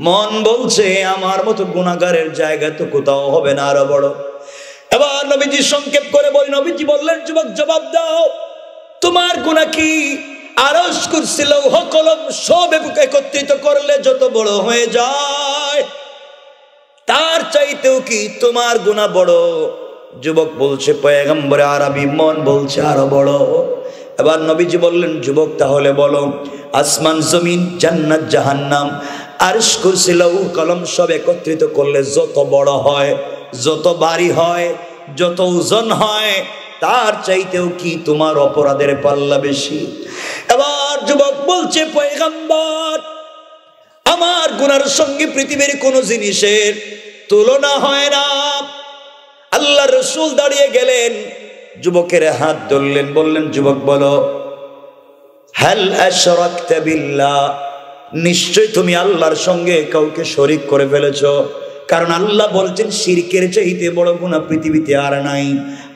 মন বলছে আমার মতো গুনাহগারের জায়গা তো কোথাও হবে না আরো বড়। এবার নবীজি সংক্ষেপ করে বলেন, নবীজি বললেন, যুবক জবাব দাও, তোমার গুনাহ কি আরশ কুরসি লৌহ কলম সব একত্রিত করলে যত বড় হয়ে যায় তার চাইতেও কি তোমার গুনাহ বড়? যুবক বলছে, পয়গম্বরে আরবি, মন বলছে আরো বড়। এবার নবীজি বললেন, যুবক তাহলে বলো, আসমান জমিন জান্নাত জাহান্নাম আরশ কুরসি লৌহ কলম সব একত্রিত করলে যত বড় হয়, যত ভারী হয়, যত ওজন হয় তার চাইতেও কি তোমার অপরাধের পাল্লা বেশি? এবার যুবক বলছে, পয়গম্বর, আমার গুনার সঙ্গে পৃথিবীর কোন জিনিসের তুলনা হয় না। আল্লাহ রাসূল দাঁড়িয়ে গেলেন, যুবকের হাত ধরলেন, বললেন, যুবক বলো, হাল আশরাকতা বিল্লাহ, নিশ্চয় তুমি আল্লাহর সঙ্গে কাউকে শরীক করে ফেলেছো। কারণ আল্লাহ বলছেন শিরকের চাইতে বড় গুনাহ পৃথিবীতে আর নাই।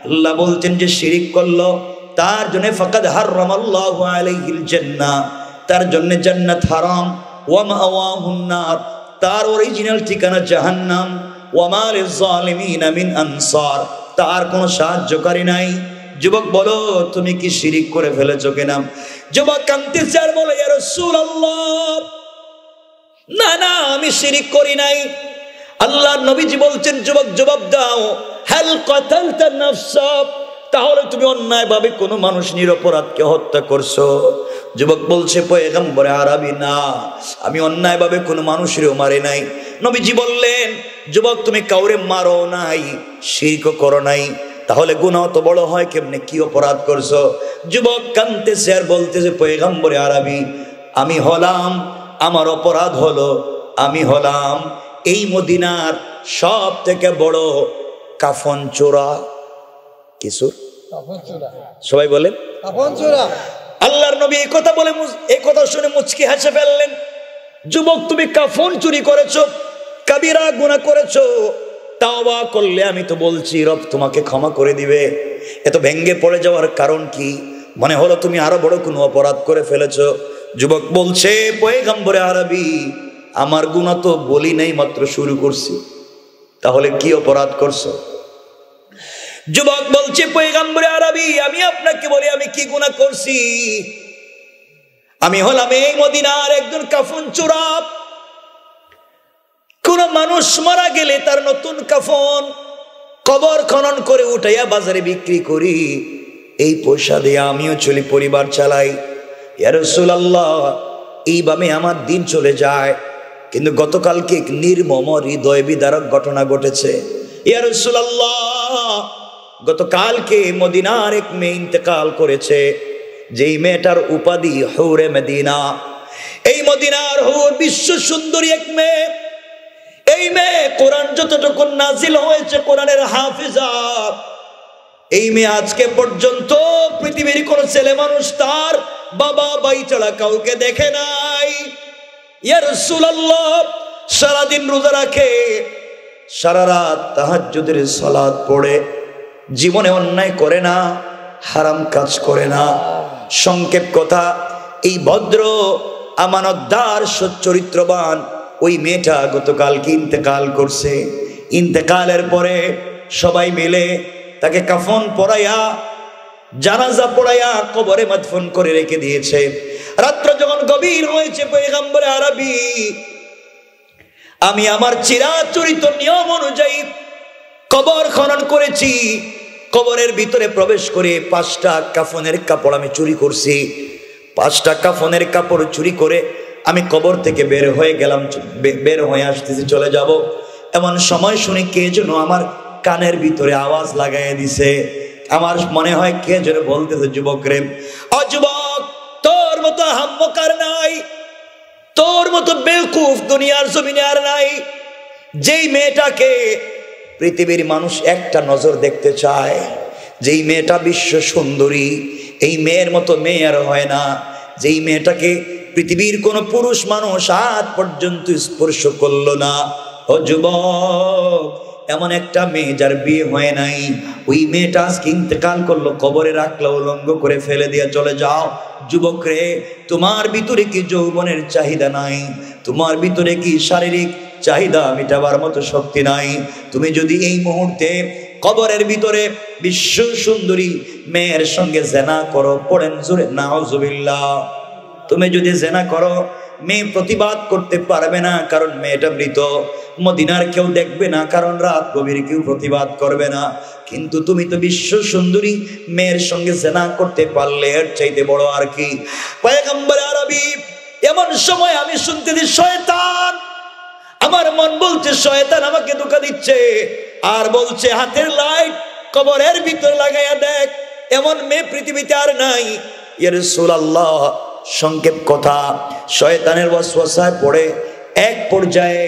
আল্লাহ বলছেন যে শিরক করলো তার জন্য ফাকাদ হারামাল্লাহু আলাইহিল জান্নাহ, তার জন্য জান্নাত হারাম। ওয়া মাওয়াহুন নার, তার অরিজিনাল ঠিকানা জাহান্নাম। ওয়া মা লিয-যালিমিনা মিন আনসার, তার কোনো সাহায্যকারী নাই। যুবক বলো, তুমি কি শিরক করে ফেলেছো কিনা? যুবক কাঁদতেছে আর বলে, ইয়া রাসূলুল্লাহ, না না, আমি শিরক করি নাই। আল্লাহর নবীজি বলছেন, যুবক জবাব দাও, হাল কাতালতা নাফসা, তাহলে তুমি অন্যায়ভাবে কোনো মানুষ নিরপরাধকে হত্যা করছো? যুবক বলছে, পয়গম্বরে আরবি, না, আমি অন্যায়ভাবে কোনো মানুষেরও মারি নাই। নবীজি বললেন, যুবক তুমি কাউরে মারো নাই, শিরকও করো নাই, তাহলে গুনাহ তো বড় হয় কেমনে? কি অপরাধ করছো? যুবক কাঁদতেছে আর বলতেছে, পয়গম্বরে আরবি, আমি হলাম, আমার অপরাধ হলো আমি হলাম এই মদিনার সব থেকে বড় কাফন চোরা। কিছু সবাই বলেন কাফন চোরা। আল্লাহর নবী এই কথা বলে, এই কথা শুনে মুচকি হেসে ফেললেন। যুবক তুমি কাফন চুরি করেছো, কাবিরা গুনাহ করেছো, তাওবা করলে আমি তো বলছি রব তোমাকে ক্ষমা করে দিবে। এত ভেঙ্গে পড়ে যাওয়ার কারণ কি? মনে হলো তুমি আরো বড় কোনো অপরাধ করে ফেলেছো। যুবক বলছে, পয়গম্বরে আরবি, আমার গুনাহ তো বলি নাই, মাত্র শুরু করছি, তাহলে কি অপরাধ করছো? যুবক বলছে, পয়গম্বরে আরবি, আমি আপনাকে বলি আমি কি গুনাহ করছি? আমি হলাম এই মদিনার একজন কাফন চোরা। কোন মানুষ মারা গেলে তার নতুন কাফন কবর খনন করে উঠাইয়া বাজারে বিক্রি করি, এই পয়সা দিয়ে আমিও চলি, পরিবার চালাই। ইয়া রাসূলুল্লাহ, এইভাবে আমার দিন চলে যায়। কিন্তু গতকালকে এক নির্মম হৃদয় বিদারক ঘটনা ঘটেছে। ইয়া রাসূলুল্লাহ, গতকালকে মদিনার এক মেয়ে ইন্তেকাল করেছে। যেই মেয়েটার উপাধি হুরে মদিনা। এই মদিনার হুর বিশ্ব সুন্দরী এক মেয়ে। এই মেয়ে কোরআন যতটুকু নাজিল হয়েছে কোরআনের হাফিজা। এই মেয়ে আজকে পর্যন্ত পৃথিবীর কোন ছেলে মানুষ তার বাবা ভাই ছাড়া কাউকে দেখে নাই। ইয়া রাসূলুল্লাহ সারাদিন রোজা রাখে, সারা রাত তাহাজ্জুদের সালাত পড়ে, জীবনে অন্যায় করে না, হারাম কাজ করে না। সংক্ষেপ কথা, এই ভদ্র আমানতদার সচ্চরিত্রবান ওই মেয়েটা গতকালকে ইন্তেকাল করছে। ইন্তেকালের পরে সবাই মিলে তাকে কাফন পরাইয়া, জানাজা পড়াইয়া কবরে মাদফন করে রেখে দিয়েছে। রাত্র যখন গভীর হয়েছে, পয়গম্বরে আরবি আমি আমার চিরাচরিত নিয়ম অনুযায়ী কবর খনন করেছি। কবরের ভিতরে প্রবেশ করে 5টা কাফনের কাপড় আমি চুরি করছি। 5টা কাফনের কাপড় চুরি করে আমি কবর থেকে বের হয়ে গেলাম, বের হয়ে আসতেছি, চলে যাব। এমন সময় শুনি কে যেন আমার কানের ভিতরে আওয়াজ লাগাইয়া দিছে। আমার মনে হয় কে যেন বলতেছে, যুবক রে, ও যুবক, তোর মতো হাম্মকার নাই, তোর মতো বেকুফ দুনিয়ার জমিনে আর নাই। যেই মেয়েটাকে পৃথিবীর মানুষ একটা নজর দেখতে চায়, যেই মেয়েটা বিশ্ব সুন্দরী, এই মেয়ের মতো মেয়ে আর হয় না। যেই মেয়েটাকে পৃথিবীর কোন পুরুষ মানুষ আজ পর্যন্ত স্পর্শ করলো না। ও যুবক, এমন একটা মেয়ে যার বিয়ে হয় নাই, ওই মেয়েটা আজকে ইন্তেকাল করলো, কবরে রাখলো, উলঙ্গ করে ফেলে দিয়ে চলে যাও। যুবক রে, তোমার ভিতরে কি যৌবনের চাহিদা নাই? তোমার ভিতরে কি শারীরিক চাহিদা মিটাবার মতো শক্তি নাই? তুমি যদি এই মুহূর্তে কবরের ভিতরে বিশ্ব সুন্দরী মেয়ের সঙ্গে জেনা করো, পড়েন জোরে নাউজুবিল্লাহ। তুমি যদি জেনা করো, মেয়ে প্রতিবাদ করতে পারবে না, কারণ মেয়েটা মৃত। মদিনার কেউ দেখবে না, কারণ রাত গভীর কেউ প্রতিবাদ করবে না। কিন্তু তুমি তো বিশ্ব সুন্দরী মেয়ের সঙ্গে জেনা করতে পারলে এর চাইতে বড় আর কি। পয়গম্বর আরবি এমন সময় আমি শুনতেছি শয়তান, আমার মন বলছে শয়তান আমাকে ধোঁকা দিচ্ছে, আর বলছে হাতের লাইট কবরের ভিতর লাগাইয়া দেখ, এমন মেয়ে পৃথিবীতে আর নাই। ইয়া রাসূলুল্লাহ, সংক্ষেপ কথা, শয়তানের ওয়াসওয়াসায় পড়ে এক পর্যায়ে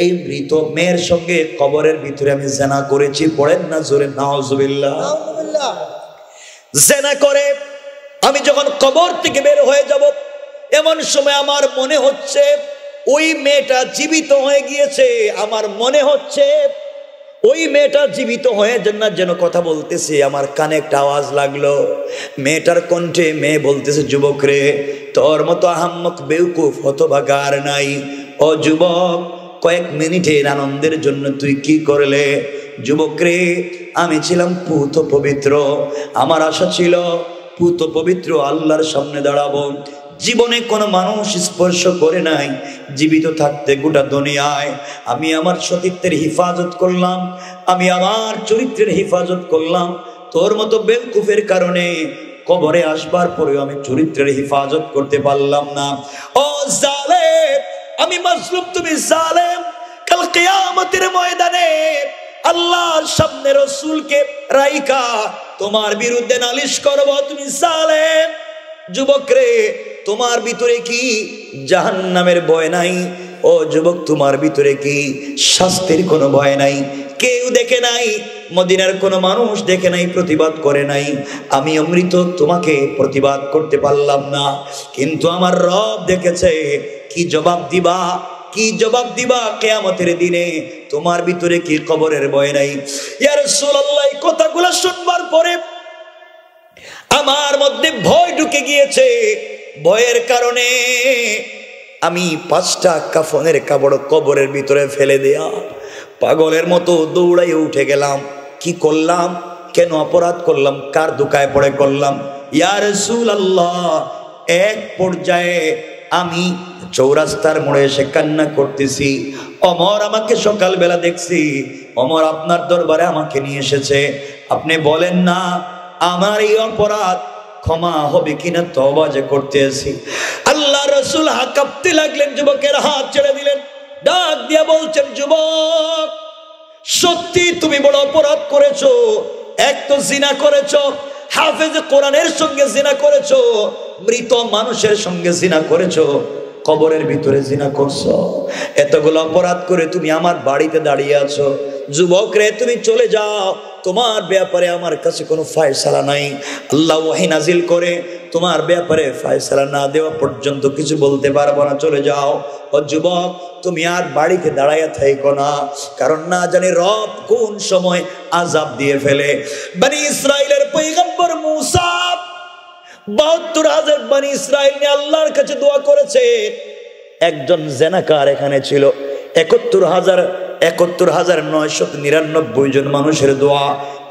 এই মৃত মেয়ের সঙ্গে কবরের ভিতরে আমি জেনা করেছি। পড়েন না জোরে নাউজুবিল্লাহ। জেনা করে আমি যখন কবর থেকে বের হয়ে যাব, এমন সময় আমার মনে হচ্ছে ওই মেয়েটা জীবিত হয়ে গিয়েছে। আমার মনে হচ্ছে ওই মেয়েটা জীবিত হয়ে যেন কথা বলতেছে। আমার কানে একটা আওয়াজ লাগলো, মেয়েটার কণ্ঠে মেয়ে বলতেছে, যুবক রে, তোর মতো আহাম্মক বেউকুফ হতভাগা আর নাই। ও যুবক, কয়েক মিনিটের আনন্দের জন্য তুই কি করলে? যুবক রে, আমি ছিলাম পুত পবিত্র, আমার আশা ছিল পুত পবিত্র আল্লাহর সামনে দাঁড়াবো। জীবনে কোনো মানুষ স্পর্শ করে নাই, জীবিত থাকতে গোটা দুনিয়ায় আমি আমার সতীত্বের হিফাজত করলাম, আমি আমার চরিত্রের হিফাজত করলাম। তোর মতো বেকুফের কারণে কবরে আসবার পরেও আমি চরিত্রের হিফাজত করতে পারলাম না। ও জালেম, আমি মাজলুম, তুমি জালেম। কাল কিয়ামতের ময়দানে আল্লাহর সামনে রাসূলকে রাইখা তোমার বিরুদ্ধে নালিশ করব, তুমি জালেম। যুবক রে, তোমার ভিতরে কি জাহান্নামের ভয় নাই? ও যুবক, তোমার ভিতরে কি শাস্তির কোনো ভয় নাই? কেউ দেখে নাই, মদিনার কোনো মানুষ দেখে নাই, প্রতিবাদ করে নাই। আমি অমৃত, তোমাকে প্রতিবাদ করতে পারলাম না, কিন্তু আমার রব দেখেছে। কি জবাব দিবা? কি জবাব দিবা কিয়ামতের দিনে? তোমার ভিতরে কি কবরের ভয় নাই? ইয়া রাসূলুল্লাহ, কথাগুলো শুনবার পরে আমার মধ্যে ভয় ঢুকে গিয়েছে। ভয়ের কারণে আমি 5টা কাফনের কাপড় কবরের ভিতরে ফেলে দেয়া পাগলের মতো দৌড়াই উঠে গেলাম। কি করলাম? কেন অপরাধ করলাম? কার ধোঁকায় পড়ে করলাম? ইয়া রাসূলুল্লাহ, এক পর্যায়ে আমি চৌরাস্তার মোড়ে এসে কান্না করতেছি। ওমর আমাকে সকালবেলা দেখছি, ওমর আপনার দরবারে আমাকে নিয়ে এসেছে। আপনি বলেন না আমার এই অপরাধ ক্ষমা হবে কিনা, তওবা যে করতেছি। আল্লাহ রাসূল কাঁপতে লাগলেন, যুবকের হাত ছেড়ে দিলেন, ডাক দিয়া বলছেন, যুবক, সত্যি তুমি বড় অপরাধ করেছো। এক তো জিনা করেছো, হাফেজ কোরআনের সঙ্গে জিনা করেছো, মৃত মানুষের সঙ্গে জিনা করেছো, কবরের ভিতরে জিনা করছো, এতগুলো অপরাধ করে তুমি আমার বাড়িতে দাঁড়িয়ে আছো। যুবক রে, তুমি চলে যাও, তোমার ব্যাপারে আমার কাছে কোনো ফয়সালা নাই। আল্লাহ ওহী নাজিল করে তোমার ব্যাপারে ফয়সালা না দেওয়া পর্যন্ত কিছু বলতে পারবো না, চলে যাও। ও যুবক, তুমি আর বাড়িতে দাঁড়াইয়া থাইকো না, কারণ না জানি রব কোন সময় আযাব দিয়ে ফেলে। বনি ইসরাইলের পয়গম্বর মূসা ৭২,০০০ বনি ইসরাইল নিয়ে আল্লাহর কাছে দোয়া করেছে। একজন জেনাকার এখানে ছিল। ৭১,৯৯৯ জন মানুষের দোয়া,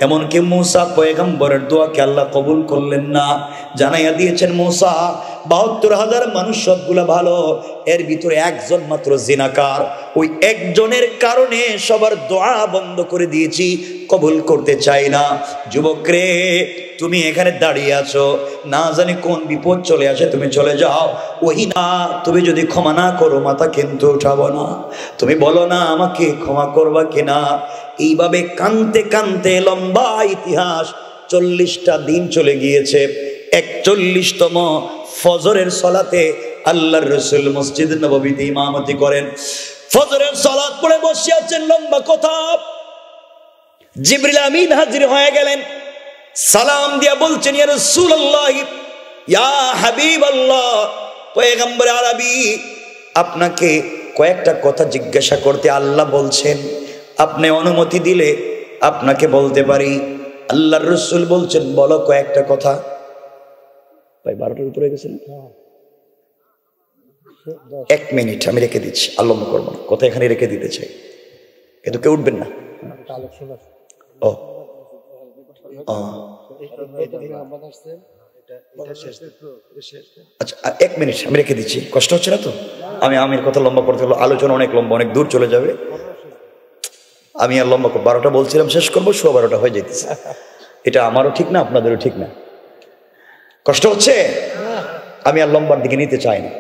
এমনকি মূসা পয়গম্বরের দোয়াকে আল্লাহ কবুল করলেন না। জানাইয়া দিয়েছেন মূসা ৭২,০০০ মানুষ সবগুলা ভালো, এর ভিতরে একজন মাত্র জিনাকার, ওই একজনের কারণে সবার দোয়া বন্ধ করে দিয়েছি, কবুল করতে চাই না। যুবক রে, তুমি এখানে দাঁড়িয়ে আছো, না জানি কোন বিপদ চলে আসে, তুমি চলে যাও। ওই না, তুমি যদি ক্ষমা না করো মাথা কিন্তু উঠাবো না। তুমি বলো না আমাকে ক্ষমা করবা কিনা। এইভাবে কানতে কানতে লম্বা ইতিহাস 40টা দিন চলে গিয়েছে। 41তম ফজরের সালাতে আল্লাহর রাসূল মসজিদ নববীতে ইমামতি করেন। ফজরের সালাত পড়ে বসে আছেন, লম্বা কথা। জিবরিল আমিন হাজির হয়ে গেলেন, সালাম দিয়া বলছেন, ইয়া রাসূলুল্লাহ, ইয়া হাবিবাল্লাহ, পয়গম্বর আরবি, আপনাকে কয়েকটা কথা জিজ্ঞাসা করতে আল্লাহ বলছেন, আপনি অনুমতি দিলে আপনাকে বলতে পারি। আল্লাহর রাসূল বলছেন, বলো কয়েকটা কথা। ভাই 12টার উপরে গেছেন, 1 মিনিট আমি রেখে দিচ্ছি, আল্লাহ করবো না, কথা এখানে রেখে দিতে চাই, কিন্তু কেউ উঠবেন না। ও আচ্ছা, 1 মিনিট আমি রেখে দিচ্ছি, কষ্ট হচ্ছে না তো? আমি কথা লম্বা করতে হলো, আলোচনা অনেক লম্বা, অনেক দূর চলে যাবে। আমি আর লম্বা 12টা বলছিলাম শেষ করবো, 12:15 হয়ে যেতেছে। এটা আমারও ঠিক না, আপনাদেরও ঠিক না। কষ্ট হচ্ছে, আমি আর লম্বার দিকে নিতে চাই না।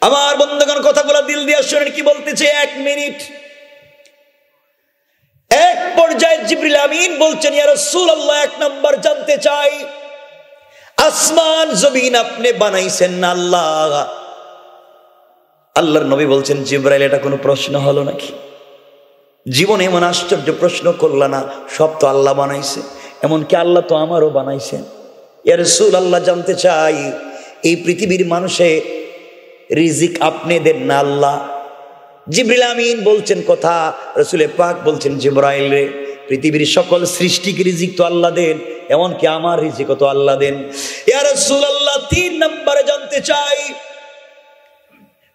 আমার বন্ধুগণ, কথাগুলো দিল দিয়ে শুনেন কি বলতেছে। 1 মিনিট। এক পর্যায়ে জিবরিল আমিন বলছেন, ইয়া রাসূলুল্লাহ, 1 নাম্বার জানতে চাই, আসমান জমিন আপনি বানাইছেন না আল্লাহ? আল্লাহর নবী বলছেন, জিবরাইল, এটা কোনো প্রশ্ন হলো নাকি? জীবনে এমন আশ্চর্য প্রশ্ন করলা না, সব তো আল্লাহ বানাইছে, এমনকি আল্লাহ তো আমারও বানাইছেন। ইয়া রাসূলুল্লাহ, জানতে চাই, এই পৃথিবীর মানুষে রিজিক আপনি দেন না আল্লাহ? জিবরিল আমিন বলছেন কথা, রাসূল পাক বলছেন, জিবরাইল রে, পৃথিবীর সকল সৃষ্টিকে রিজিক তো আল্লাহ দেন, এমনকি আমার রিজিকও তো আল্লাহ দেন। ইয়া রাসূলুল্লাহ, 3 নম্বরে জানতে চাই,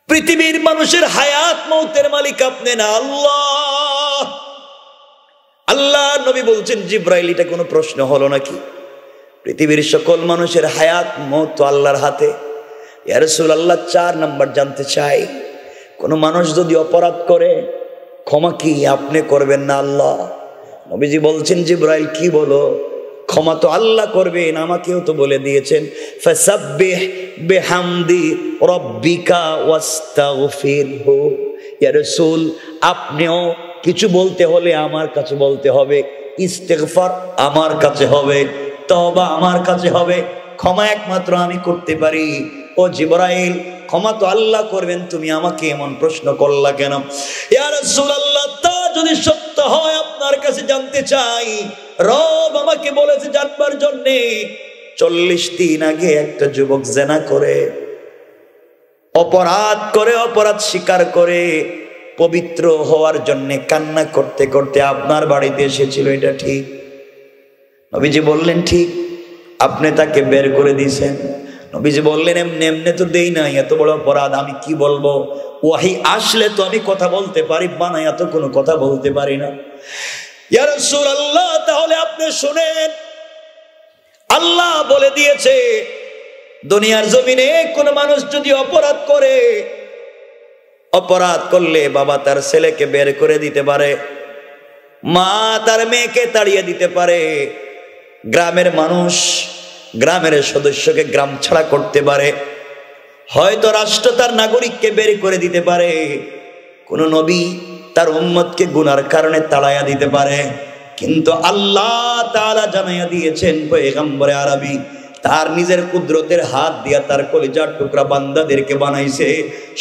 পৃথিবীর মানুষের হায়াত মৌতের মালিক আপনি না আল্লাহ? আল্লাহ নবী বলছেন, জিবরাইল, এটা কোনো প্রশ্ন হলো নাকি? পৃথিবীর সকল মানুষের হায়াত মৌত তো আল্লাহর হাতে। ইয়া রাসূলুল্লাহ, 4 নম্বর জানতে চাই, কোন মানুষ যদি অপরাধ করে, ক্ষমা কি আপনি করবেন না আল্লাহ? নবীজি বলছেন, জিবরাইল, কি বলো? ক্ষমা তো আল্লাহ করবেন, আমাকেও তো বলে দিয়েছেন, ফাসাব্বিহ বিহামদি রাব্বিকা ওয়াস্তাগফিরহু। ইয়া রাসূল, আপনিও কিছু বলতে হলে আমার কাছে বলতে হবে, ইস্তেগফার আমার কাছে হবে, তওবা আমার কাছে হবে, ক্ষমা একমাত্র আমি করতে পারি। ও জিবরাইল, ক্ষমা তো আল্লাহ করবেন, তুমি আমাকে এমন প্রশ্ন করলা কেন? ইয়া রাসূলুল্লাহ, তা যদি সত্য হয় আপনার কাছে জানতে চাই, রব আমাকে বলেছে জানবার জন্য, 40 দিন আগে একটা যুবক জিনা করে, অপরাধ করে, অপরাধ স্বীকার করে, পবিত্র হওয়ার জন্য কান্না করতে করতে আপনার বাড়িতে এসেছিল, এটা ঠিক? নবীজি বললেন, ঠিক। আপনি তাকে বের করে দিয়েছেন। নবীজি বললেন, এমনি এমনি তো দেই নাই, এত বড় অপরাধ আমি কি বলবো? ওয়াহি আসলে তো আমি কথা বলতে পারি, বানায়া তো কোনো কথা বলতে পারি না। ইয়া রাসূলুল্লাহ, তাহলে আপনি শুনেন, আল্লাহ বলে দিয়েছে, দুনিয়ার জমিনে কোন মানুষ যদি অপরাধ করে, অপরাধ করলে বাবা তার ছেলেকে বের করে দিতে পারে, মা তার মেয়েকে তাড়িয়ে দিতে পারে, গ্রামের মানুষ, গ্রামের সদস্যকে গ্রাম ছাড়া করতে পারে, হয়তো রাষ্ট্র তার নাগরিককে বের করে দিতে পারে, কোন নবী তার উম্মতকে গুনার কারণে তাড়াইয়া দিতে পারে। কিন্তু আল্লাহ তাআলা জানাইয়া দিয়েছেন পয়গম্বরে আরবি তার নিজের কুদরতের হাত দিয়া তার কলিজার টুকরা বান্দাদেরকে বানাইছে।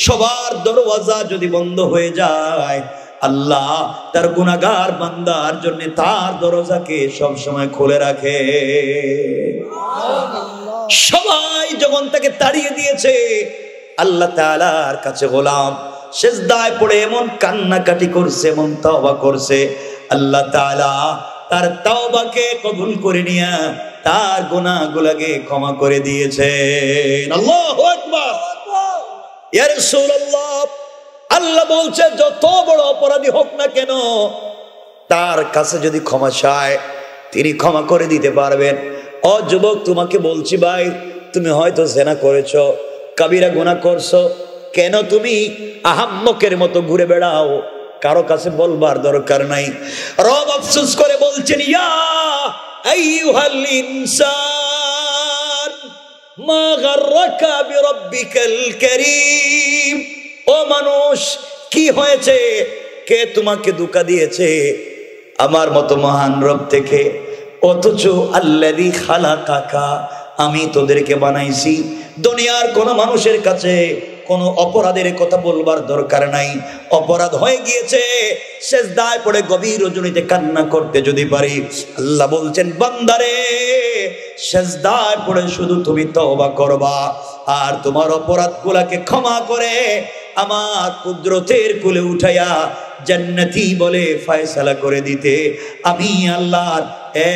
সবার দরওয়াজা যদি বন্ধ হয়ে যায়, আল্লাহ তার গুনাহগার বান্দার জন্য তার দরজাকে সব সময় খুলে রাখে। সবাই যখন তাকে তাড়িয়ে দিয়েছে, আল্লাহ তাআলার কাছে গোলাম সিজদায় পড়ে এমন কান্নাকাটি করছে, এমন তওবা করছে, আল্লাহ তাআলা তার তওবাকে কবুল করে নিয়া তার গুনাহগুলোকে ক্ষমা করে দিয়েছেন। আল্লাহু আকবার। ইয়া রাসূলুল্লাহ, আল্লাহ বলছে যত বড় অপরাধী হোক না কেন, তার কাছে যদি ক্ষমা চায় তিনি ক্ষমা করে দিতে পারবেন। ও যুবক, তোমাকে বলছি ভাই, তুমি হয়তো জিনা করেছো, কবিরা গুনাহ করছো, কেন তুমি আহাম্মকের মতো ঘুরে বেড়াও? কারো কাছে বলবার দরকার নাই। রব আফসোস করে বলছেন, ইয়া আইয়ুহাল ইনসান মা গাররাকা বিরাব্বিকাল কারীম। ও মানুষ, কি হয়েছে? কে তোমাকে ধোঁকা দিয়েছে আমার মতো মহান রব থেকে? অথচ আল্লাযী খালাকাকা, আমি তোদেরকে বানাইছি। দুনিয়ার কোন মানুষের কাছে কোন অপরাধের কথা বলবার দরকার নাই। অপরাধ হয়ে গিয়েছে, সিজদায় পড়ে গভীর রজনীতে কান্না করতে যদি পারি, আল্লাহ বলছেন বান্দারে সিজদায় পড়ে শুধু তুমি তওবা করবা আর তোমার অপরাধগুলোকে ক্ষমা করে আমার কুদরতের কোলে উঠাইয়া জান্নাতি বলে ফয়সালা করে দিতে আমি আল্লাহর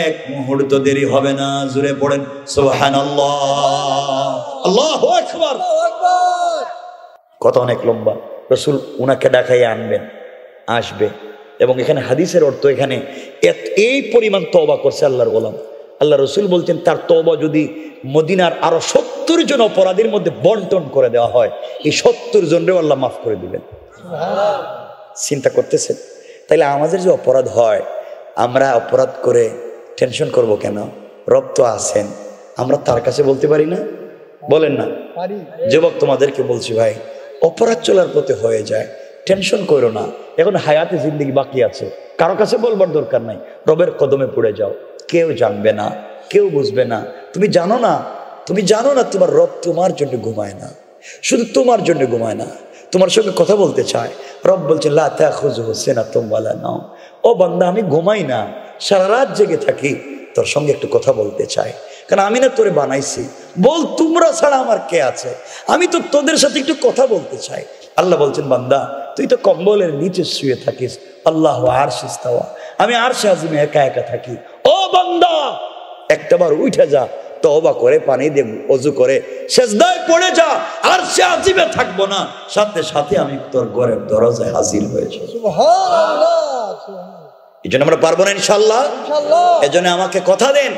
এক মুহূর্ত দেরি হবে না। জোরে পড়েন সুবহানাল্লাহ, আল্লাহু আকবার। কথা অনেক লম্বা। রাসূল উনাকে ডাকাইয়া আনবেন, আসবে, এবং এখানে হাদিসের অর্থ এখানে এই পরিমাণ তওবা করছে আল্লাহর গোলাম। আল্লাহ রসুল বলছেন তার তওবা যদি মদিনার আরো 70 জন অপরাধীর মধ্যে বন্টন করে দেওয়া হয়, এই 70 জনরেও আল্লাহ মাফ করে দিবেন। চিন্তা করতেছেন? তাইলে আমাদের যে অপরাধ হয়, আমরা অপরাধ করে টেনশন করব কেন? রব তো আছেন, আমরা তার কাছে বলতে পারি না? বলেন না? যুবক, তোমাদেরকে বলছি ভাই, অপরাধ চলার পথে হয়ে যায়, টেনশন করো না। এখন হায়াতে জিন্দেগি বাকি আছে, কারো কাছে বলবার দরকার নাই। রবের কদমে পড়ে যাও, কেউ জানবে না, কেউ বুঝবে না। তুমি জানো না তোমার রব তোমার জন্য ঘুমায় না, শুধু তোমার জন্য ঘুমায় না, তোমার সঙ্গে কথা বলতে চায়। রব বলছেন লা তাখুযুহু সিনাতুম ওয়ালা নাওম। ও বান্দা, আমি ঘুমাই না, সারা রাত জেগে থাকি, তোর সঙ্গে একটু কথা বলতে চাই, কারণ আমি না তোরে বানাইছি। বল, তোমরা ছাড়া আমার কে আছে? আমি তো তোদের সাথে একটু কথা বলতে চাই। আল্লাহ বলছেন বান্দা, তুই তো কম্বলের নিচে শুয়ে থাকিস, আল্লাহু আরশে ইস্তাওয়া, আমি আরশে আজিমে একা একা থাকি। ও বান্দা, একটাবার উঠে যা, তওবা করে পানি দে, ওযু করে সিজদায় পড়ে যা, আরশে আজিমে থাকবো না, সাথে সাথে আমি তোর ঘরের দরজায় হাজির হয়ে যাব। সুবহানাল্লাহ। এজন্য আমরা পারবো না ইনশাআল্লাহ? এজন্য আমাকে কথা দেন,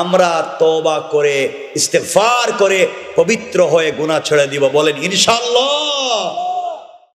আমরা তওবা করে ইস্তেগফার করে পবিত্র হয়ে গুনাহ ছেড়ে দিব। বলেন ইনশাআল্লাহ।